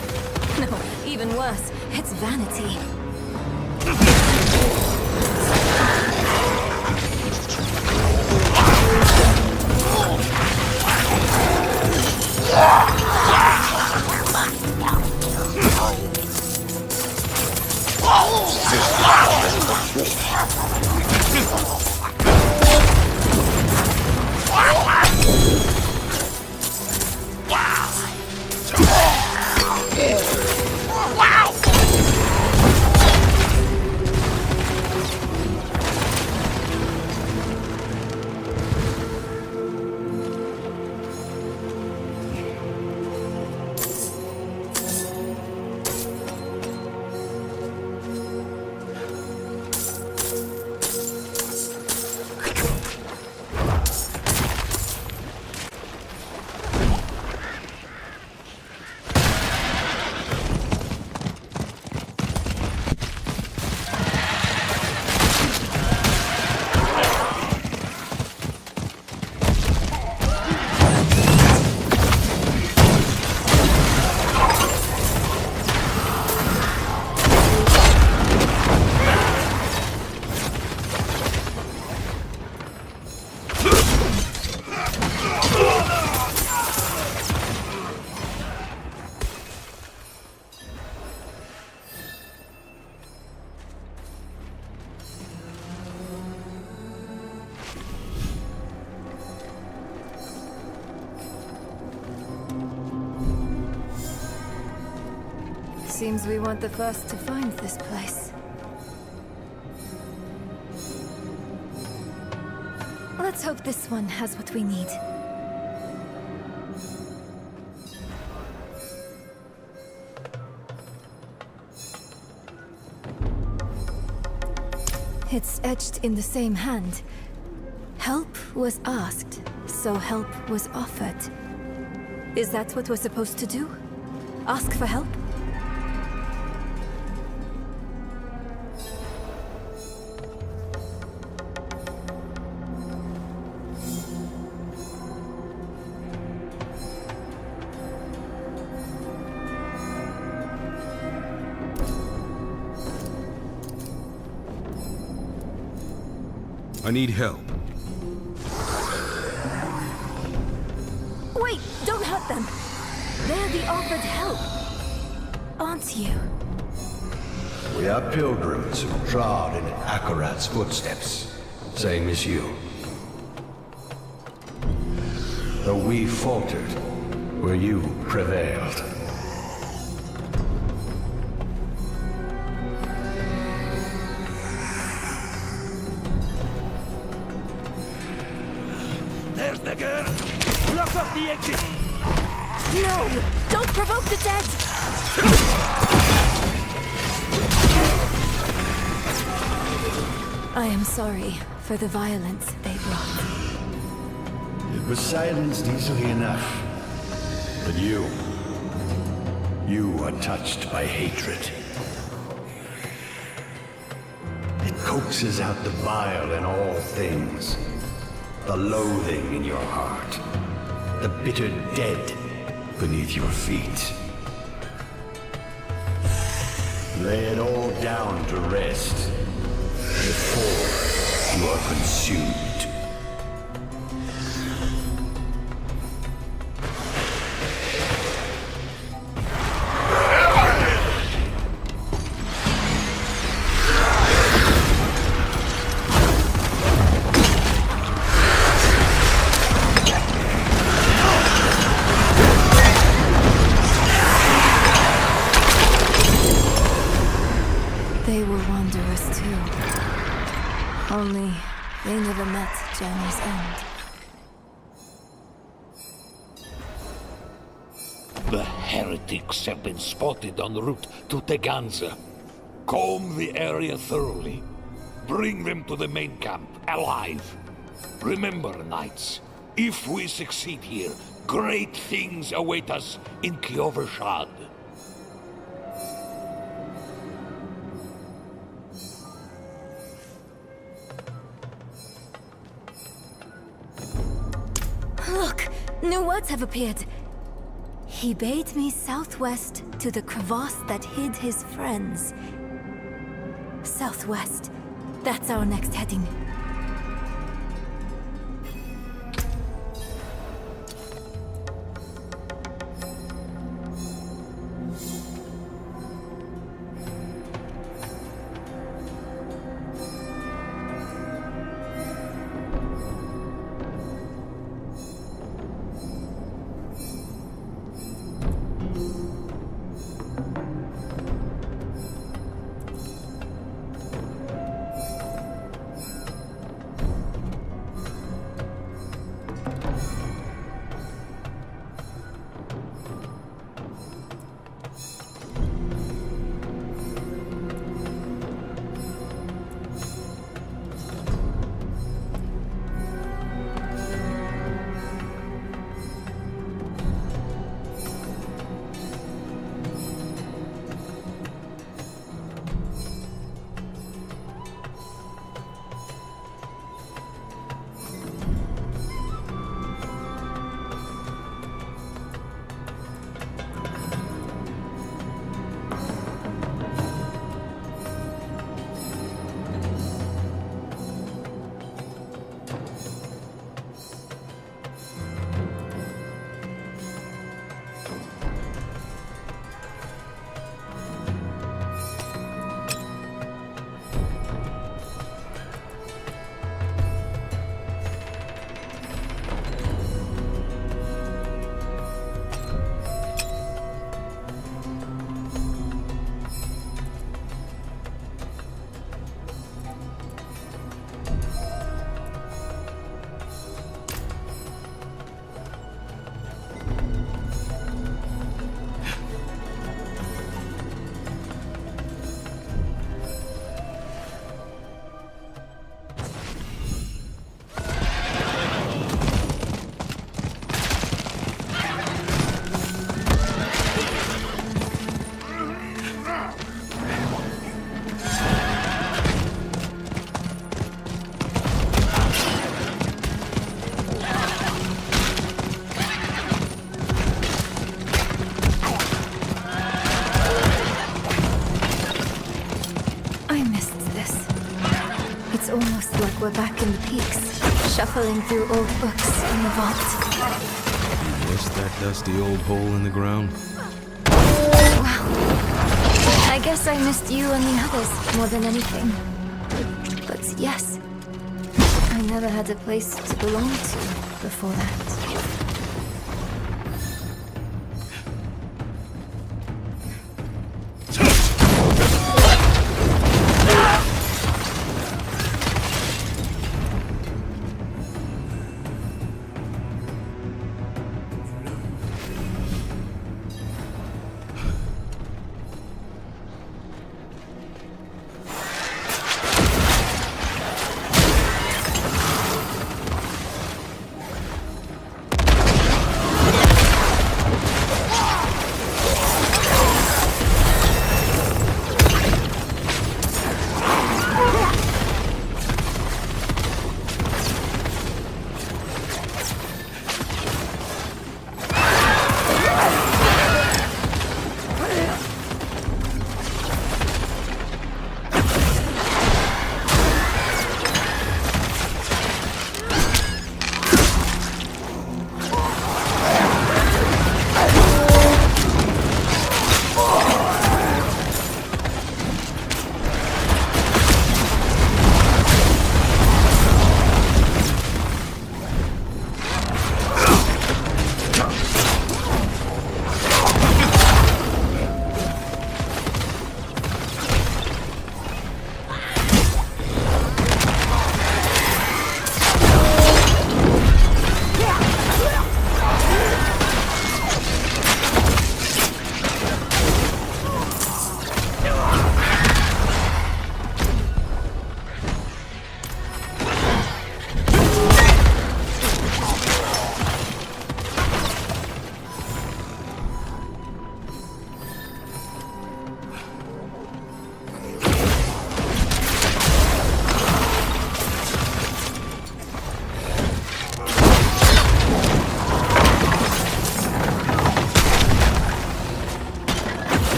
No, even worse, it's vanity. Seems we weren't the first to find this place. Let's hope this one has what we need. It's etched in the same hand. Help was asked, so help was offered. Is that what we're supposed to do? Ask for help? I need help. Wait, don't hurt them. They're the offered help, aren't you? We are pilgrims who trod in Akarat's footsteps, same as you. Though we faltered, where you prevailed. There's the girl! Block off the exit! No! Don't provoke the dead! I am sorry for the violence they brought. It was silenced easily enough. But you are touched by hatred. It coaxes out the vile in all things. The loathing in your heart. The bitter dead beneath your feet. Lay it all down to rest before you are consumed. They were wanderers too. Only they never met Journey's end. The heretics have been spotted en route to Teganza. Comb the area thoroughly. Bring them to the main camp, alive. Remember, knights, if we succeed here, great things await us in Kyovershad. Look! New words have appeared. He bade me southwest to the crevasse that hid his friends. Southwest. That's our next heading. It's almost like we're back in the peaks, shuffling through old books in the vault. What's that dusty old hole in the ground? Wow. I guess I missed you and the others more than anything. But yes, I never had a place to belong to before that.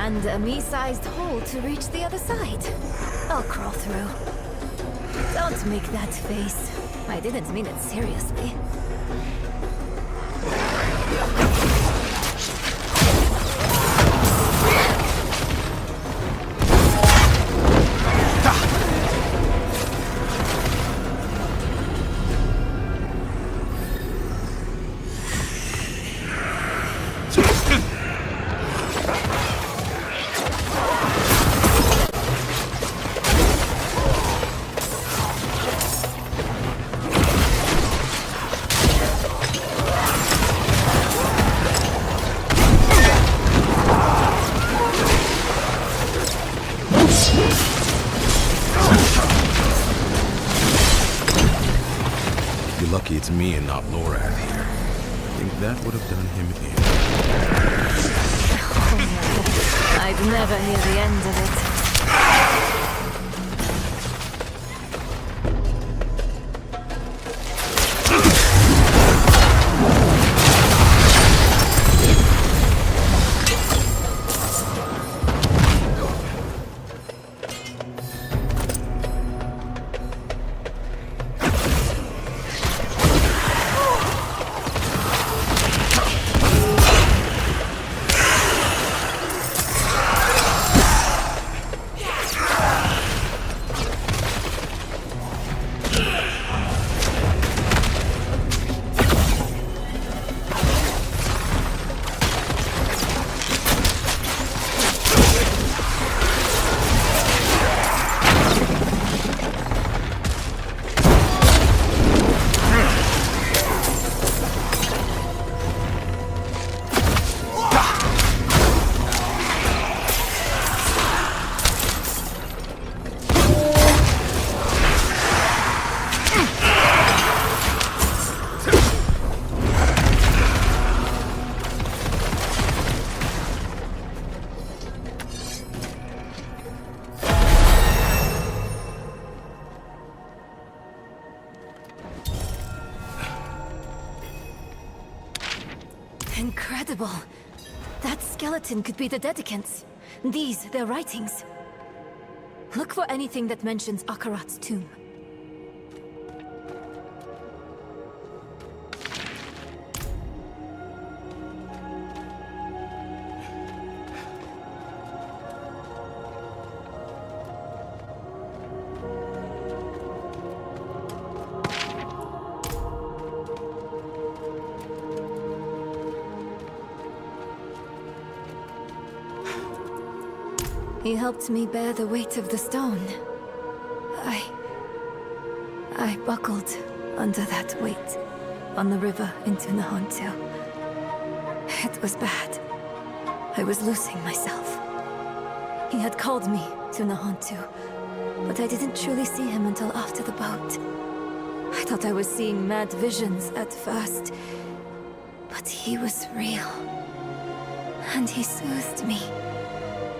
And a me-sized hole to reach the other side. I'll crawl through. Don't make that face. I didn't mean it seriously. Lucky it's me and not Lorath here. I think that would have done him in. Oh, I'd never hear the end of it. Incredible. That skeleton could be the Dedicants. These, their writings. Look for anything that mentions Akarat's tomb. He helped me bear the weight of the stone. I buckled under that weight on the river into Nahantu. It was bad. I was losing myself. He had called me to Nahantu, but I didn't truly see him until after the boat. I thought I was seeing mad visions at first, but he was real. And he soothed me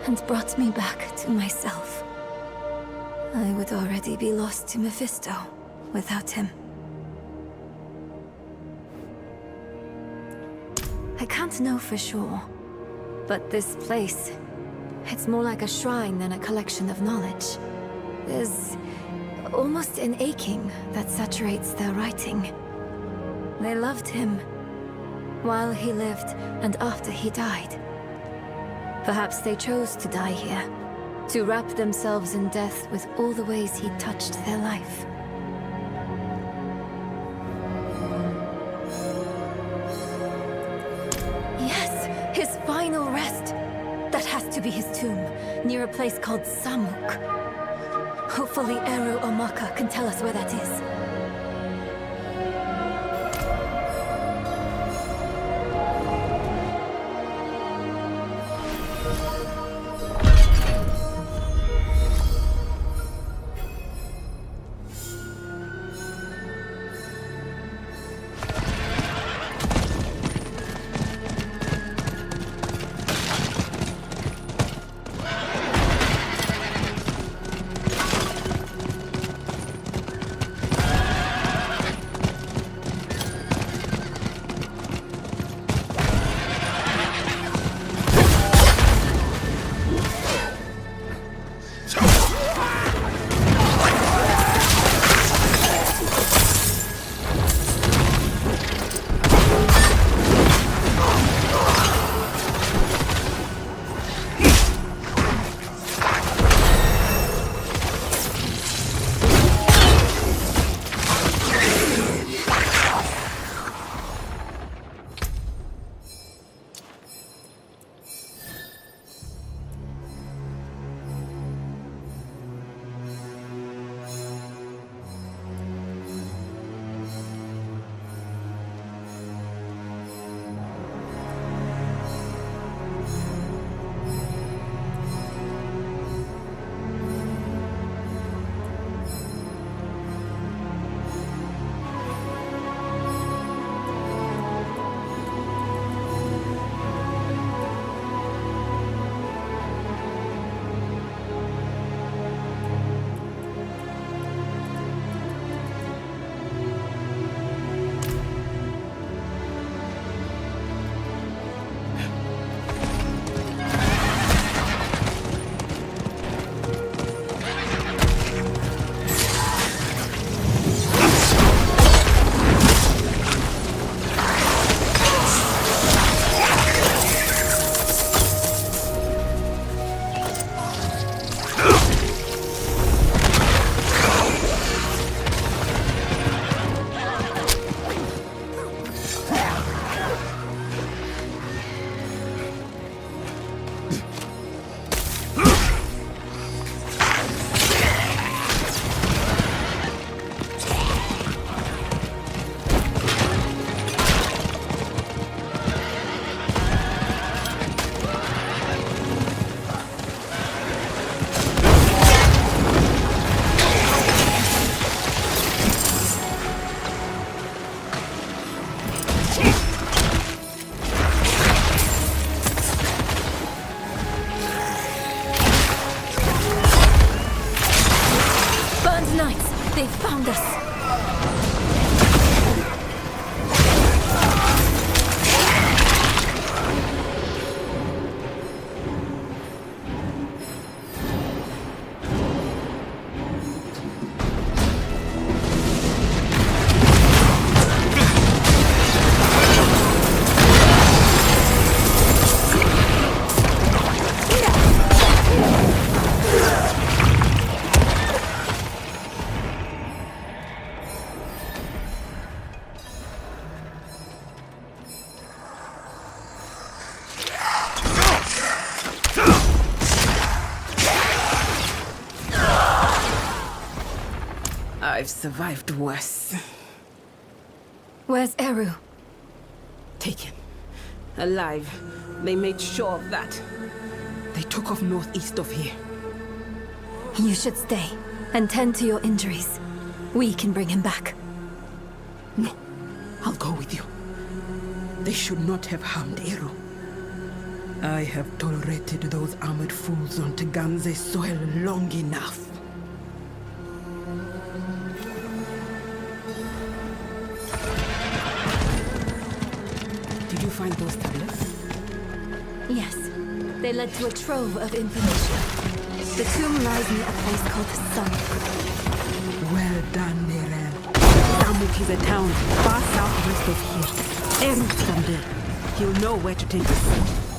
and brought me back to myself. I would already be lost to Mephisto without him. I can't know for sure, but this place, it's more like a shrine than a collection of knowledge. There's almost an aching that saturates their writing. They loved him while he lived and after he died. Perhaps they chose to die here, to wrap themselves in death with all the ways he touched their life. Yes, his final rest. That has to be his tomb, near a place called Samuk. Hopefully Eru or Maka can tell us where that is. I've survived worse. Where's Eru? Taken. Alive. They made sure of that. They took off northeast of here. You should stay and tend to your injuries. We can bring him back. No, I'll go with you. They should not have harmed Eru. I have tolerated those armored fools on Teganze soil long enough. Did you find those tablets? Yes. They led to a trove of information. The tomb lies near a place called Sun. Well done, Neyrelle. Samuk is a town far southwest of here. Eru's from there. He'll know where to take us.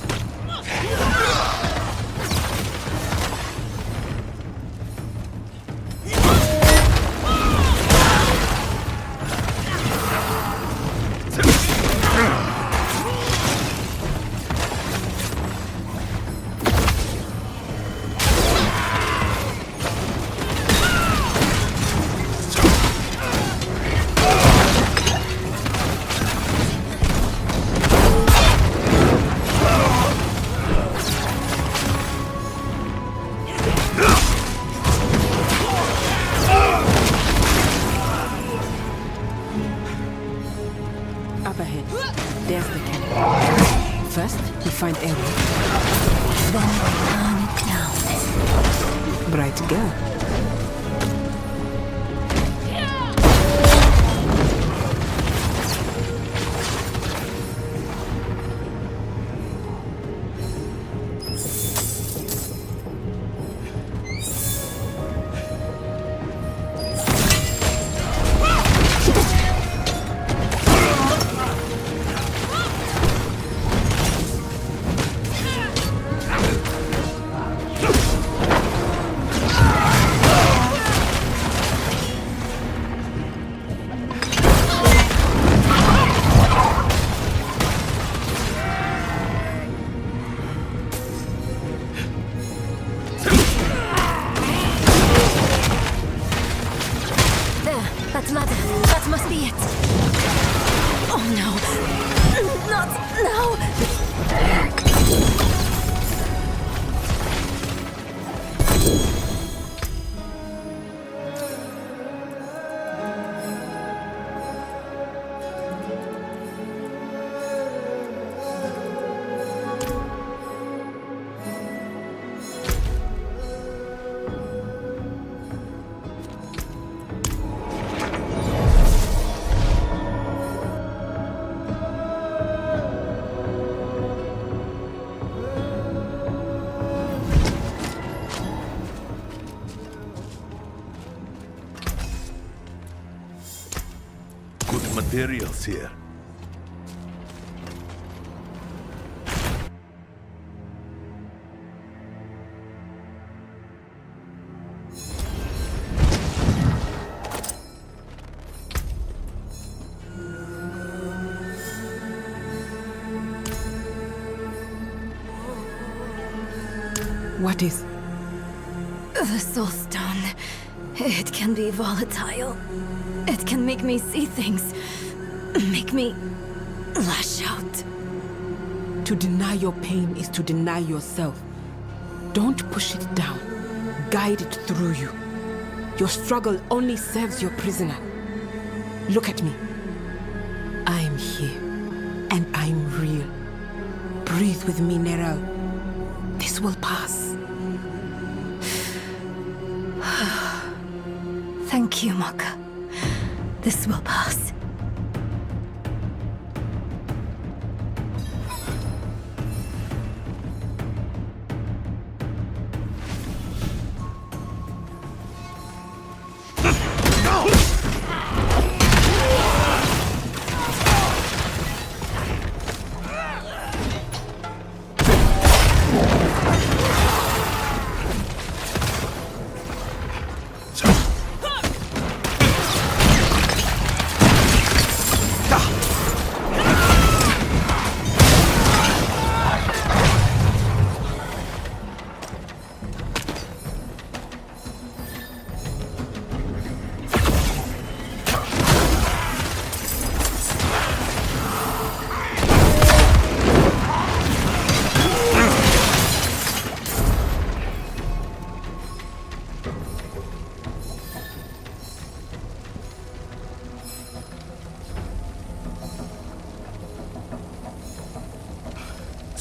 find Eru. Then burn it down. Bright girl. Materials here. What is? The Soul Stone. It can be volatile. It can make me see things. Make me lash out. To deny your pain is to deny yourself. Don't push it down. Guide it through you. Your struggle only serves your prisoner. Look at me. I'm here. And I'm real. Breathe with me, Neyrelle. This will pass. Thank you, Maka. This will pass.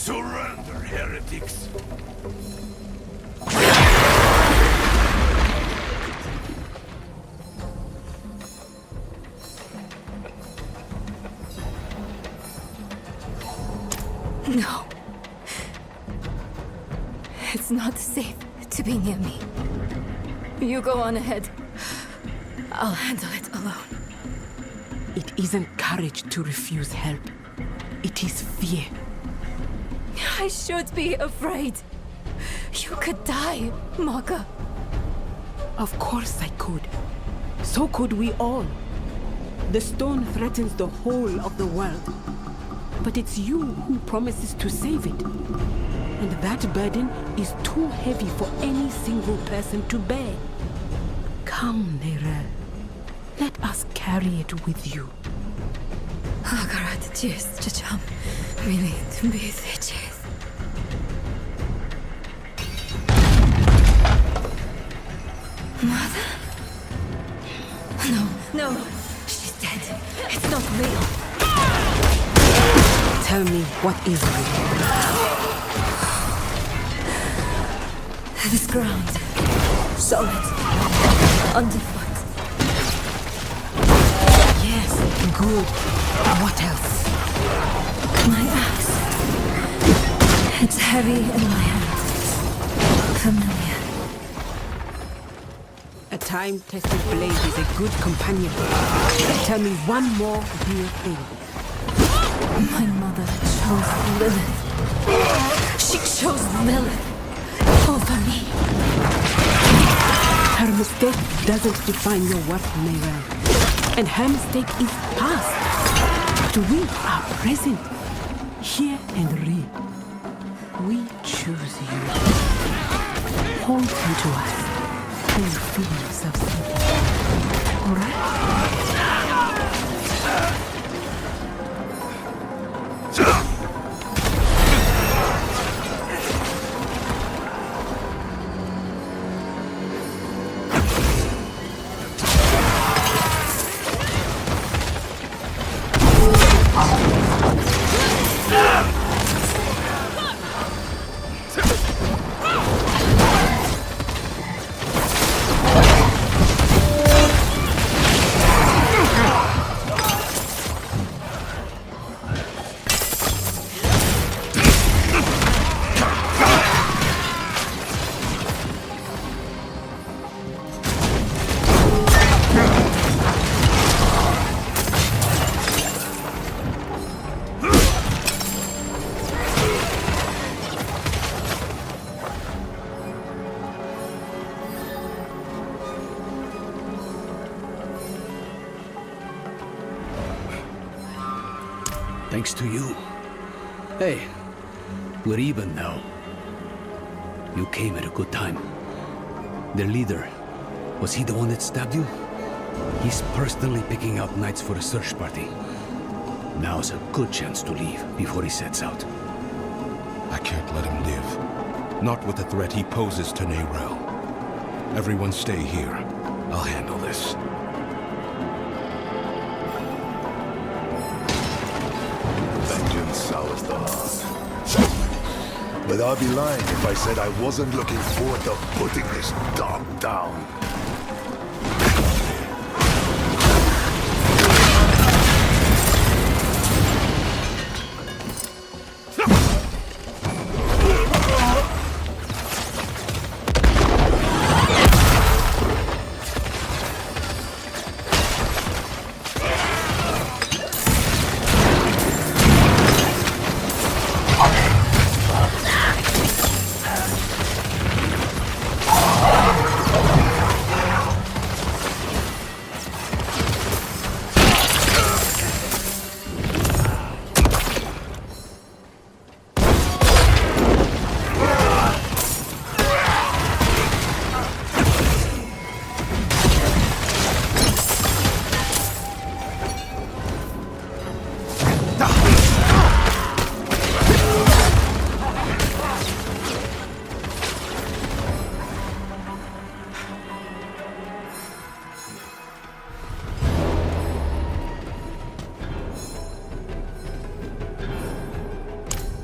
Surrender, heretics! No. It's not safe to be near me. You go on ahead. I'll handle it alone. It isn't courage to refuse help. It is fear. I should be afraid. You could die, Maka. Of course I could. So could we all. The stone threatens the whole of the world. But it's you who promises to save it. And that burden is too heavy for any single person to bear. Come, Neyrelle. Let us carry it with you. Akarat, cheers, chacham. Really, to be cheers. Mother? No, she's dead. It's not real. Tell me, what is real? This ground. Solid. Underfoot. Yes, good. What else? My axe. It's heavy in my hand. Familiar. A time-tested blade is a good companion. Tell me one more real thing. My mother chose Lilith. She chose Lilith over me. Her mistake doesn't define your worth, Neyrelle. And her mistake is past. But we are present. Here and real. We choose you. Hold on to us when you feel yourself sinking. Alright? Thanks to you. Hey, we're even now. You came at a good time. Their leader, was he the one that stabbed you? He's personally picking out knights for a search party. Now's a good chance to leave before he sets out. I can't let him live. Not with the threat he poses to Neyrelle. Everyone stay here. I'll handle this. Vengeance sours the heart. But I'd be lying if I said I wasn't looking forward to putting this dog down.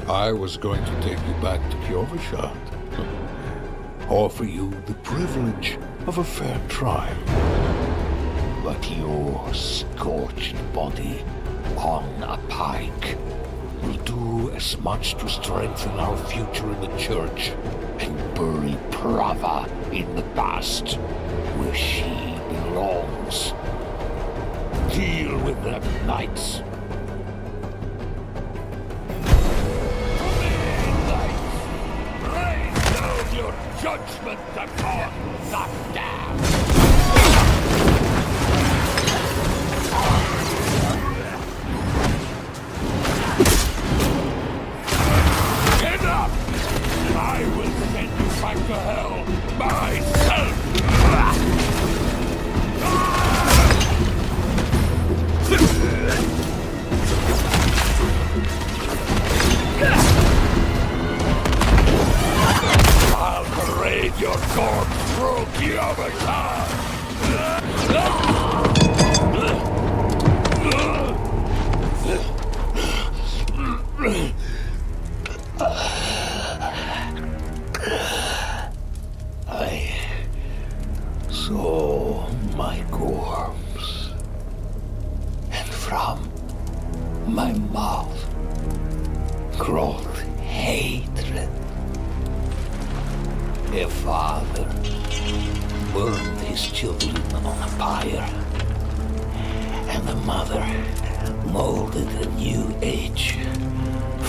I was going to take you back to Kjovashad. Offer you the privilege of a fair trial. But your scorched body on a pike will do as much to strengthen our future in the church and bury Prava in the past, where she belongs. Deal with them, knights. Raise down your judgment upon the damned! I will send you back to hell myself! I'll parade your corpse through Kjovashad! I saw my corpse, and from my mouth growth hatred. A father burned his children on a pyre, and the mother molded a new age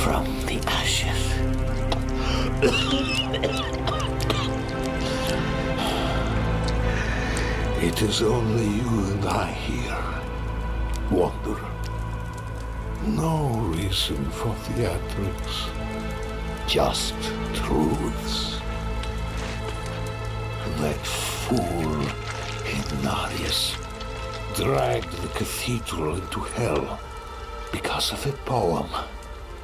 from the ashes. It is only you and I here, Wanderer. No reason for theatrics, just truths. That fool Ignatius dragged the cathedral into hell because of a poem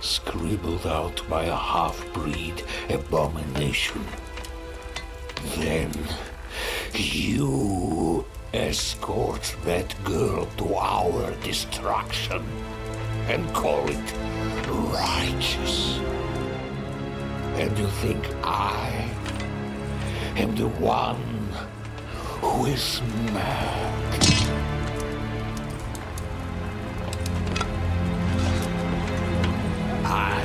scribbled out by a half-breed abomination. Then you escort that girl to our destruction and call it righteous. And you think I am the one who is mad? I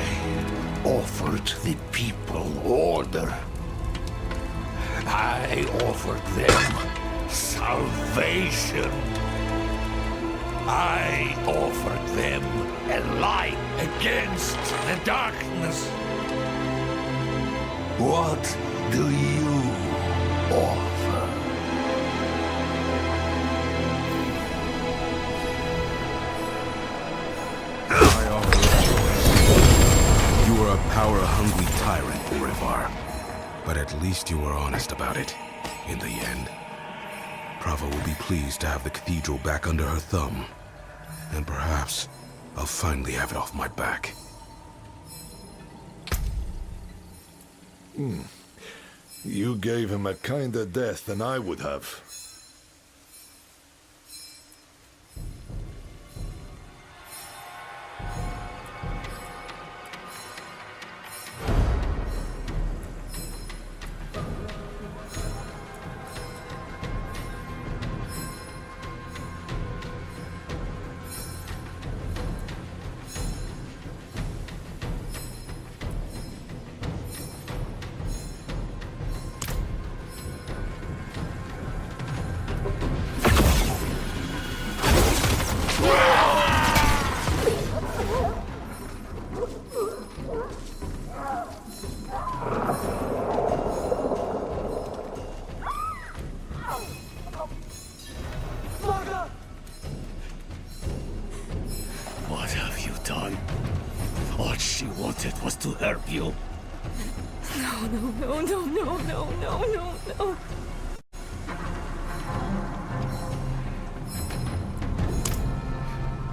offered the people order. I offered them salvation. I offered them a light against the darkness. What do you offer? I offer a choice. You are a power-hungry tyrant, Rivar. But at least you were honest about it, in the end. Prava will be pleased to have the cathedral back under her thumb. And perhaps I'll finally have it off my back. You gave him a kinder death than I would have. What have you done? All she wanted was to hurt you. No, no, no, no, no, no, no, no, no.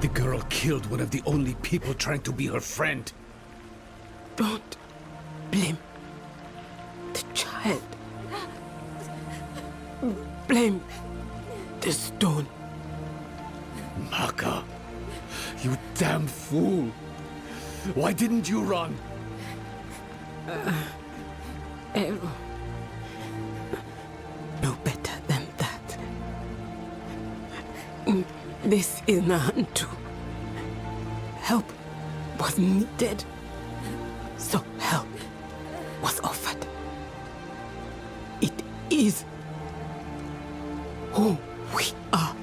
The girl killed one of the only people trying to be her friend. Don't blame the child. Blame the stone. Maka, you damn fool. Why didn't you run? Ero. No better than that. This is Nahantu. Help was needed, so help was offered. It is who we are.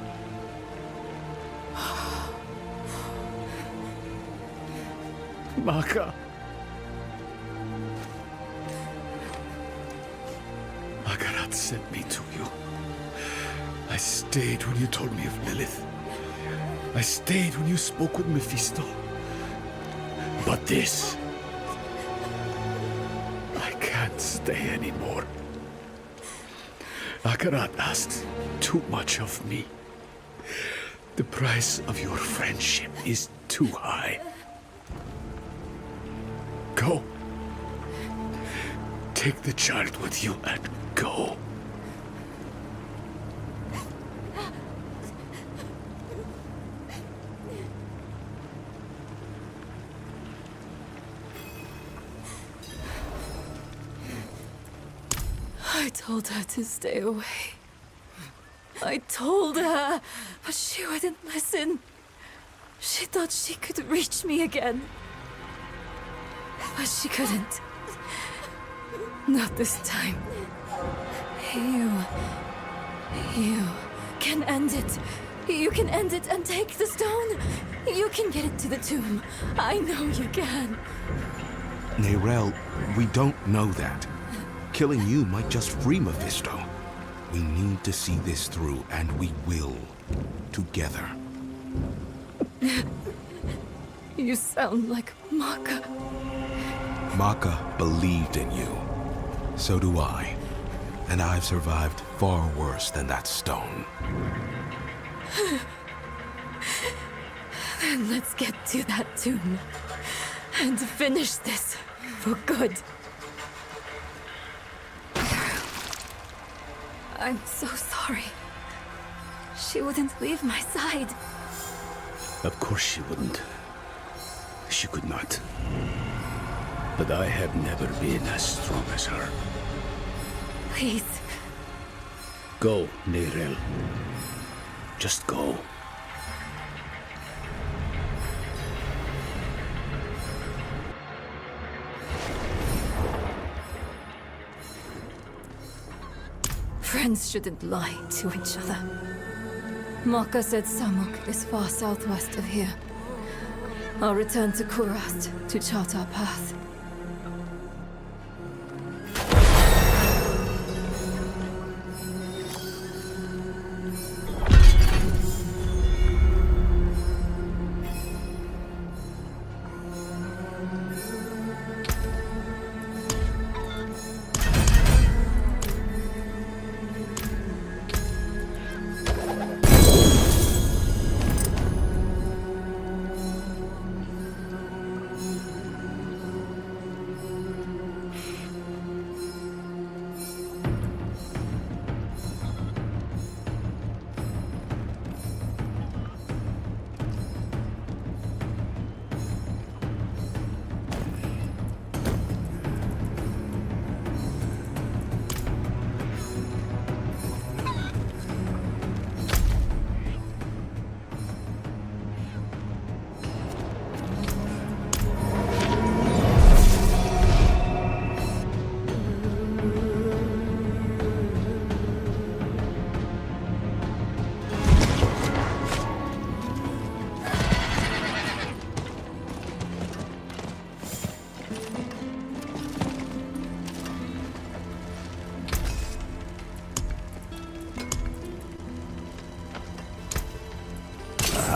Maka. Akarat sent me to you. I stayed when you told me of Lilith. I stayed when you spoke with Mephisto. But this... I can't stay anymore. Akarat asked too much of me. The price of your friendship is too high. Go. Take the child with you and go. I told her to stay away. I told her, but she wouldn't listen. She thought she could reach me again. But she couldn't. Not this time. You can end it. You can end it and take the stone. You can get it to the tomb. I know you can. Neyrelle, we don't know that. Killing you might just free Mephisto. We need to see this through, and we will. Together. You sound like Maka. Maka believed in you. So do I. And I've survived far worse than that stone. Then let's get to that tomb. And finish this for good. I'm so sorry. She wouldn't leave my side. Of course she wouldn't. She could not. But I have never been as strong as her. Please. Go, Neyrelle. Just go. Friends shouldn't lie to each other. Maka said Samuk is far southwest of here. I'll return to Kurast to chart our path.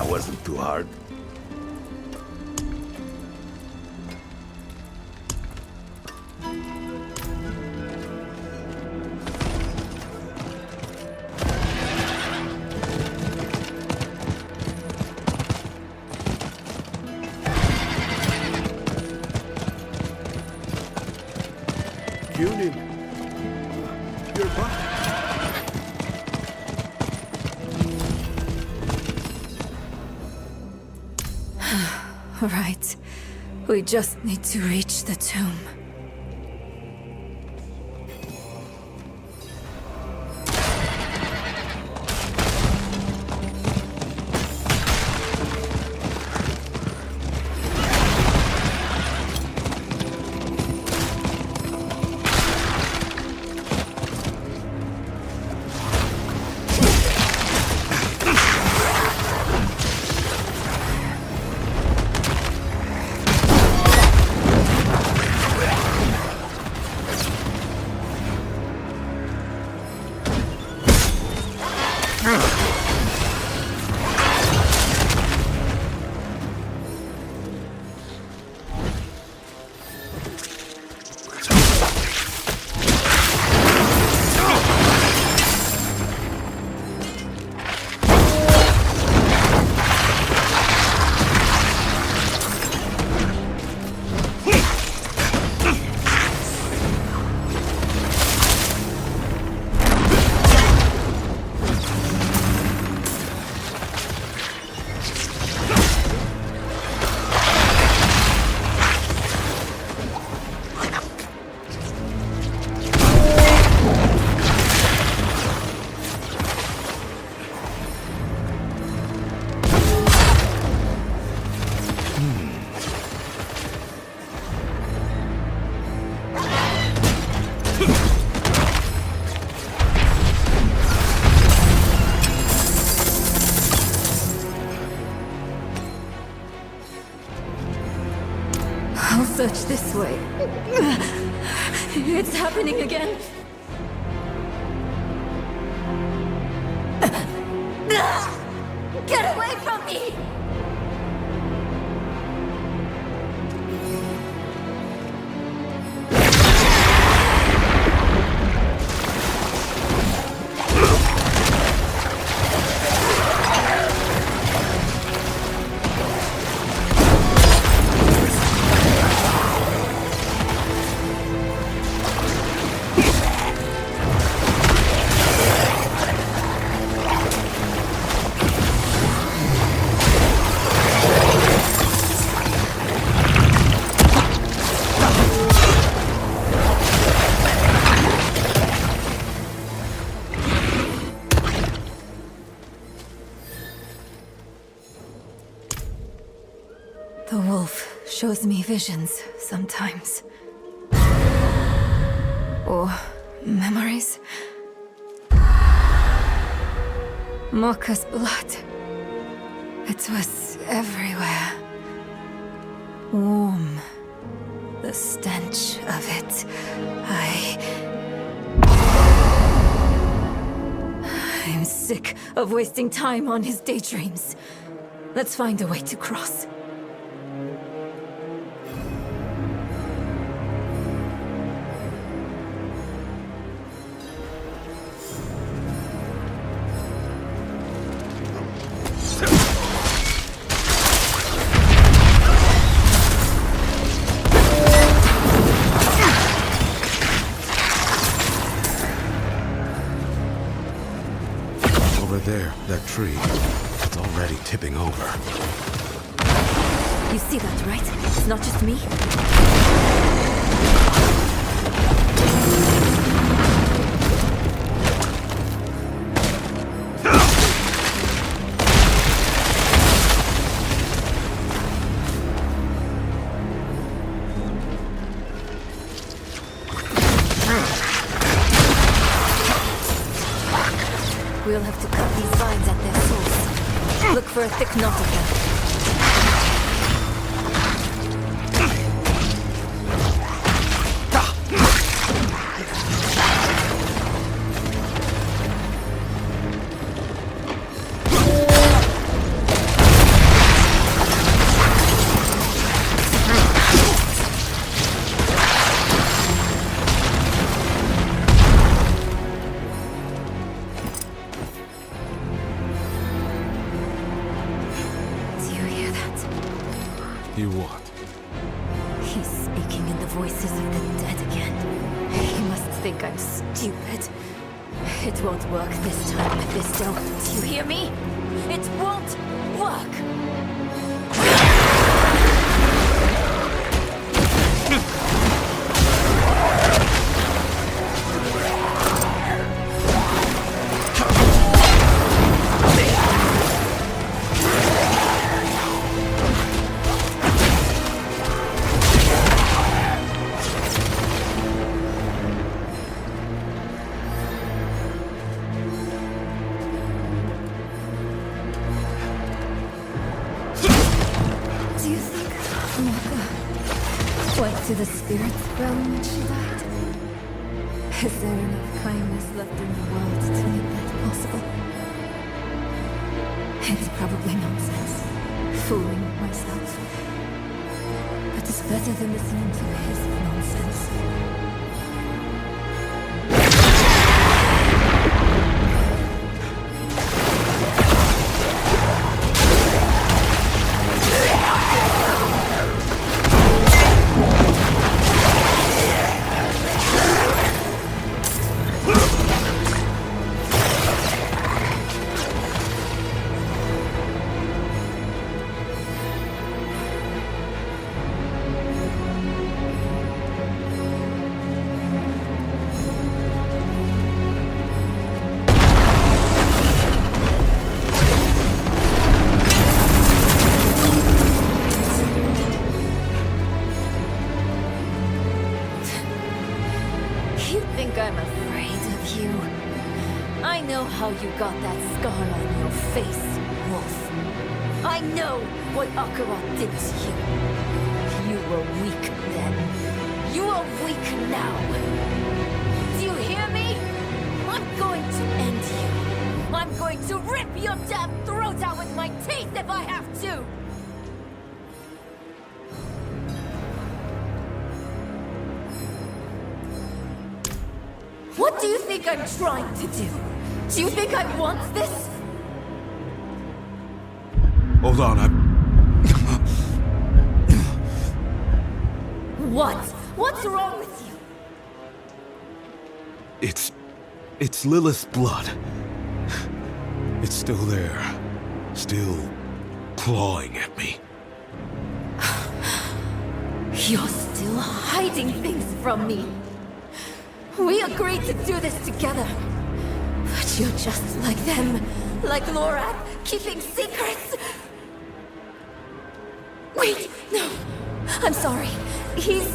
Wasn't too hard. Kunin, you're back. Right. We just need to reach the tomb. I'll search this way. It's happening again. Get away from me! The wolf shows me visions sometimes. Or memories. Marcus' blood. It was everywhere. Warm. The stench of it. I'm sick of wasting time on his daydreams. Let's find a way to cross. There, that tree. It's already tipping over. You see that, right? It's not just me. We'll have to cut these vines at their source. Look for a thick knot of them. You what? He's speaking in the voices of the dead again. He must think I'm stupid. It won't work this time, Mephisto. Do you hear me? It won't work! To the spirit's realm when she died? Is there enough kindness left in the world to make that possible? It's probably nonsense, fooling myself. But it's better than listening to his nonsense. I'm afraid of you. I know how you got that scar on your face, Wolf. I know what Akarat did to you. You were weak speak now. Do you hear me? I'm going to end you. I'm going to rip your damn throat out with my teeth if I have to! What do you think I'm trying to do? Do you think I want this? Hold on, What? What's wrong with you? It's Lilith's blood. It's still there. Still clawing at me. You're still hiding things from me. We agreed to do this together. But you're just like them. Like Lorath, keeping secrets. Wait, no. I'm sorry. He's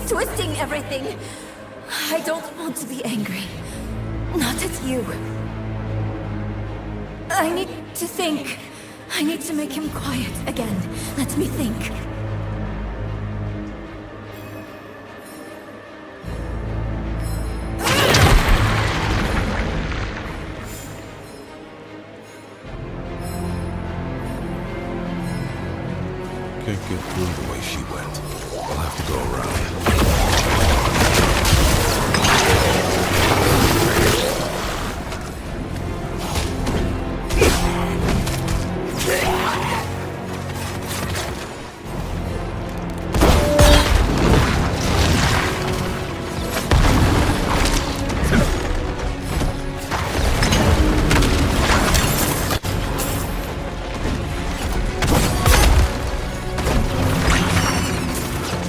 twisting everything. I don't want to be angry. Not at you. I need to think. I need to make him quiet again. Let me think. Can't get through the way she went. I'll have to go around.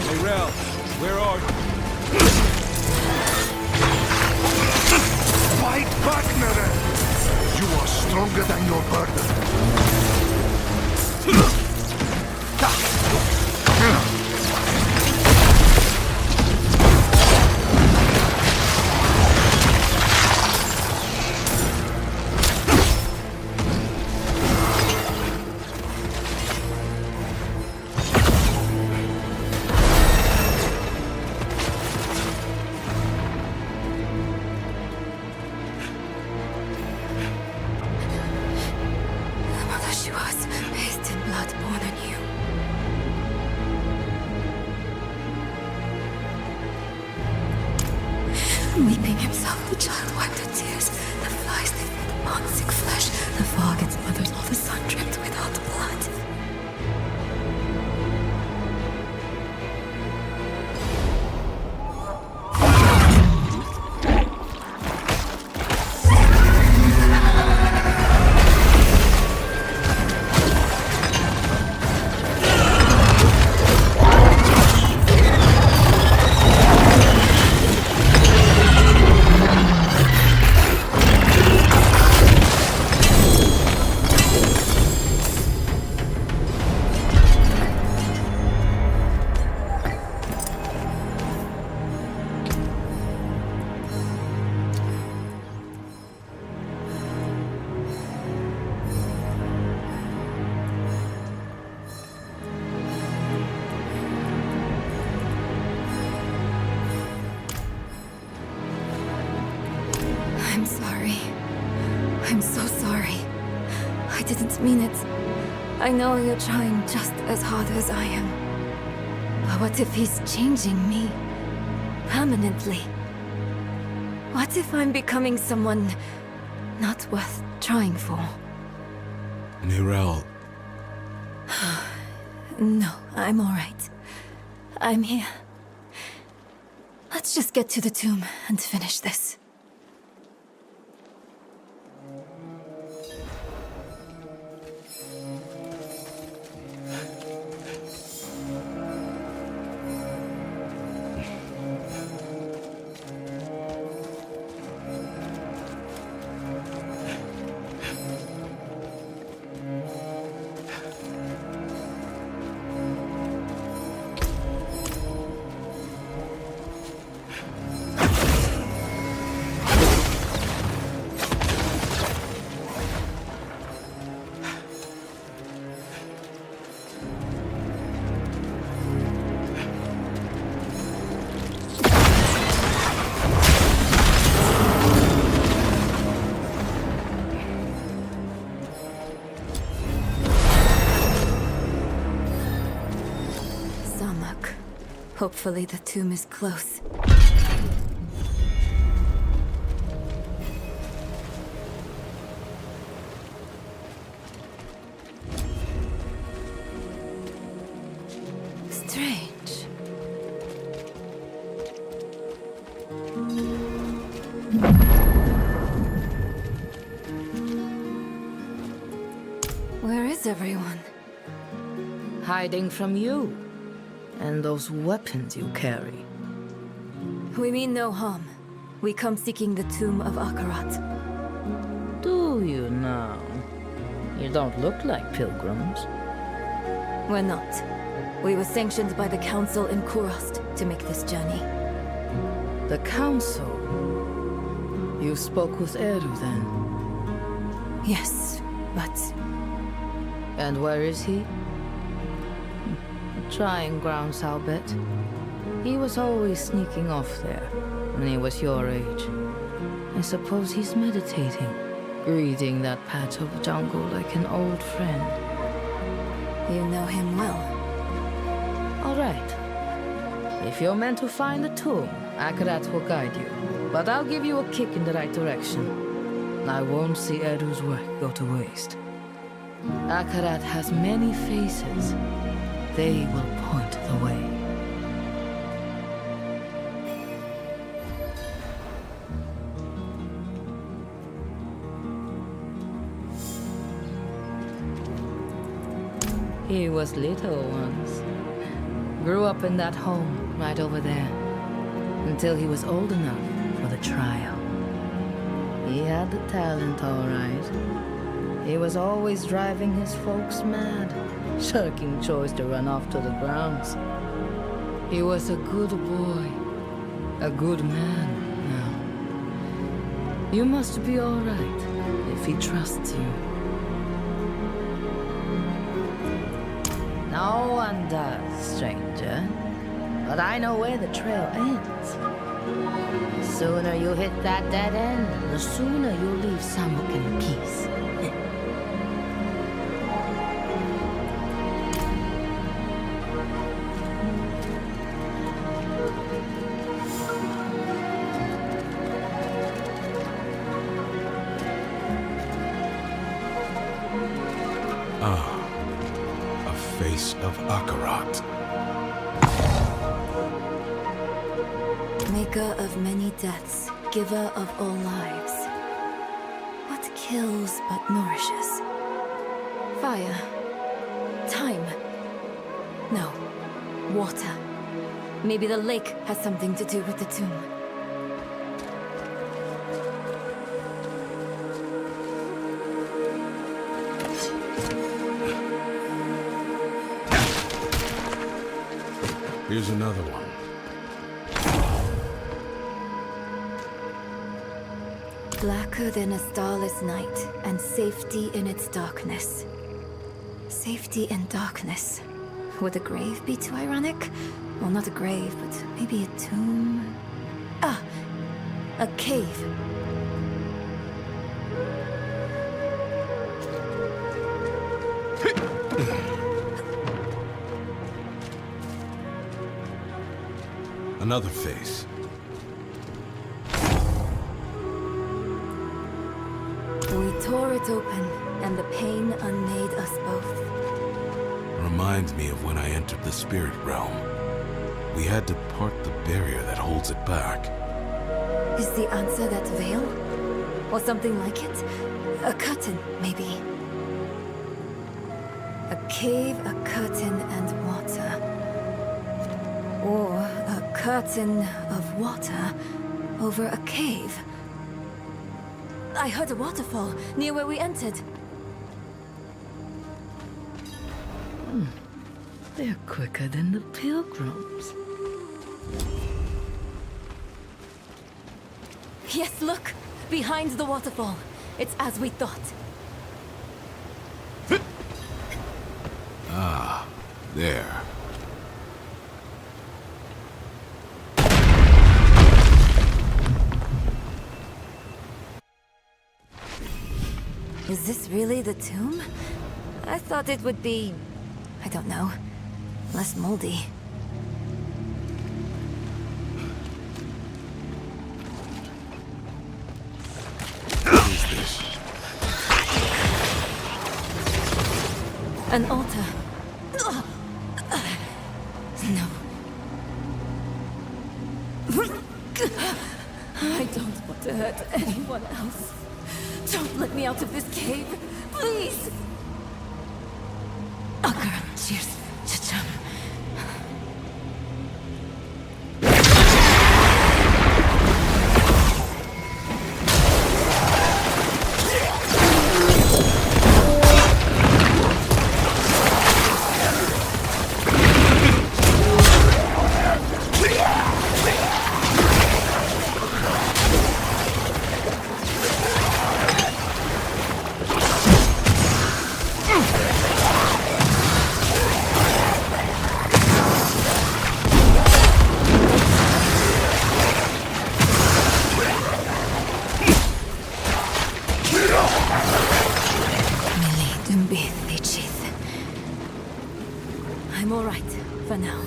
Neyrelle, where are you? Fight back, Neyrelle! You are stronger than your burden. Weeping himself, the child wiped the tears. The flies, they fed upon sick flesh. The fog, its mothers, all the sun dripped without blood. I'm sorry. I'm so sorry. I didn't mean it. I know you're trying just as hard as I am. But what if he's changing me? Permanently? What if I'm becoming someone not worth trying for? Neyrelle. No, I'm alright. I'm here. Let's just get to the tomb and finish this. Hopefully the tomb is close. Strange. Where is everyone? Hiding from you. And those weapons you carry. We mean no harm. We come seeking the tomb of Akarat. Do you now? You don't look like pilgrims. We're not. We were sanctioned by the council in Kurast to make this journey. The council? You spoke with Eru then? Yes, but... And where is he? Trying grounds, I'll bet. He was always sneaking off there when he was your age. I suppose he's meditating, greeting that patch of jungle like an old friend. You know him well. All right. If you're meant to find the tomb, Akarat will guide you. But I'll give you a kick in the right direction. I won't see Eru's work go to waste. Akarat has many faces. They will point the way. He was little once. Grew up in that home right over there. Until he was old enough for the trial. He had the talent, all right. He was always driving his folks mad, shirking chores to run off to the grounds. He was a good boy, a good man now. You must be all right if he trusts you. No one does, stranger. But I know where the trail ends. The sooner you hit that dead end, the sooner you'll leave Samuk in peace. A face of Akarat. Maker of many deaths, giver of all lives. What kills but nourishes? Fire. Time. No. Water. Maybe the lake has something to do with the tomb. Here's another one. Blacker than a starless night, and safety in its darkness. Safety in darkness. Would a grave be too ironic? Well, not a grave, but maybe a tomb. Ah! A cave. Another face. We tore it open, and the pain unmade us both. Reminds me of when I entered the spirit realm. We had to part the barrier that holds it back. Is the answer that veil? Or something like it? A curtain, maybe. A cave, a curtain, and water. Or a curtain of water over a cave. I heard a waterfall near where we entered. They're quicker than the pilgrims. Yes, look! Behind the waterfall. It's as we thought. Ah, there. Is this really the tomb? I thought it would be... I don't know. Less moldy. An altar. No. I don't want to hurt anyone else. Don't let me out of this cave, please! Akarat, cheers. Cha-cham. I'm all right, for now.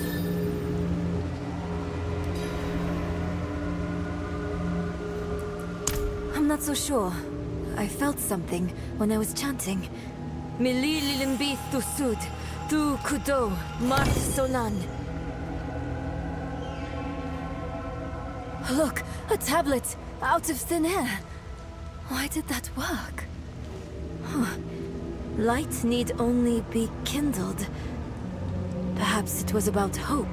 I'm not so sure. I felt something when I was chanting. Mili lilimbi tu sud, tu kudo, marth solan. Look, a tablet out of thin air. Why did that work? Huh. Light need only be kindled. Perhaps it was about hope.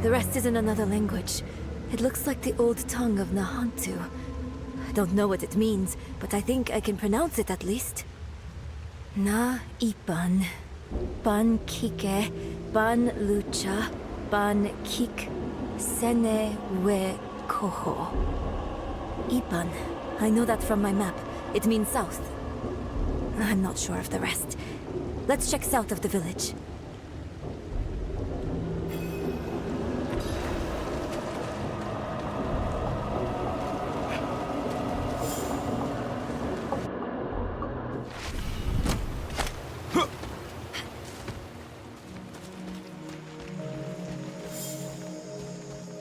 The rest is in another language. It looks like the old tongue of Nahantu. I don't know what it means, but I think I can pronounce it at least. Na ipan, ban kike, ban lucha, ban kik, sene we koho. Ipan. I know that from my map. It means south. I'm not sure of the rest. Let's check south of the village.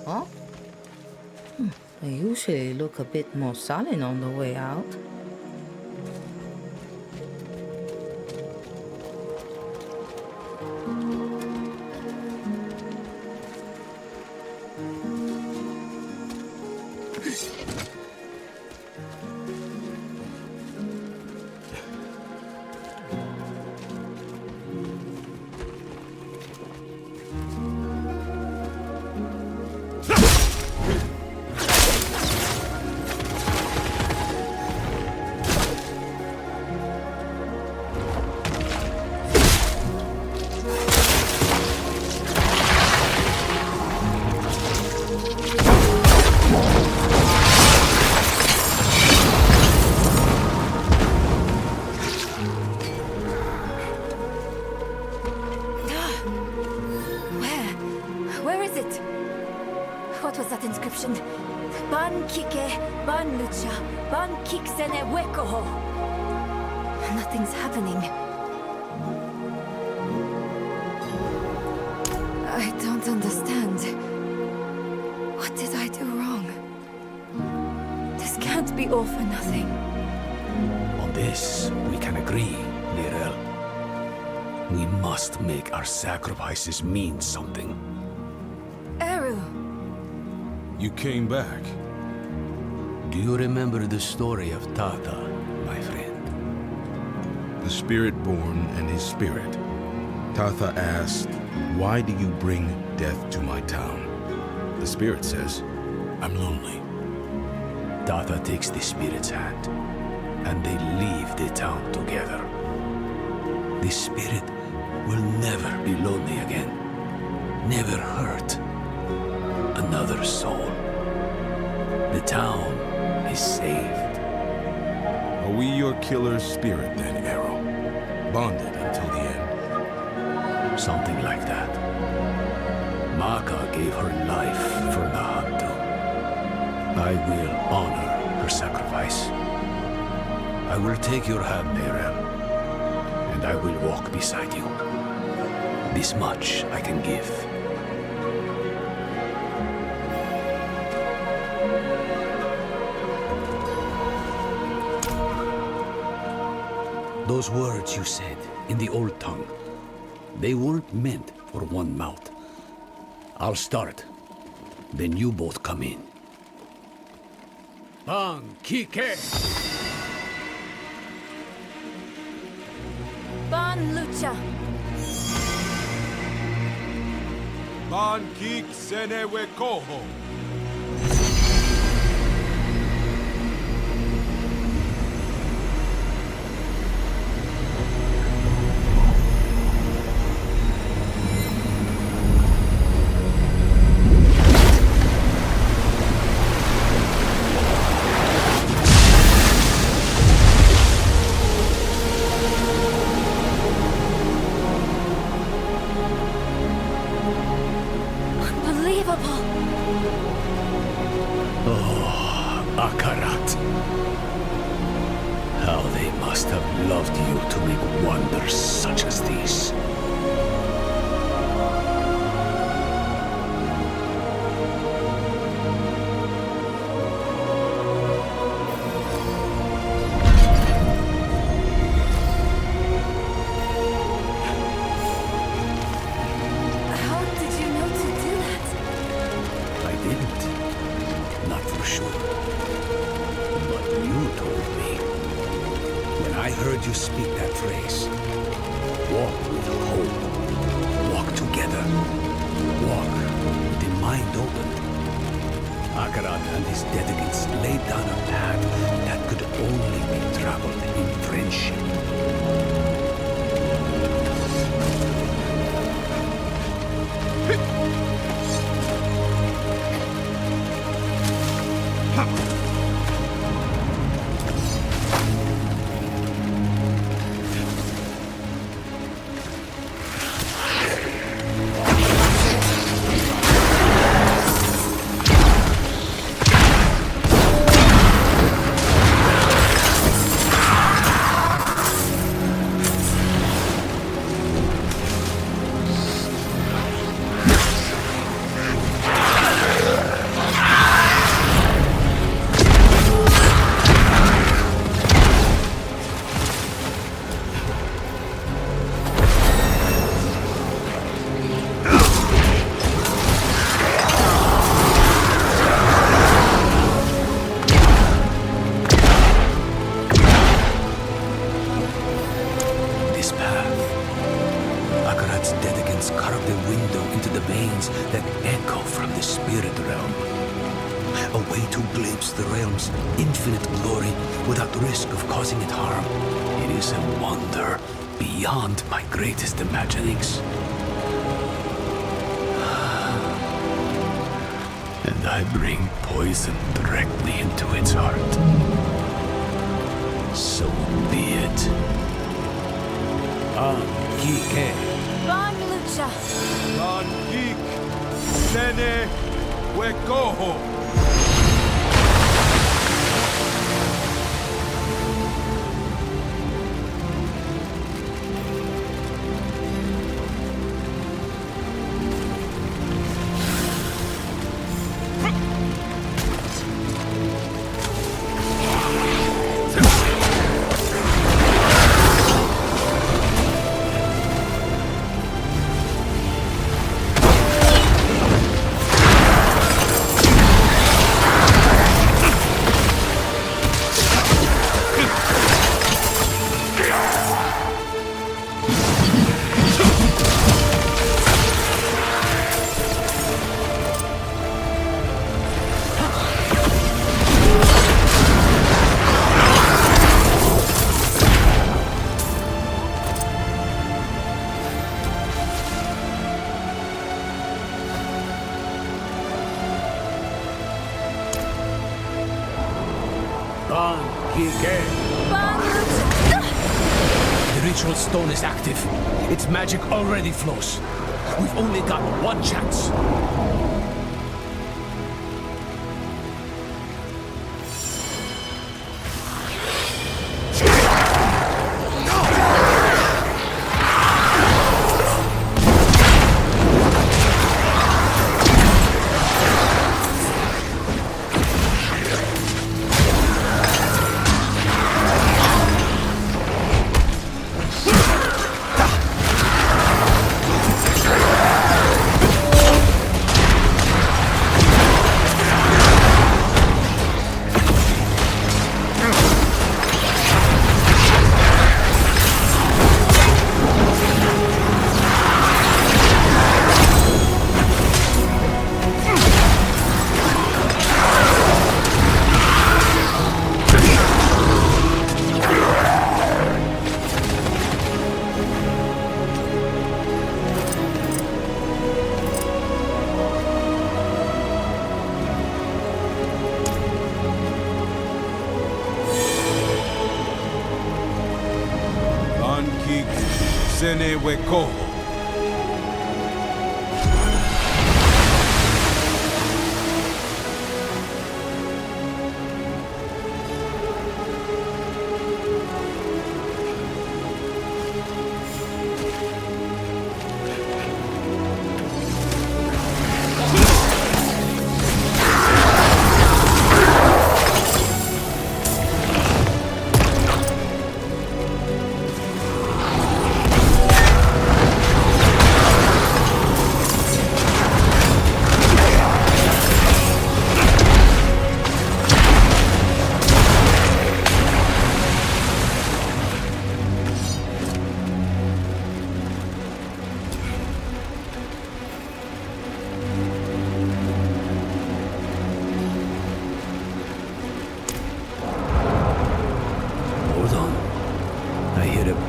Huh? They usually look a bit more sullen on the way out. What was that inscription? Ban kike, ban lucha, ban kiksene wekoho. Nothing's happening. I don't understand. What did I do wrong? This can't be all for nothing. On this, we can agree, Neyrelle. We must make our sacrifices mean something. You came back. Do you remember the story of Tata, my friend? The Spiritborn and his spirit. Tatha asked, "Why do you bring death to my town?" The spirit says, "I'm lonely." Tata takes the spirit's hand, and they leave the town together. The spirit will never be lonely again. Never hurt another soul. The town is saved. Are we your killer's spirit then, Arrow? Bonded until the end? Something like that. Maka gave her life for Nahantu. I will honor her sacrifice. I will take your hand, Neyrelle, and I will walk beside you. This much I can give. Those words you said, in the old tongue. They weren't meant for one mouth. I'll start. Then you both come in. Ban Kike! Ban Lucha! Ban Kik Senewe Koho! Akarat. How they must have loved you to make wonders such as these. How did you know to do that? I didn't. Not for sure. But you told me. When I heard you speak that phrase, walk with hope. Walk together. Walk with the mind open. Akarat and his dedicants laid down a path that could only be traveled in friendship. This path, Akarat's dedicants carved a window into the veins that echo from the spirit realm. A way to glimpse the realm's infinite glory without risk of causing it harm. It is a wonder beyond my greatest imaginings. And I bring poison directly into its heart. So be it. Kike. Ban Lucha! Ban Kik Sene Wekoho! Ban Kike. The ritual stone is active. Its magic already flows. We've only got one chance. sene we koho.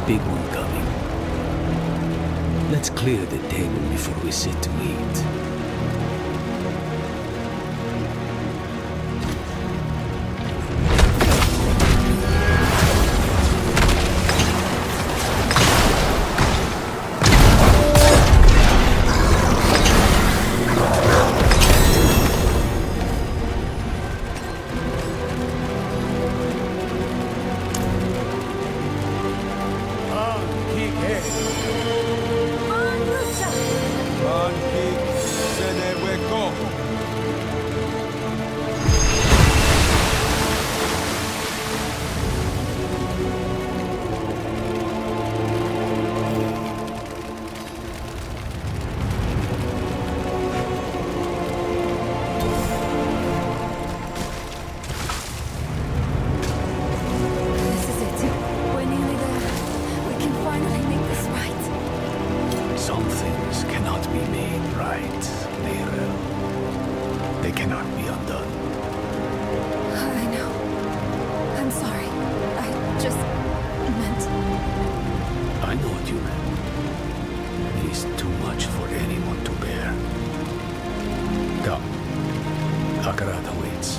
big one coming. Let's clear the table before we sit to eat. Some things cannot be made right, Neyrelle. They cannot be undone. I know. I'm sorry. I just meant... I know what you meant. It is too much for anyone to bear. Come. Akarat awaits.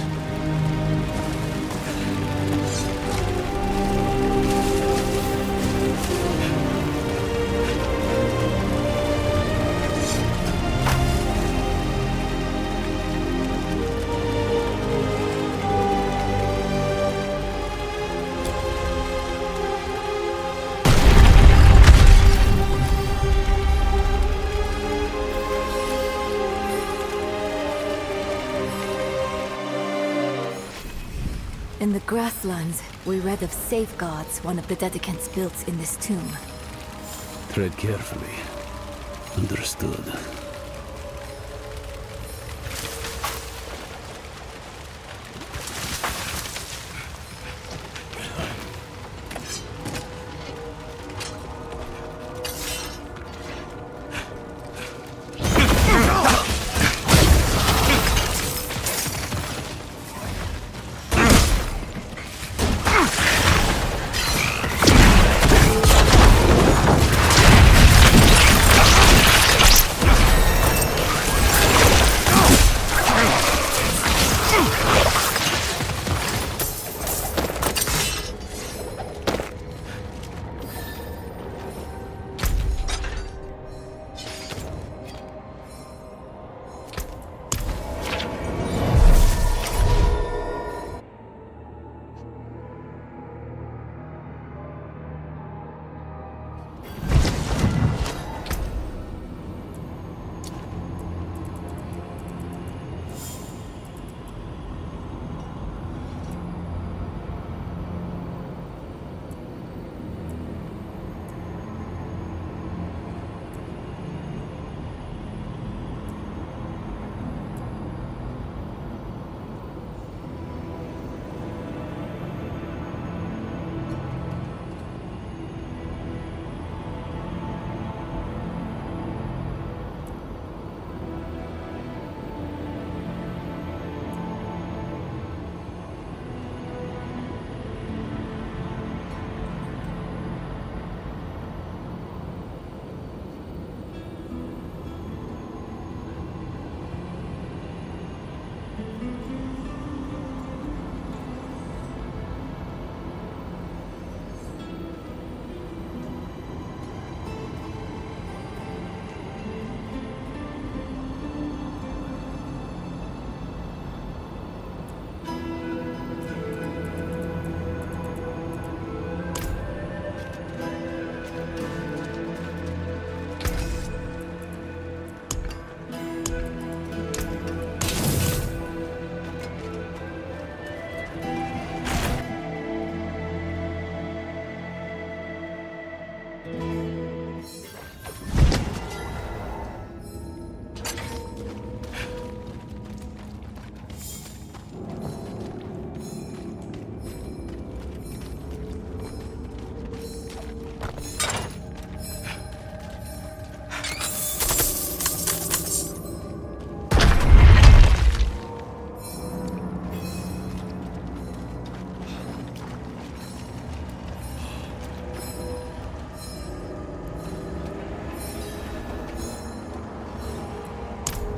In the grasslands, we read of safeguards one of the dedicants built in this tomb. Tread carefully. Understood.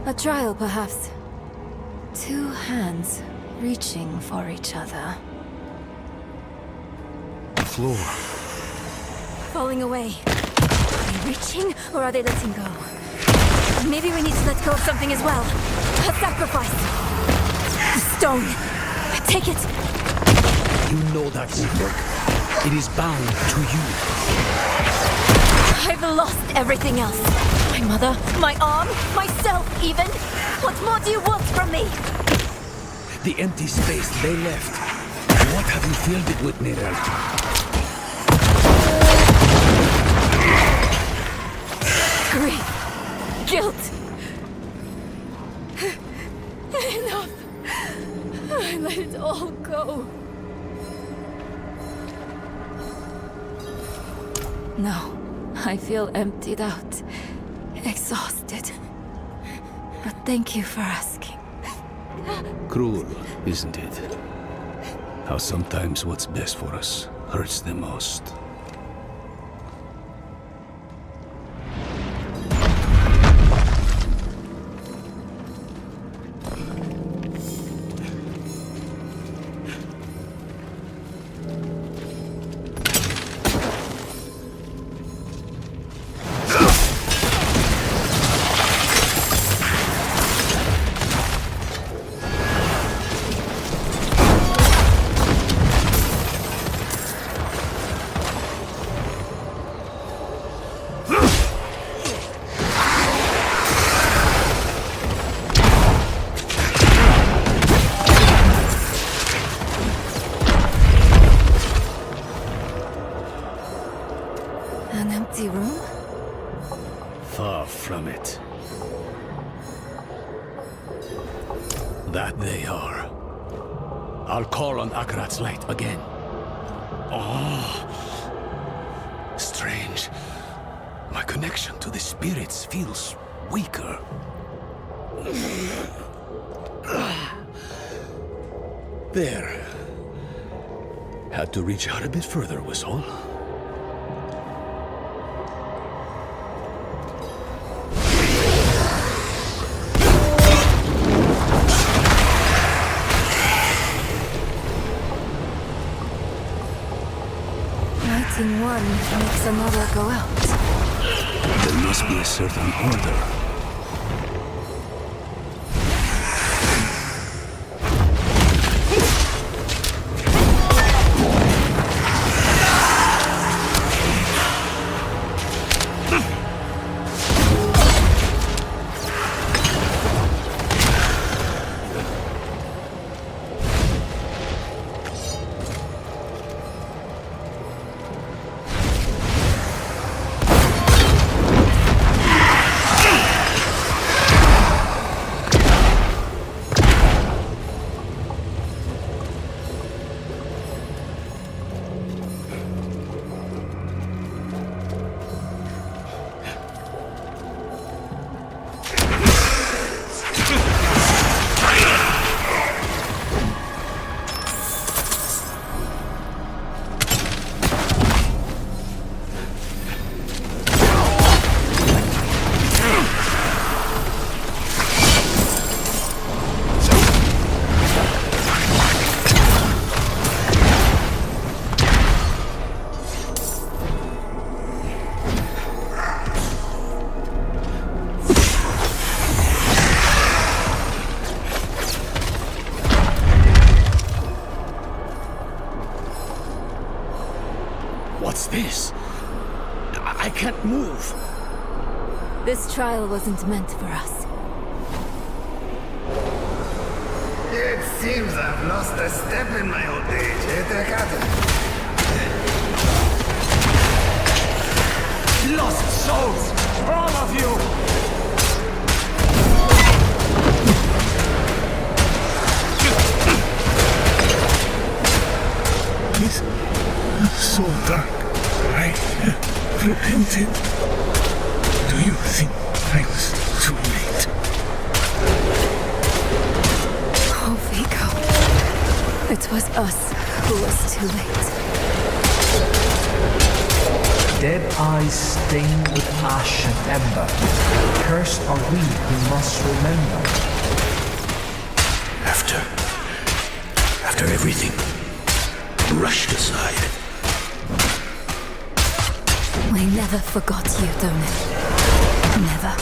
A trial, perhaps. Two hands reaching for each other. The floor. Falling away. Are they reaching, or are they letting go? Maybe we need to let go of something as well. A sacrifice. The stone. Take it. You know that won't work. It is bound to you. I've lost everything else. My mother, my arm, myself even. What more do you want from me? The empty space they left. What have you filled it with, Neyrelle? Grief. Guilt. Enough. I let it all go. No, I feel emptied out. Exhausted. But thank you for asking. Cruel, isn't it? How sometimes what's best for us hurts the most. Room? Far from it. That they are. I'll call on Akarat's light again. Oh, strange. My connection to the spirits feels weaker. There. Had to reach out a bit further, was all. One makes another go out. There must be a certain order. What's this? I can't move. This trial wasn't meant for us. It seems I've lost a step in my old age, Akarat? Lost souls! All of you! It's so dark. I repented. Do you think I was too late? Oh, Vigo. It was us who was too late. dead eyes stained with ash and ember. Cursed are we who must remember. After everything brushed aside. We never forgot you, Donan. Never.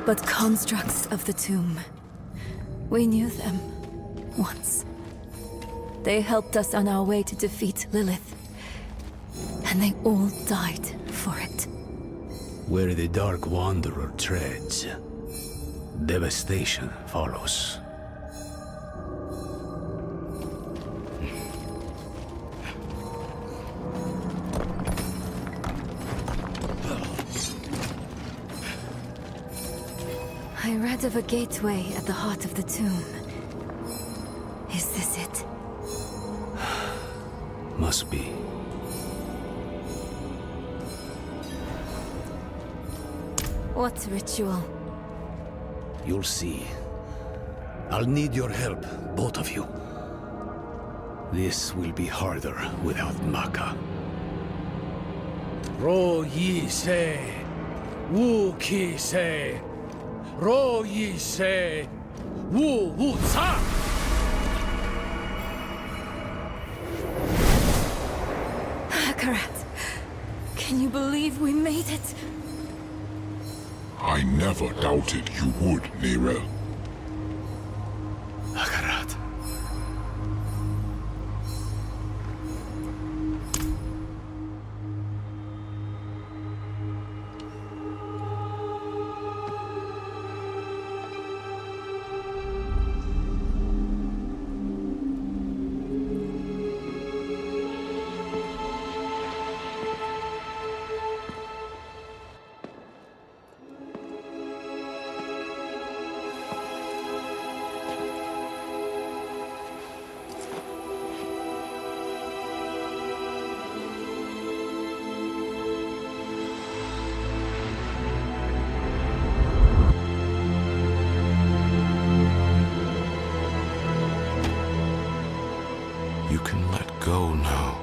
But constructs of the tomb. We knew them once. They helped us on our way to defeat Lilith. And they all died for it. Where the Dark Wanderer treads, devastation follows. I read of a gateway at the heart of the tomb. Is this it? Must be. What ritual? You'll see. I'll need your help, both of you. This will be harder without Maka. Ro yi se, wu ki se. Ro yi se, wu wu ca! Akarat, can you believe we made it? I never doubted you would, Neyrelle. Akarat. You can let go now.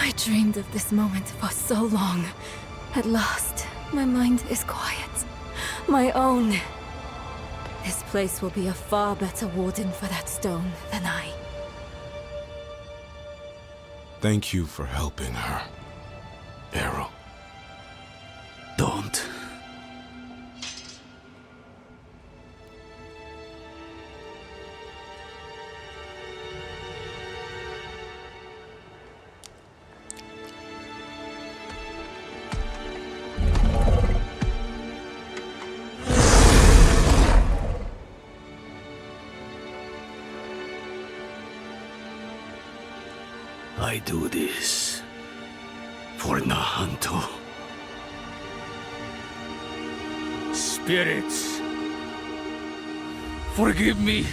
I dreamed of this moment for so long. At last, my mind is quiet. My own. This place will be a far better warden for that stone than I. Thank you for helping her, Errol. Don't. I do this for Nahantu. Spirits, forgive me.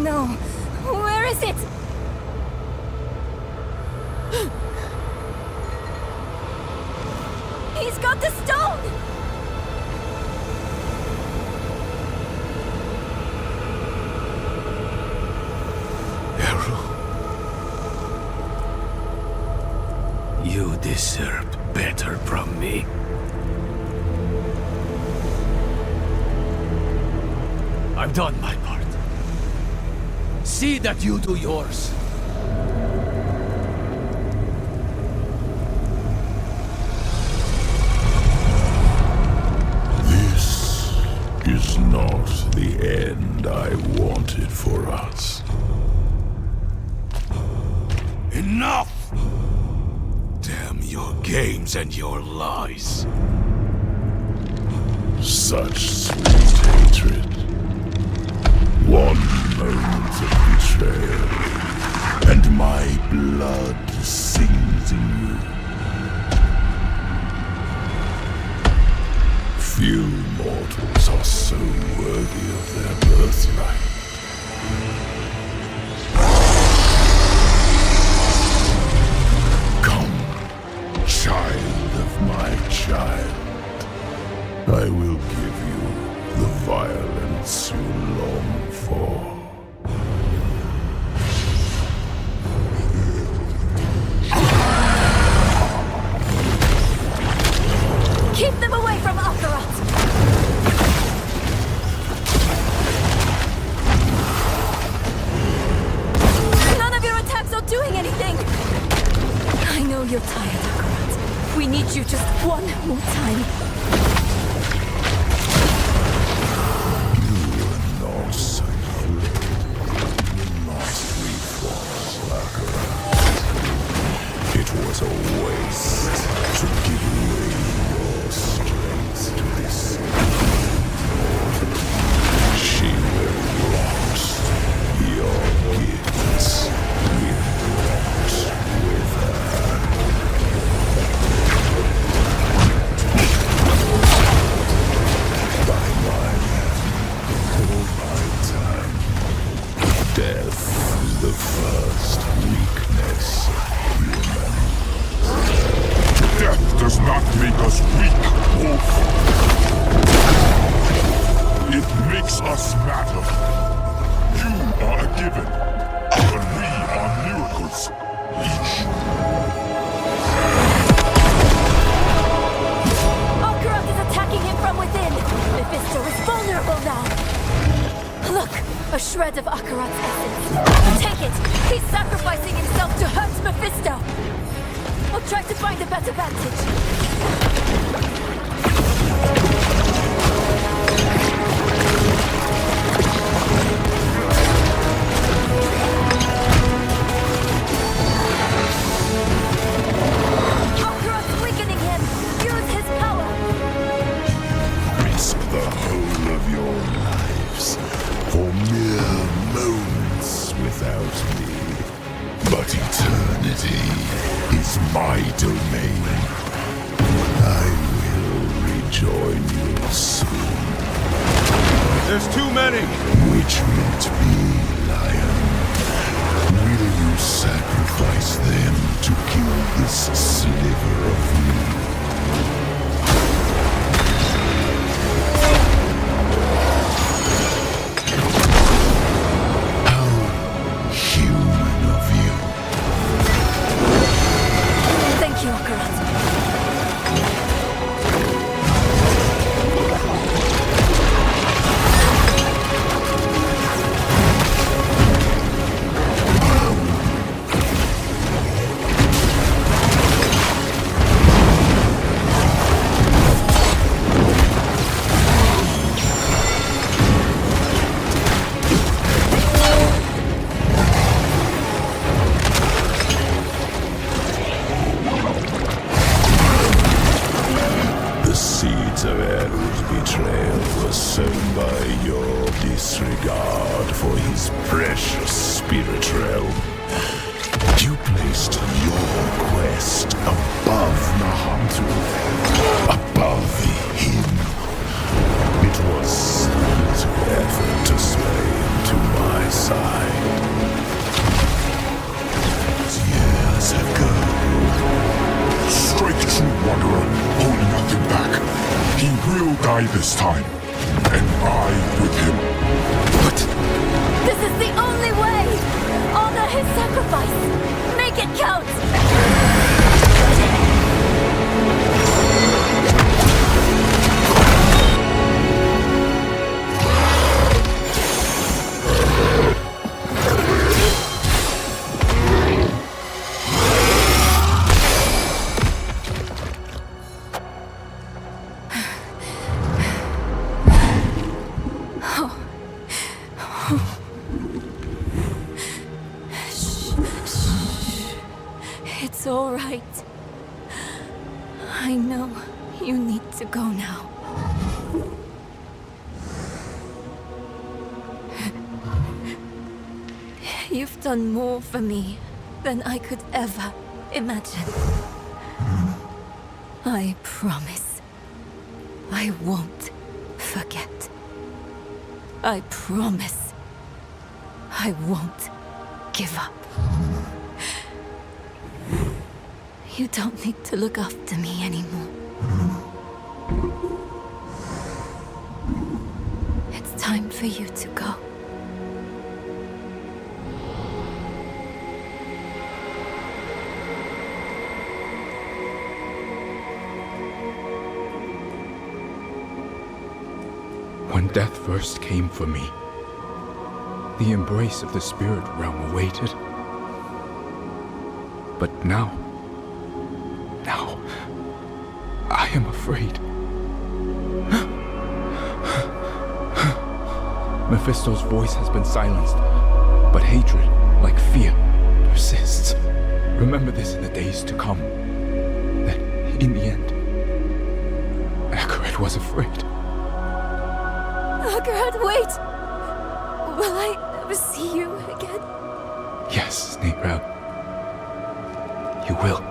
No. Where is it? He's got the stone! You deserved better from me. I've done my part. See that you do yours. This is not the end I wanted for us. Enough! Damn your games and your lies. Such sweet hatred. One moment of betrayal, and my blood sings in you. Few mortals are so worthy of their birthright. Come, child of my child. I will give you the violence you long for. Keep them away from Akarat! None of your attacks are doing anything! I know you're tired, Akarat. We need you just one more time. It was a waste to give away your strength to this. She will rot. Your gifts will rot with her. By my hand, all my time, death is the first weakness. Death does not make us weak, Wolf. It makes us matter. You are a given, but we are miracles, each. Akarat is attacking him from within! Mephisto is vulnerable now! Look! A shred of Akarat's essence. Take it! He's sacrificing himself to hurt Mephisto! I'll try to find a better vantage. Akarat's weakening him! Use his power! Risk the whole of your lives for mere moments without me. But eternity is my domain. I will rejoin you soon. There's too many! Which will it be, Lion? Will you sacrifice them to kill this sliver of me? Thank you, Akarat. Disregard for his precious spirit realm. You placed your quest above Nahantu, above him. It was little effort to sway him to my side. die this time, and I with him. This is the only way! Honor his sacrifice! Make it count! It's all right. I know you need to go now. You've done more for me than I could ever imagine. I promise I won't forget. I promise I won't give up. You don't need to look after me anymore. It's time for you to go. When death first came for me, the embrace of the spirit realm awaited. But now, I am afraid. Mephisto's voice has been silenced, but hatred, like fear, persists. Remember this in the days to come, that in the end, Akarat was afraid. Akarat, wait! Will I ever see you again? Yes, Neyrelle. You will.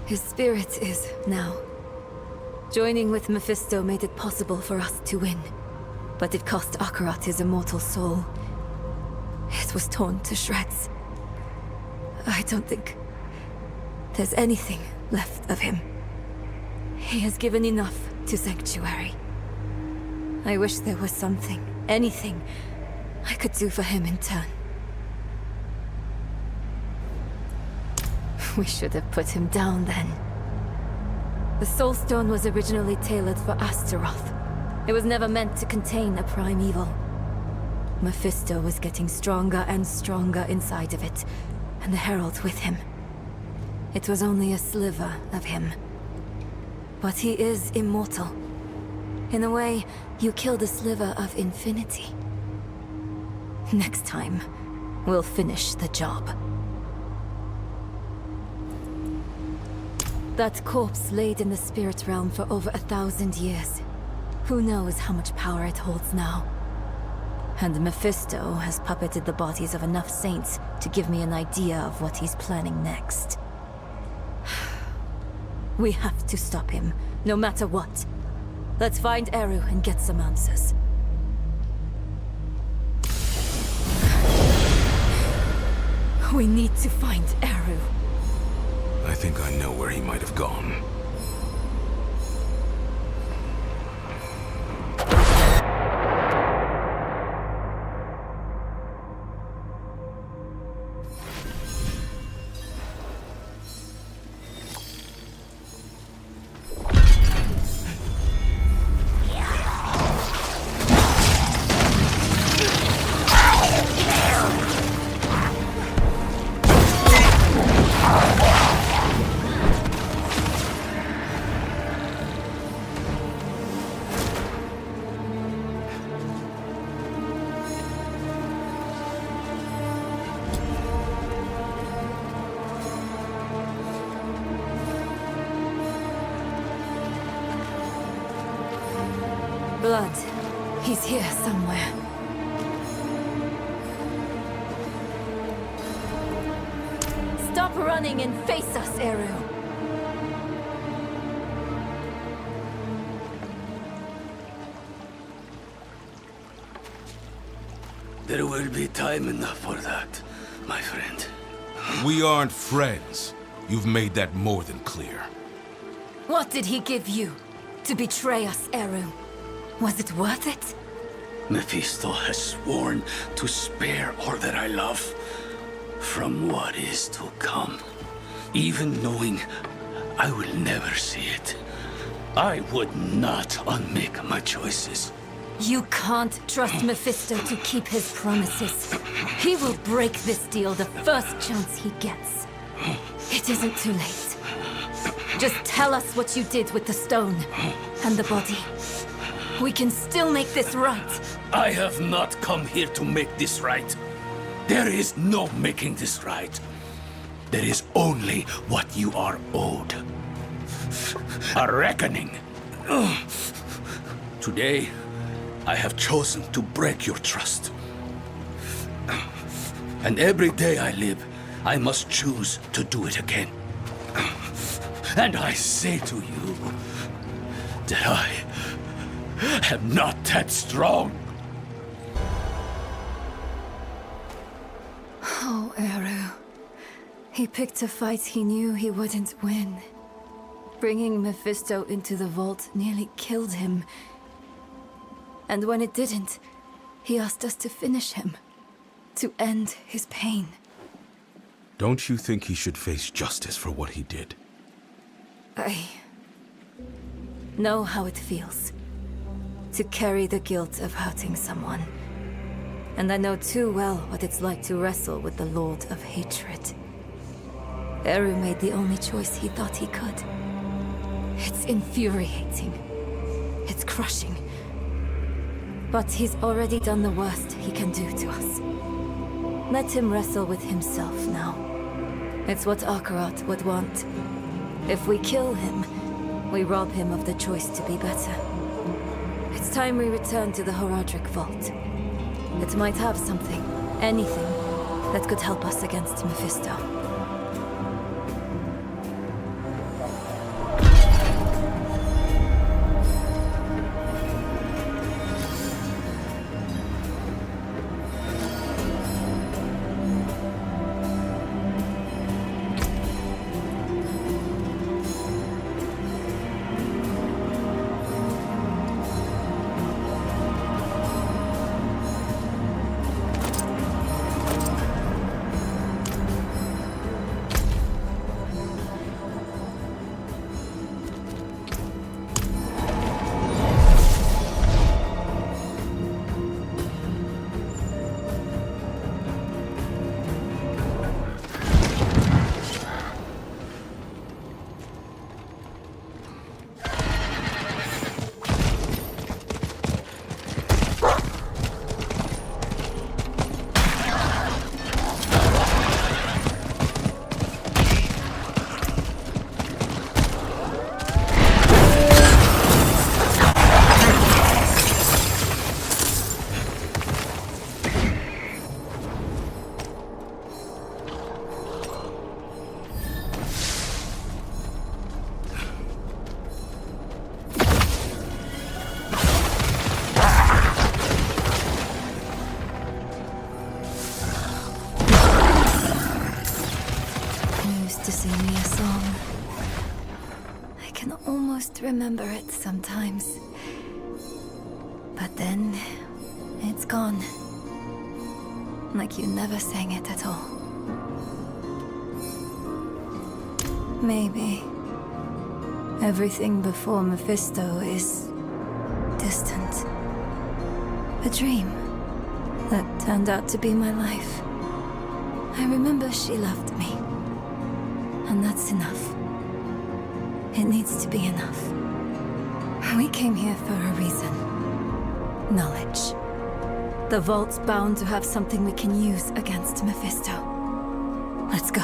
His spirit is now. Joining with Mephisto made it possible for us to win. But it cost Akarat his immortal soul. It was torn to shreds. I don't think there's anything left of him. He has given enough to Sanctuary. I wish there was something, anything, I could do for him in turn. We should have put him down then. The Soul Stone was originally tailored for Astaroth. It was never meant to contain a primeval. Mephisto was getting stronger and stronger inside of it, and the Herald with him. It was only a sliver of him. But he is immortal. In a way, you killed a sliver of infinity. Next time, we'll finish the job. That corpse laid in the spirit realm for over 1,000 years. Who knows how much power it holds now? And Mephisto has puppeted the bodies of enough saints to give me an idea of what he's planning next. We have to stop him, no matter what. Let's find Eru and get some answers. We need to find Eru. I think I know where he might have gone. Blood. He's here somewhere. Stop running and face us, Eru. There will be time enough for that, my friend. We aren't friends. You've made that more than clear. What did he give you to betray us, Eru? Was it worth it? Mephisto has sworn to spare all that I love from what is to come. Even knowing I will never see it, I would not unmake my choices. You can't trust Mephisto to keep his promises. He will break this deal the first chance he gets. It isn't too late. Just tell us what you did with the stone and the body. We can still make this right. I have not come here to make this right. There is no making this right. There is only what you are owed. A reckoning. Today, I have chosen to break your trust. And every day I live, I must choose to do it again. And I say to you that I am not that strong. Oh, Eru. He picked a fight he knew he wouldn't win. Bringing Mephisto into the vault nearly killed him. And when it didn't, he asked us to finish him. To end his pain. Don't you think he should face justice for what he did? I know how it feels. To carry the guilt of hurting someone. And I know too well what it's like to wrestle with the Lord of Hatred. Eru made the only choice he thought he could. It's infuriating. It's crushing. But he's already done the worst he can do to us. Let him wrestle with himself now. It's what Akarat would want. If we kill him, we rob him of the choice to be better. It's time we return to the Horadric Vault. It might have something, anything, that could help us against Mephisto. almost remember it sometimes. But then, it's gone. Like you never sang it at all. Maybe everything before Mephisto is distant. A dream that turned out to be my life. I remember she loved me. And that's enough. It needs to be enough. We came here for a reason. Knowledge. The Vault's bound to have something we can use against Mephisto. Let's go.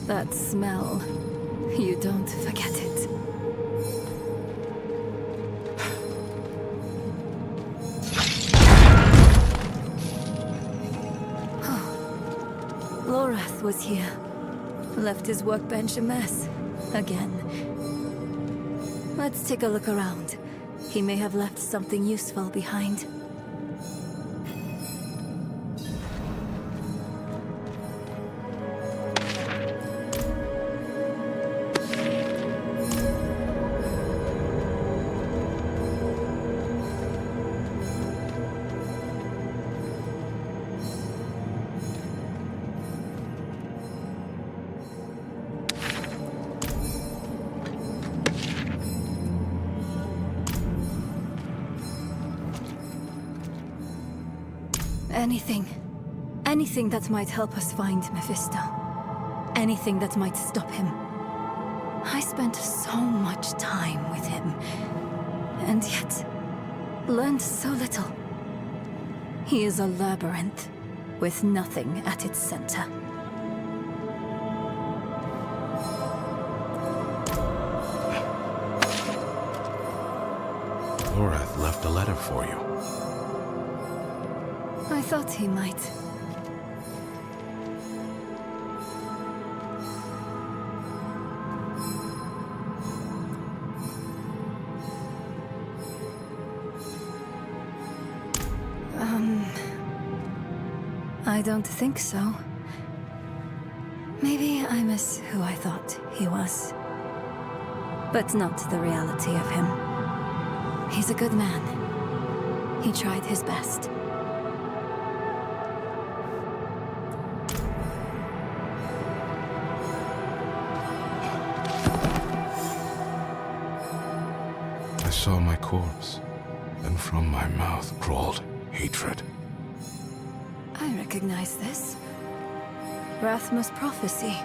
That smell. You don't forget it. Lorath was here. Left his workbench a mess. Again. Let's take a look around. He may have left something useful behind. Anything that might help us find Mephisto. Anything that might stop him. I spent so much time with him, and yet learned so little. He is a labyrinth with nothing at its center. Lorath left a letter for you. I thought he might. I don't think so. Maybe I miss who I thought he was. But not the reality of him. He's a good man. He tried his best. I saw my corpse, and from my mouth crawled hatred. I recognize this. Rathma's prophecy.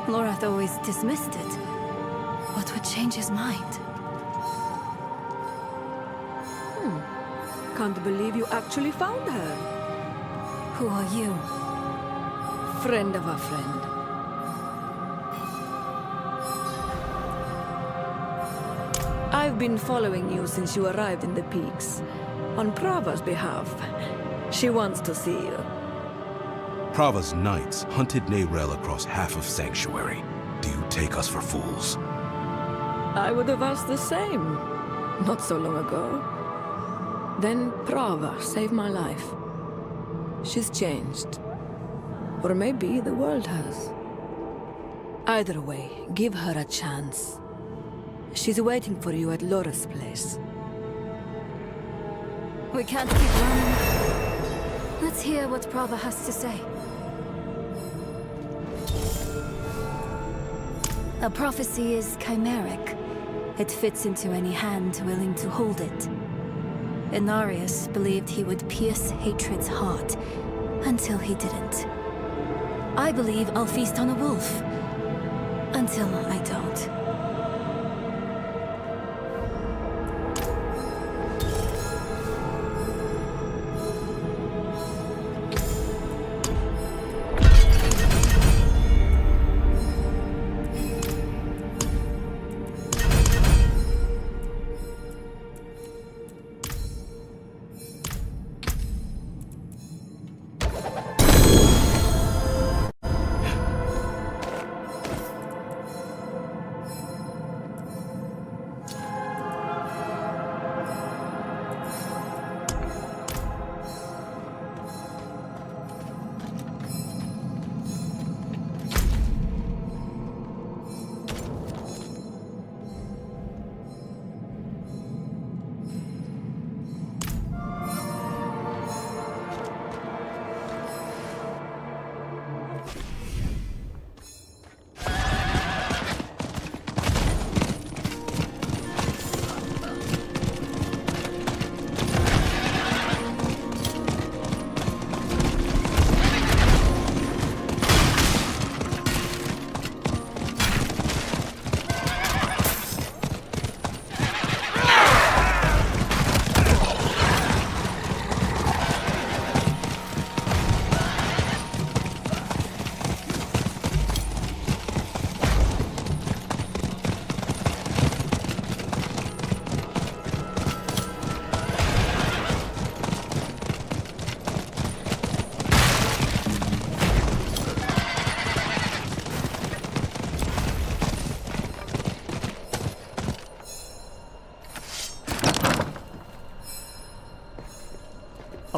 Lorath always dismissed it. What would change his mind? Can't believe you actually found her. Who are you? Friend of a friend. I've been following you since you arrived in the peaks. On Prava's behalf. She wants to see you. Prava's knights hunted Neyrelle across half of Sanctuary. Do you take us for fools? I would have asked the same. Not so long ago. Then Prava saved my life. She's changed. Or maybe the world has. Either way, give her a chance. She's waiting for you at Lora's place. We can't keep running. Let's hear what Prava has to say. A prophecy is chimeric. It fits into any hand willing to hold it. Inarius believed he would pierce hatred's heart, until he didn't. I believe I'll feast on a wolf, until I don't.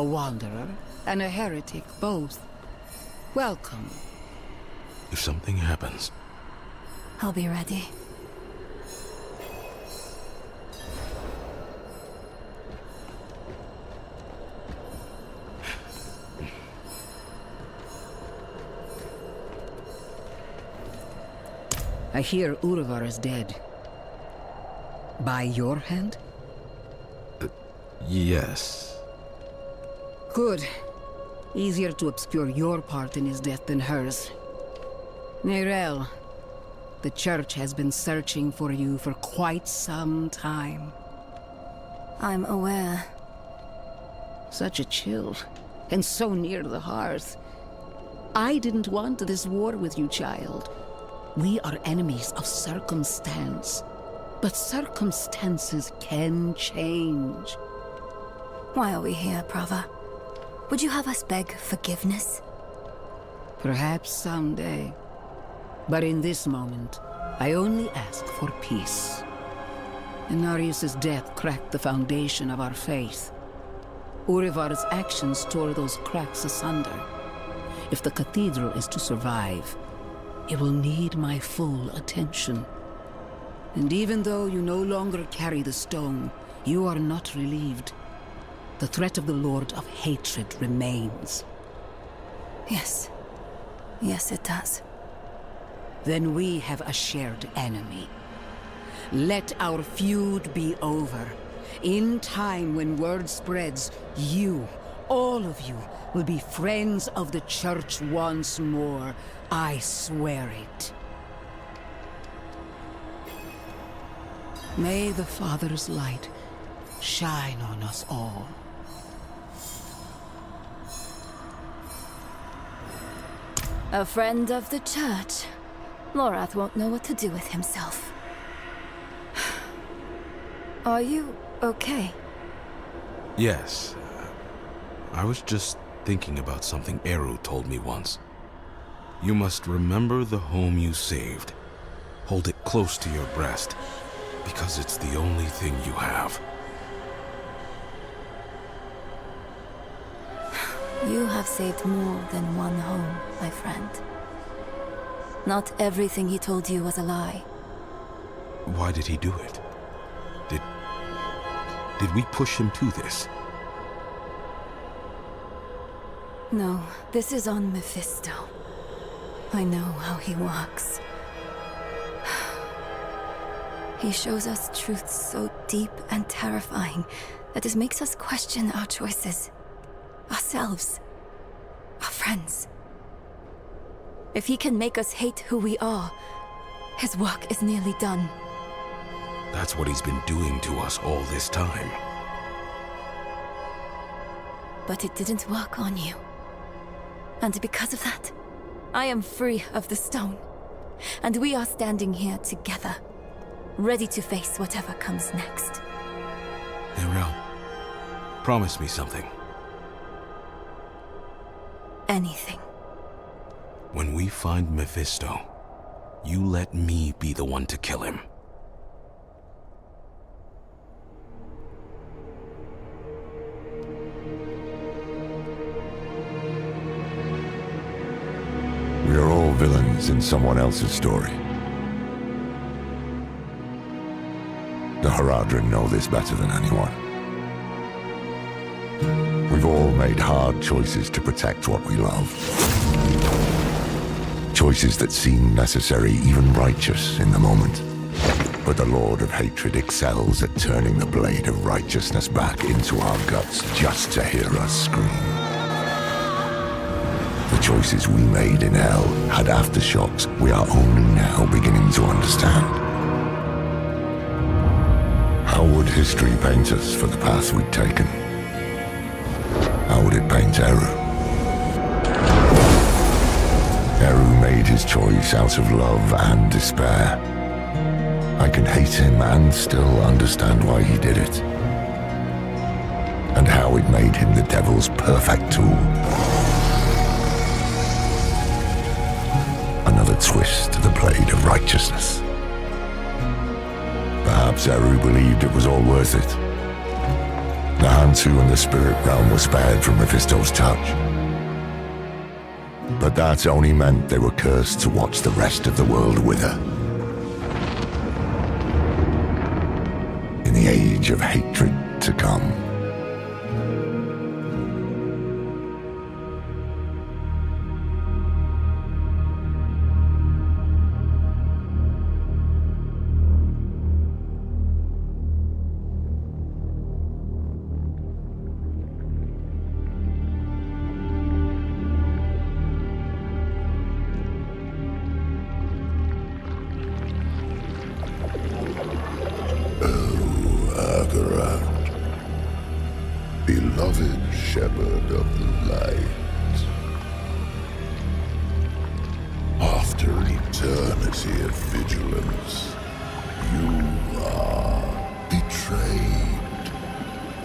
A wanderer and a heretic both. Welcome. If something happens... I'll be ready. I hear Urivar is dead. By your hand? Yes. Good. Easier to obscure your part in his death than hers. Neyrelle, the Church has been searching for you for quite some time. I'm aware. Such a chill, and so near the hearth. I didn't want this war with you, child. We are enemies of circumstance. But circumstances can change. Why are we here, Prava? Would you have us beg forgiveness? Perhaps someday. But in this moment, I only ask for peace. Inarius' death cracked the foundation of our faith. Urivar's actions tore those cracks asunder. If the cathedral is to survive, it will need my full attention. And even though you no longer carry the stone, you are not relieved. The threat of the Lord of Hatred remains. Yes. Yes, it does. Then we have a shared enemy. Let our feud be over. In time, when word spreads, you, all of you, will be friends of the Church once more. I swear it. May the Father's light shine on us all. A friend of the Church. Lorath won't know what to do with himself. Are you okay? Yes. I was just thinking about something Eru told me once. You must remember the home you saved. Hold it close to your breast, because it's the only thing you have. You have saved more than one home, my friend. Not everything he told you was a lie. Why did he do it? Did we push him to this? No, this is on Mephisto. I know how he works. He shows us truths so deep and terrifying that it makes us question our choices. Ourselves. Our friends. If he can make us hate who we are, his work is nearly done. That's what he's been doing to us all this time. But it didn't work on you. And because of that, I am free of the stone. And we are standing here together, ready to face whatever comes next. Neyrelle, promise me something. Anything. When we find Mephisto, you let me be the one to kill him. We are all villains in someone else's story. The Haradrim know this better than anyone. We've all made hard choices to protect what we love. Choices that seem necessary, even righteous in the moment. But the Lord of Hatred excels at turning the blade of righteousness back into our guts just to hear us scream. The choices we made in hell had aftershocks we are only now beginning to understand. How would history paint us for the path we'd taken? How would it paint Eru? Eru made his choice out of love and despair. I can hate him and still understand why he did it. And how it made him the devil's perfect tool. Another twist to the blade of righteousness. Perhaps Eru believed it was all worth it. Nahantu Nahantu and the spirit realm were spared from Mephisto's touch. But that only meant they were cursed to watch the rest of the world wither. In the age of hatred to come. Akarat, beloved shepherd of the light. After an eternity of vigilance, you are betrayed,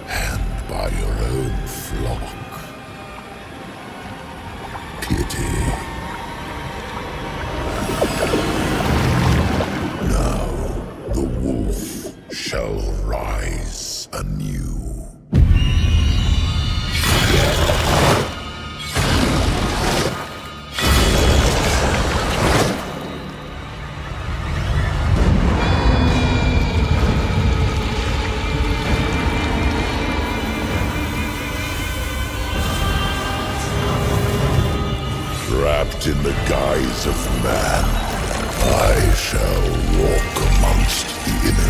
and by your own flock. Pity. Now the wolf shall rise anew. Wrapped in the guise of man, I shall walk amongst the innocent.